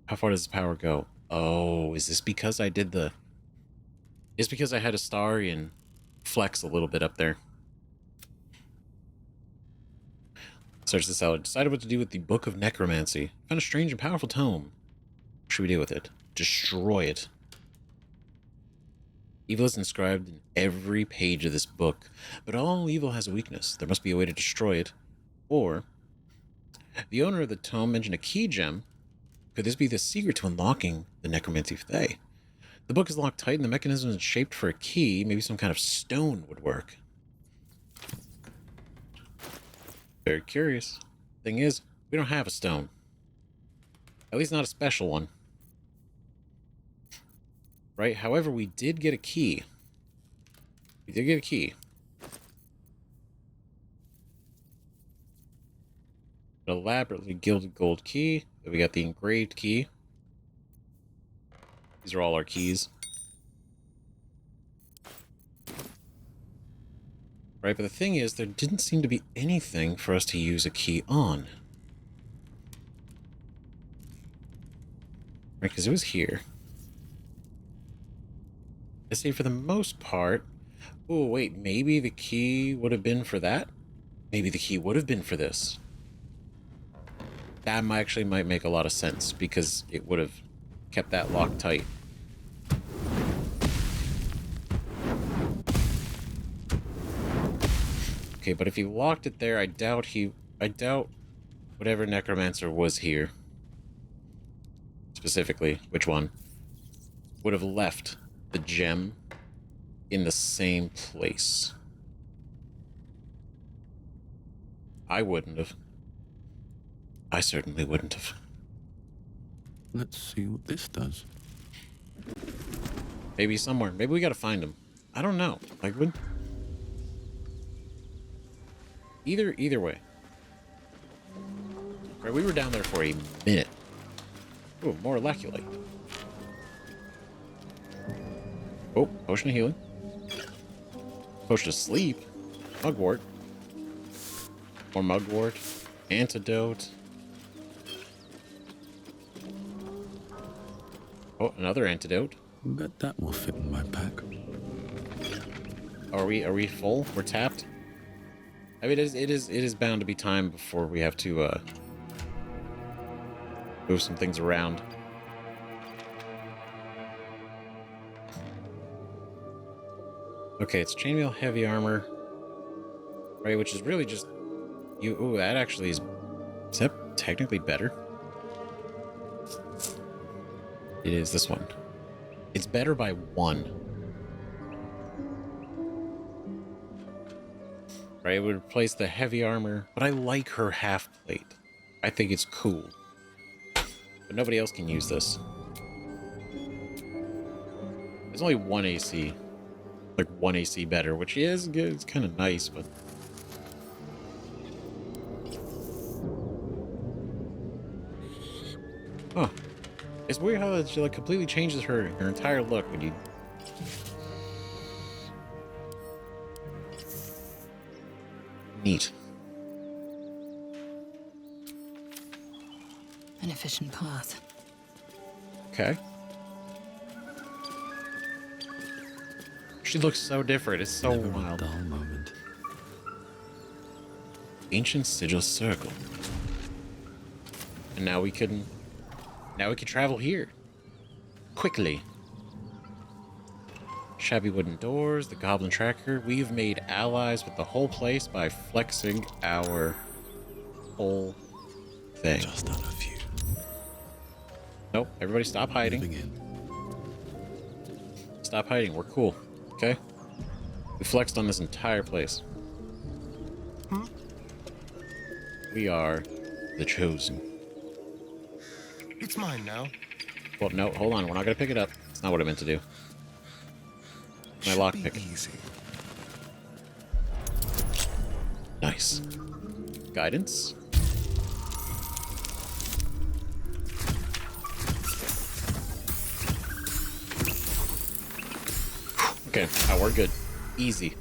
How far does this power go? Oh, is this because I did the... It's because I had Astarion flex a little bit up there. Search the cellar. Decided what to do with the Book of Necromancy. Found a strange and powerful tome. What should we do with it? Destroy it. Evil is inscribed in every page of this book, but all evil has a weakness. There must be a way to destroy it. Or, the owner of the tome mentioned a key gem. Could this be the secret to unlocking the necromancy of Thay? The book is locked tight and the mechanism is shaped for a key. Maybe some kind of stone would work. Very curious. Thing is, we don't have a stone. At least not a special one. Right? However, we did get a key. We did get a key. An elaborately gilded gold key. Then we got the engraved key. These are all our keys. Right, but the thing is, there didn't seem to be anything for us to use a key on. Right, because it was here. I say for the most part... Oh, wait, maybe the key would have been for that? Maybe the key would have been for this. That actually might make a lot of sense, because it would have kept that locked tight. Okay, but if he locked it there, I doubt whatever necromancer was here, specifically, which one, would have left the gem in the same place. I wouldn't have. I certainly wouldn't have. Let's see what this does. Maybe somewhere. Maybe we gotta find him. I don't know. Like, when... Either way. Right, we were down there for a minute. Oh, more laculite. Oh, potion of healing. Potion of sleep. Mugwort. More mugwort. Antidote. Oh, another antidote. Bet that will fit in my pack. Are we full? We're tapped? I mean, it is bound to be time before we have to move some things around. Okay, it's chainmail heavy armor, right? Which is really just you. Oh, that actually is that technically better? It is this one. It's better by 1. Right, it would replace the heavy armor, but I like her half plate. I think it's cool. But nobody else can use this. There's only 1 AC. Like 1 AC better, which is good. It's kind of nice, but... Huh. It's weird how she like completely changes her entire look when you... Neat. An efficient path. Okay. She looks so different. It's so wild. Dull moment. Ancient sigil circle. And now we can travel here. Quickly. Shabby wooden doors, the goblin tracker. We've made allies with the whole place by flexing our whole thing. Just done a few. Nope, everybody stop hiding. Moving in. Stop hiding, we're cool. Okay? We flexed on this entire place. We are the chosen. It's mine now. Well, no, hold on. We're not gonna pick it up. It's not what I meant to do. My lockpick. Easy. Nice. Guidance. Okay, we're good. Easy.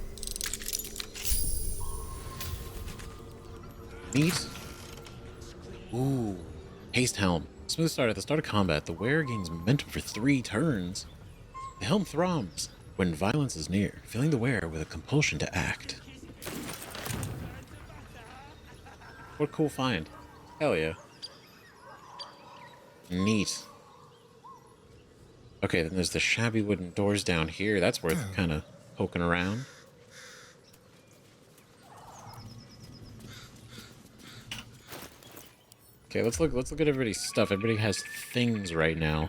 Neat. Ooh. Haste helm. Smooth start at the start of combat. The wearer gains momentum for 3 turns. The helm throbs when violence is near, filling the wearer with a compulsion to act. What a cool find. Hell yeah. Neat. Okay, then there's the shabby wooden doors down here. That's worth kind of poking around. Okay, let's look at everybody's stuff. Everybody has things right now.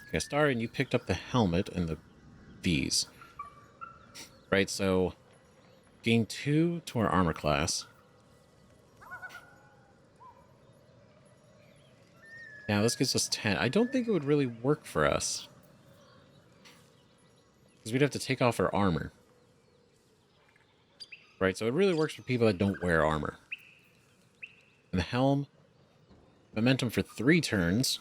Okay, Star, and you picked up the helmet and these. Right, so gain 2 to our armor class. Now this gives us 10. I don't think it would really work for us, because we'd have to take off our armor. Right, so it really works for people that don't wear armor. And the helm, momentum for 3 turns.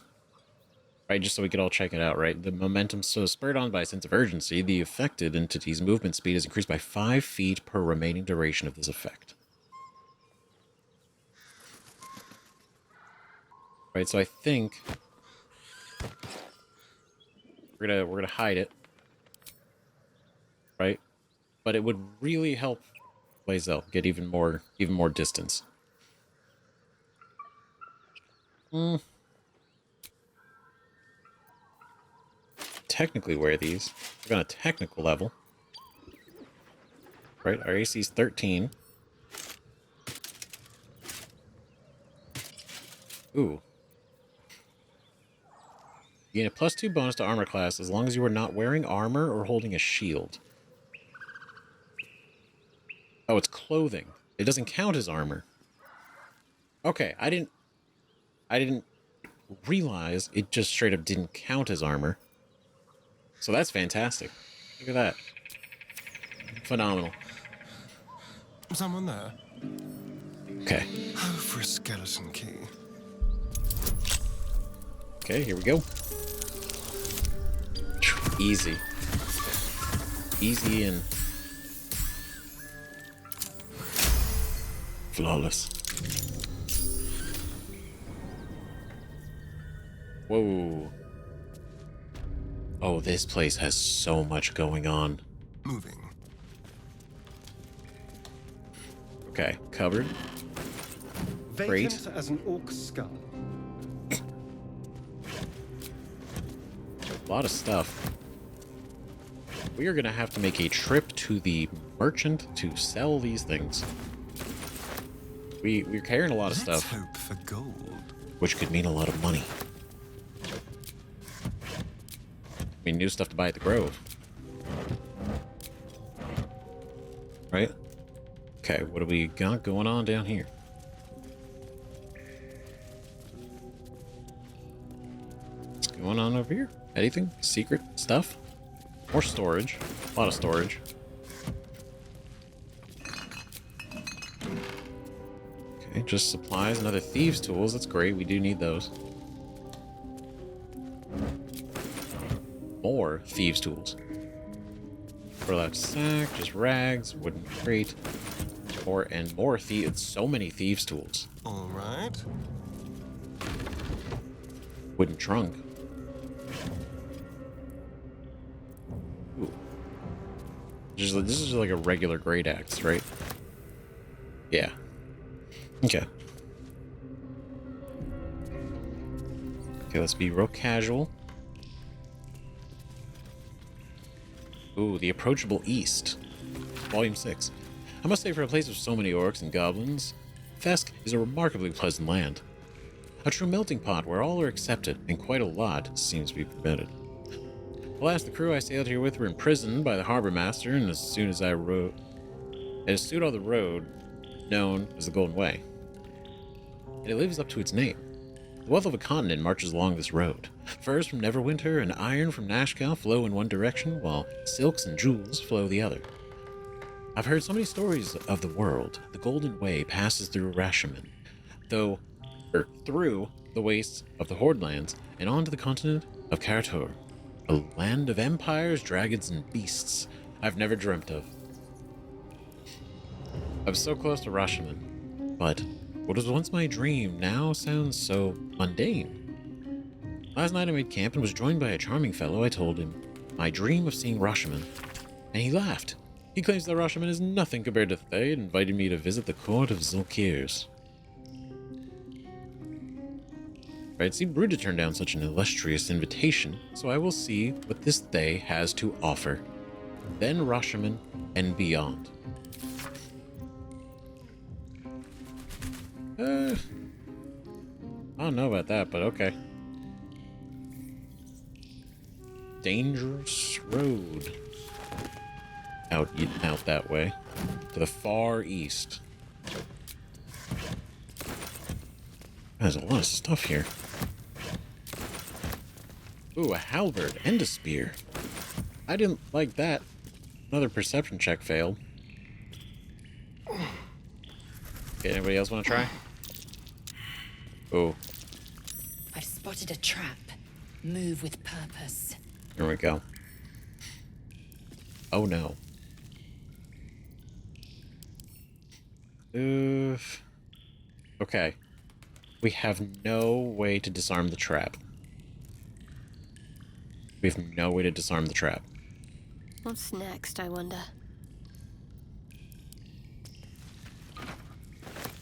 Right, just so we could all check it out, right? The momentum, so spurred on by a sense of urgency, the affected entity's movement speed is increased by 5 feet per remaining duration of this effect. Right, so I think we're gonna hide it. Right? But it would really help Blazel get even more distance. Technically wear these. We're on a technical level. Right, our AC is 13. Ooh. You gain a +2 bonus to armor class as long as you are not wearing armor or holding a shield. Oh, it's clothing. It doesn't count as armor. Okay, I didn't realize it just straight up didn't count as armor. So that's fantastic. Look at that. Phenomenal. Someone there? Okay. Oh, for a skeleton key. Okay, here we go. Easy. Easy and flawless. Whoa. Oh, this place has so much going on. Moving. Okay, cupboard. Vacant Great. as an orc skull. A lot of stuff. We are going to have to make a trip to the merchant to sell these things. We're carrying a lot of Let's stuff, hope for gold. which could mean a lot of money. I mean, new stuff to buy at the Grove. Right? Okay, what do we got going on down here? What's going on over here? Anything? Secret stuff? More storage. A lot of storage. Okay, just supplies and other thieves' tools. That's great. We do need those. More thieves' tools. Burlap sack, just rags, wooden crate. More and more thieves. So many thieves' tools. All right. Wooden trunk. Ooh. This is just like a regular great axe, right? Yeah. Okay. Okay, let's be real casual. Ooh, The Approachable East. Volume 6. I must say, for a place with so many orcs and goblins, Fesk is a remarkably pleasant land. A true melting pot where all are accepted, and quite a lot seems to be permitted. Alas, the crew I sailed here with were imprisoned by the harbor master, and as soon as I rode... It stood on the road known as the Golden Way. And it lives up to its name. The wealth of a continent marches along this road. Furs from Neverwinter and iron from Nashkel flow in one direction, while silks and jewels flow the other. I've heard so many stories of the world. The Golden Way passes through Rashaman, through the wastes of the Hordelands and onto the continent of Karator, a land of empires, dragons, and beasts I've never dreamt of. I was so close to Rashaman, but what was once my dream now sounds so mundane. Last night I made camp and was joined by a charming fellow. I told him my dream of seeing Rashaman, and he laughed. He claims that Rashaman is nothing compared to Thay and invited me to visit the court of Zulkirs. Right, it seemed rude to turn down such an illustrious invitation, so I will see what this Thay has to offer. Then Rashaman and beyond. I don't know about that, but okay. Dangerous road. Out that way. To the far east. There's a lot of stuff here. Ooh, a halberd and a spear. I didn't like that. Another perception check failed. Okay, anybody else want to try? Oh. I've spotted a trap. Move with purpose. Here we go. Oh no. Okay. We have no way to disarm the trap. We have no way to disarm the trap. What's next, I wonder?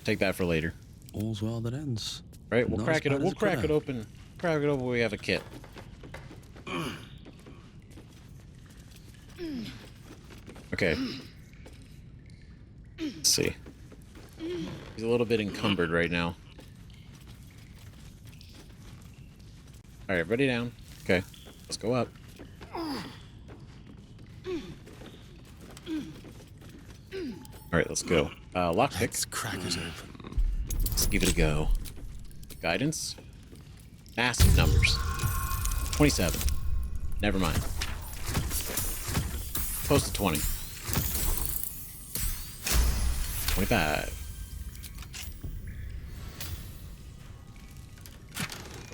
Take that for later. All's well that ends. Right, we'll Not crack as it. bad We'll as it crack could it have. open. Crack it open when we have a kit. Okay. Let's see. He's a little bit encumbered right now. All right, everybody down. Okay, let's go up. All right, let's go. Lockpick. Let's crack it open. Let's give it a go. Guidance. Massive numbers. 27. Never mind. Close to 20. 25.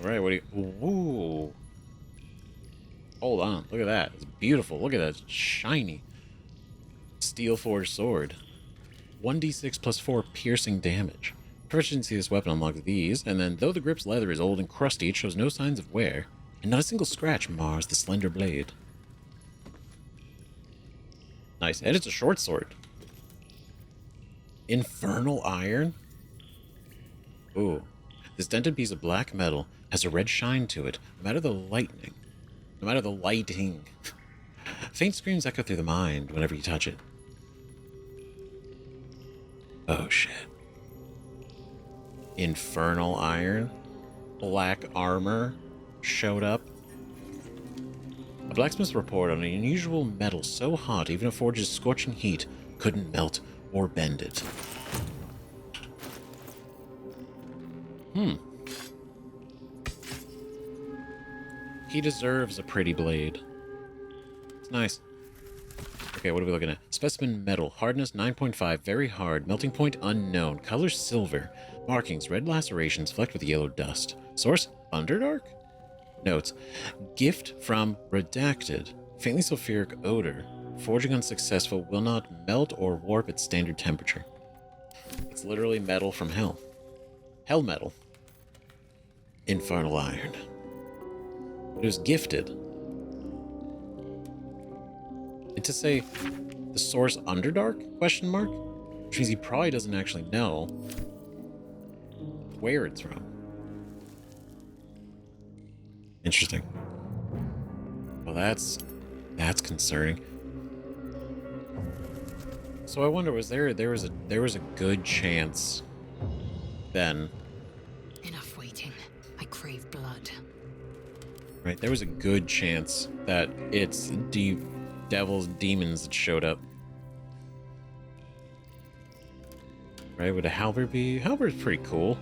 Alright, what do you... Ooh. Hold on. Look at that. It's beautiful. Look at that. It's shiny. Steel forged sword. 1d6 plus 4 piercing damage. Proficiency of this weapon unlocks these, and then though the grip's leather is old and crusty, it shows no signs of wear, and not a single scratch mars the slender blade. Nice. And it's a short sword. Infernal iron? Ooh. This dented piece of black metal has a red shine to it, no matter the lightning. No matter the lighting. Faint screams echo through the mind whenever you touch it. Oh, shit. Infernal iron? Black armor showed up. A blacksmith's report on an unusual metal so hot even a forge's scorching heat couldn't melt or bend it. He deserves a pretty blade. It's nice. Okay, what are we looking at? Specimen metal. Hardness 9.5. Very hard. Melting point unknown. Color silver. Markings. Red lacerations flecked with yellow dust. Source? Underdark? Notes. Gift from Redacted. Faintly sulfuric odor. Forging unsuccessful. Will not melt or warp at standard temperature. It's literally metal from hell. Hell metal. Infernal iron. It was gifted. And to say the source Underdark? Question mark? Which means he probably doesn't actually know where it's from. Interesting. Well, that's concerning. So I wonder, was there was a good chance then. Enough waiting. I crave blood. Right, there was a good chance that it's devils and demons that showed up. Right, would a halberd be? Halberd's pretty cool.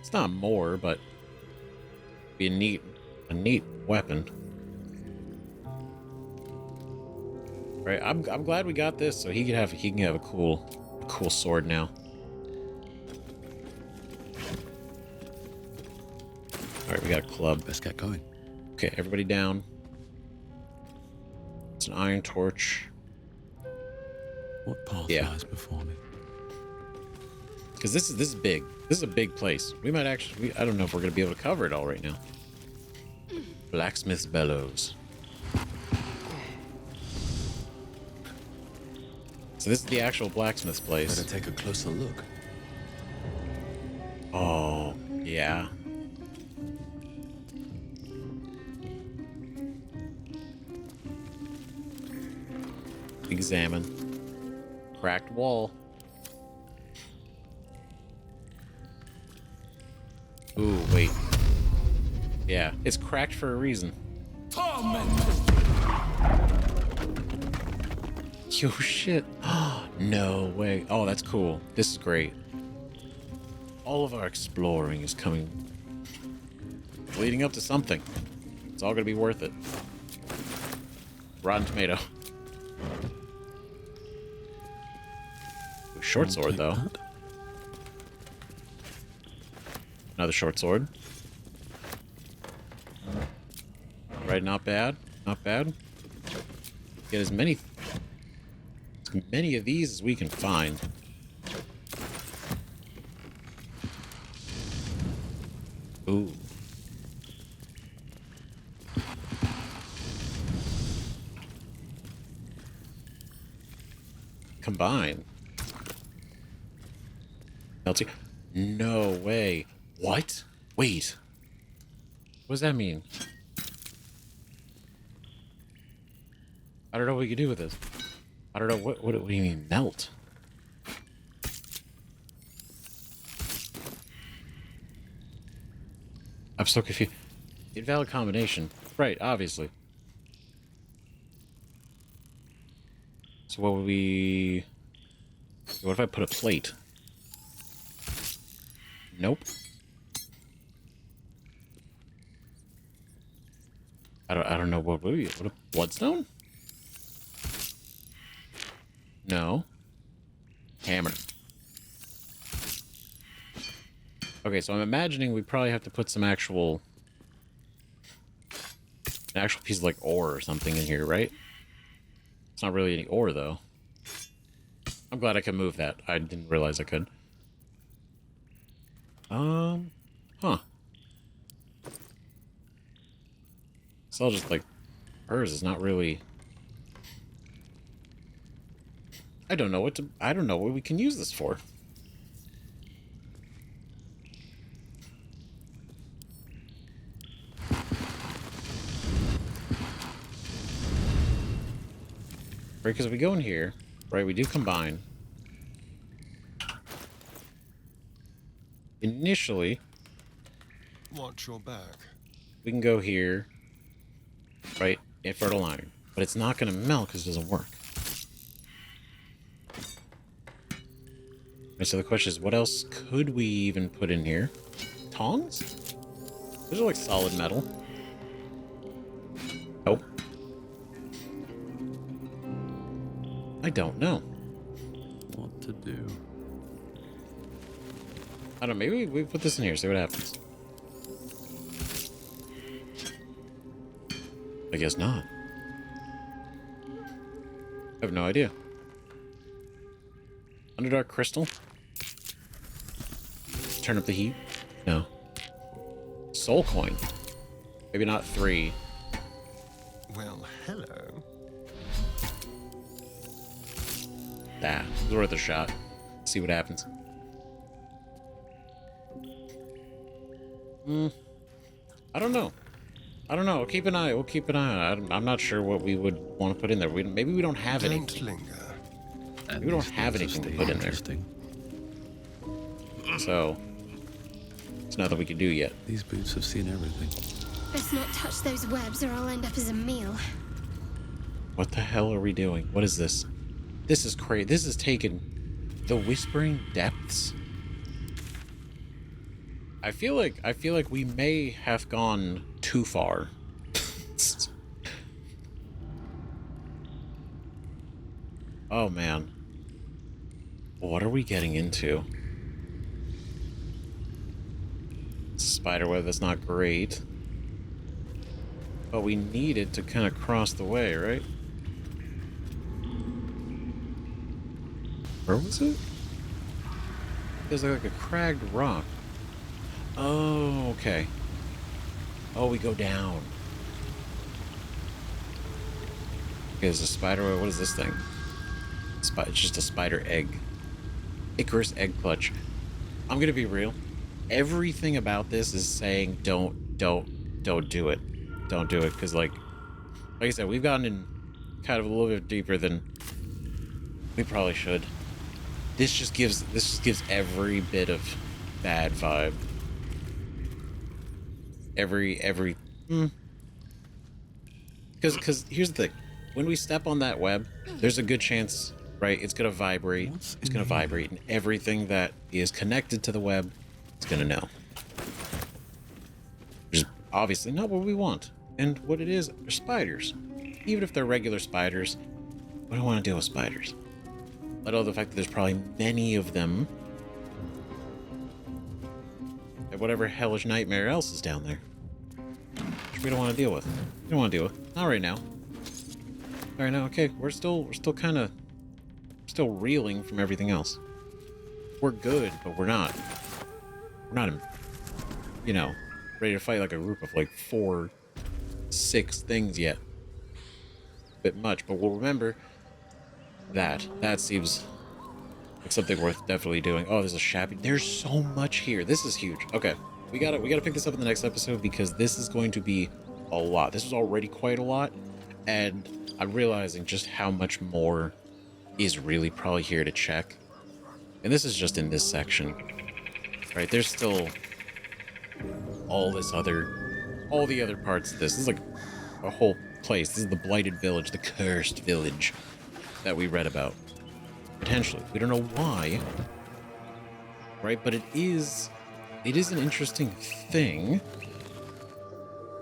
It's not more, but be a neat weapon. Right, I'm glad we got this so he can have a cool sword now. Alright, we got a club. Let's get going. Okay, everybody down. It's an iron torch. What path lies before me? Because this is big. This is a big place. We might actually... I don't know if we're going to be able to cover it all right now. Blacksmith's bellows. So this is the actual blacksmith's place. Better take a closer look. Oh, yeah. Examine. Cracked wall. Ooh, wait. Yeah, it's cracked for a reason. Yo, shit. No way. Oh, that's cool. This is great. All of our exploring is coming... leading up to something. It's all gonna be worth it. Rotten tomato. Short sword, though. Another short sword. Right, not bad. Not bad. Get as many of these as we can find. Ooh. Combine. Melty. No way. What? Wait. What does that mean? I don't know what we can do with this. I don't know what do you mean melt? I'm so confused. Invalid combination. Right, obviously. So what would we... What if I put a plate? Nope. I don't know what would be. What a bloodstone? No. Hammer. Okay, so I'm imagining we probably have to put some an actual piece of like ore or something in here, right? It's not really any ore though. I'm glad I could move that. I didn't realize I could. Huh. So I'll just like hers is not really... I don't know what we can use this for. Right, because we go in here, right, we do combine. Initially, Watch your back. we can go here, right, and fertile iron. But it's not going to melt because it doesn't work. Right, so the question is, what else could we even put in here? Tongs? Those are like solid metal. Nope. I don't know. What to do? I don't know, maybe we put this in here, see what happens. I guess not. I have no idea. Underdark crystal? Turn up the heat? No. Soul coin? Maybe not 3. Well, hello. It's worth a shot. See what happens. I don't know. We'll keep an eye. I'm not sure what we would want to put in there. Maybe we don't have anything. Linger. Maybe we don't have anything to put in there. So, it's nothing we can do yet. These boots have seen everything. Best not touch those webs or I'll end up as a meal. What the hell are we doing? What is this? This is crazy. This is taken the Whispering Depths. I feel like we may have gone too far. Oh man. What are we getting into? Spiderweb, that's not great. But we need it to kind of cross the way, right? Where was it? There's like a cragged rock. Oh, okay. Oh, we go down. Okay, there's a spider. What is this thing? It's just a spider egg. Icarus egg clutch. I'm gonna be real. Everything about this is saying don't do it. Don't do it, because like I said, we've gotten in kind of a little bit deeper than we probably should. This just gives every bit of bad vibe. Every because here's the thing. When we step on that web, there's a good chance, right, it's gonna vibrate. It's gonna vibrate, and everything that is connected to the web, it's gonna know. Which is obviously not what we want. And what it is are spiders. Even if they're regular spiders, we don't want to deal with spiders. Let alone the fact that there's probably many of them. And whatever hellish nightmare else is down there. Which we don't want to deal with. We don't want to deal with. Not right now. All right now, okay, we're still kind of still reeling from everything else. We're good, but we're not, you know, ready to fight like a group of like 4, 6 things yet. Bit much, but we'll remember that seems like something worth definitely doing. Oh, there's a shabby. There's so much here. This is huge. Okay, we gotta pick this up in the next episode because this is going to be a lot. This was already quite a lot, and I'm realizing just how much more is really probably here to check. And this is just in this section, right? There's still all the other parts of this. This is like a whole place. This is the Blighted Village, the Cursed Village that we read about. Potentially. We don't know why, right? But it is an interesting thing.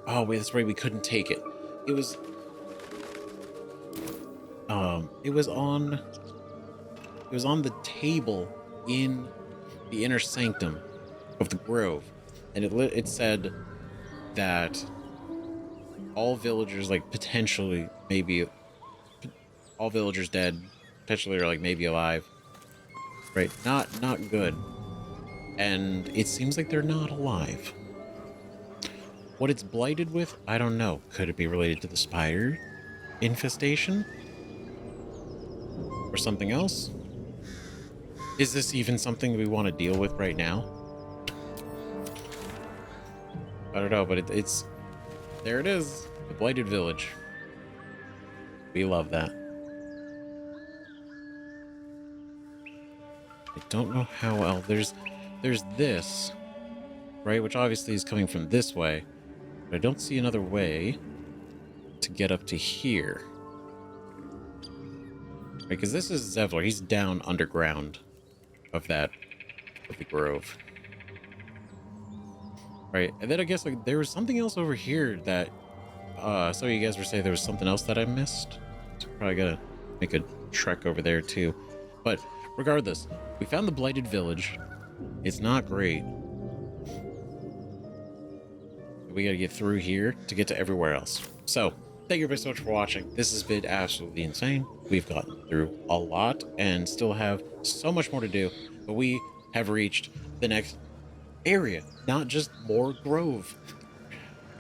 Oh, wait, that's right. We couldn't take it. It was on the table in the inner sanctum of the grove, and it said that all villagers, like potentially, maybe all villagers dead, potentially, or like maybe alive, right? Not good, and it seems like they're not alive. What it's blighted with, I don't know. Could it be related to the spider infestation? or something else? Is this even something we want to deal with right now? I don't know, but it's... There it is. The Blighted Village. We love that. I don't know how else. There's this, right? Which obviously is coming from this way. But I don't see another way to get up to here. Because this is Zevlor. He's down underground of the grove. Right, and then I guess like there was something else over here that some of you guys were saying there was something else that I missed. So probably gotta make a trek over there too. But regardless, we found the Blighted Village. It's not great. We gotta get through here to get to everywhere else. So, thank you everybody so much for watching. This has been absolutely insane. We've gotten through a lot and still have so much more to do. But we have reached the next area, not just more grove,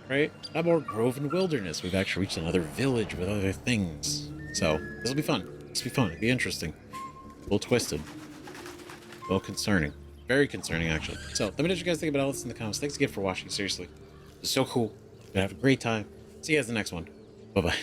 right? Not more grove and wilderness. We've actually reached another village with other things. So this will be fun. This will be fun. It'll be interesting. A little twisted. A little concerning. Very concerning, actually. So let me know what you guys think about all this in the comments. Thanks again for watching. Seriously, it's so cool. You're gonna have a great time. See you guys in the next one. Bye bye.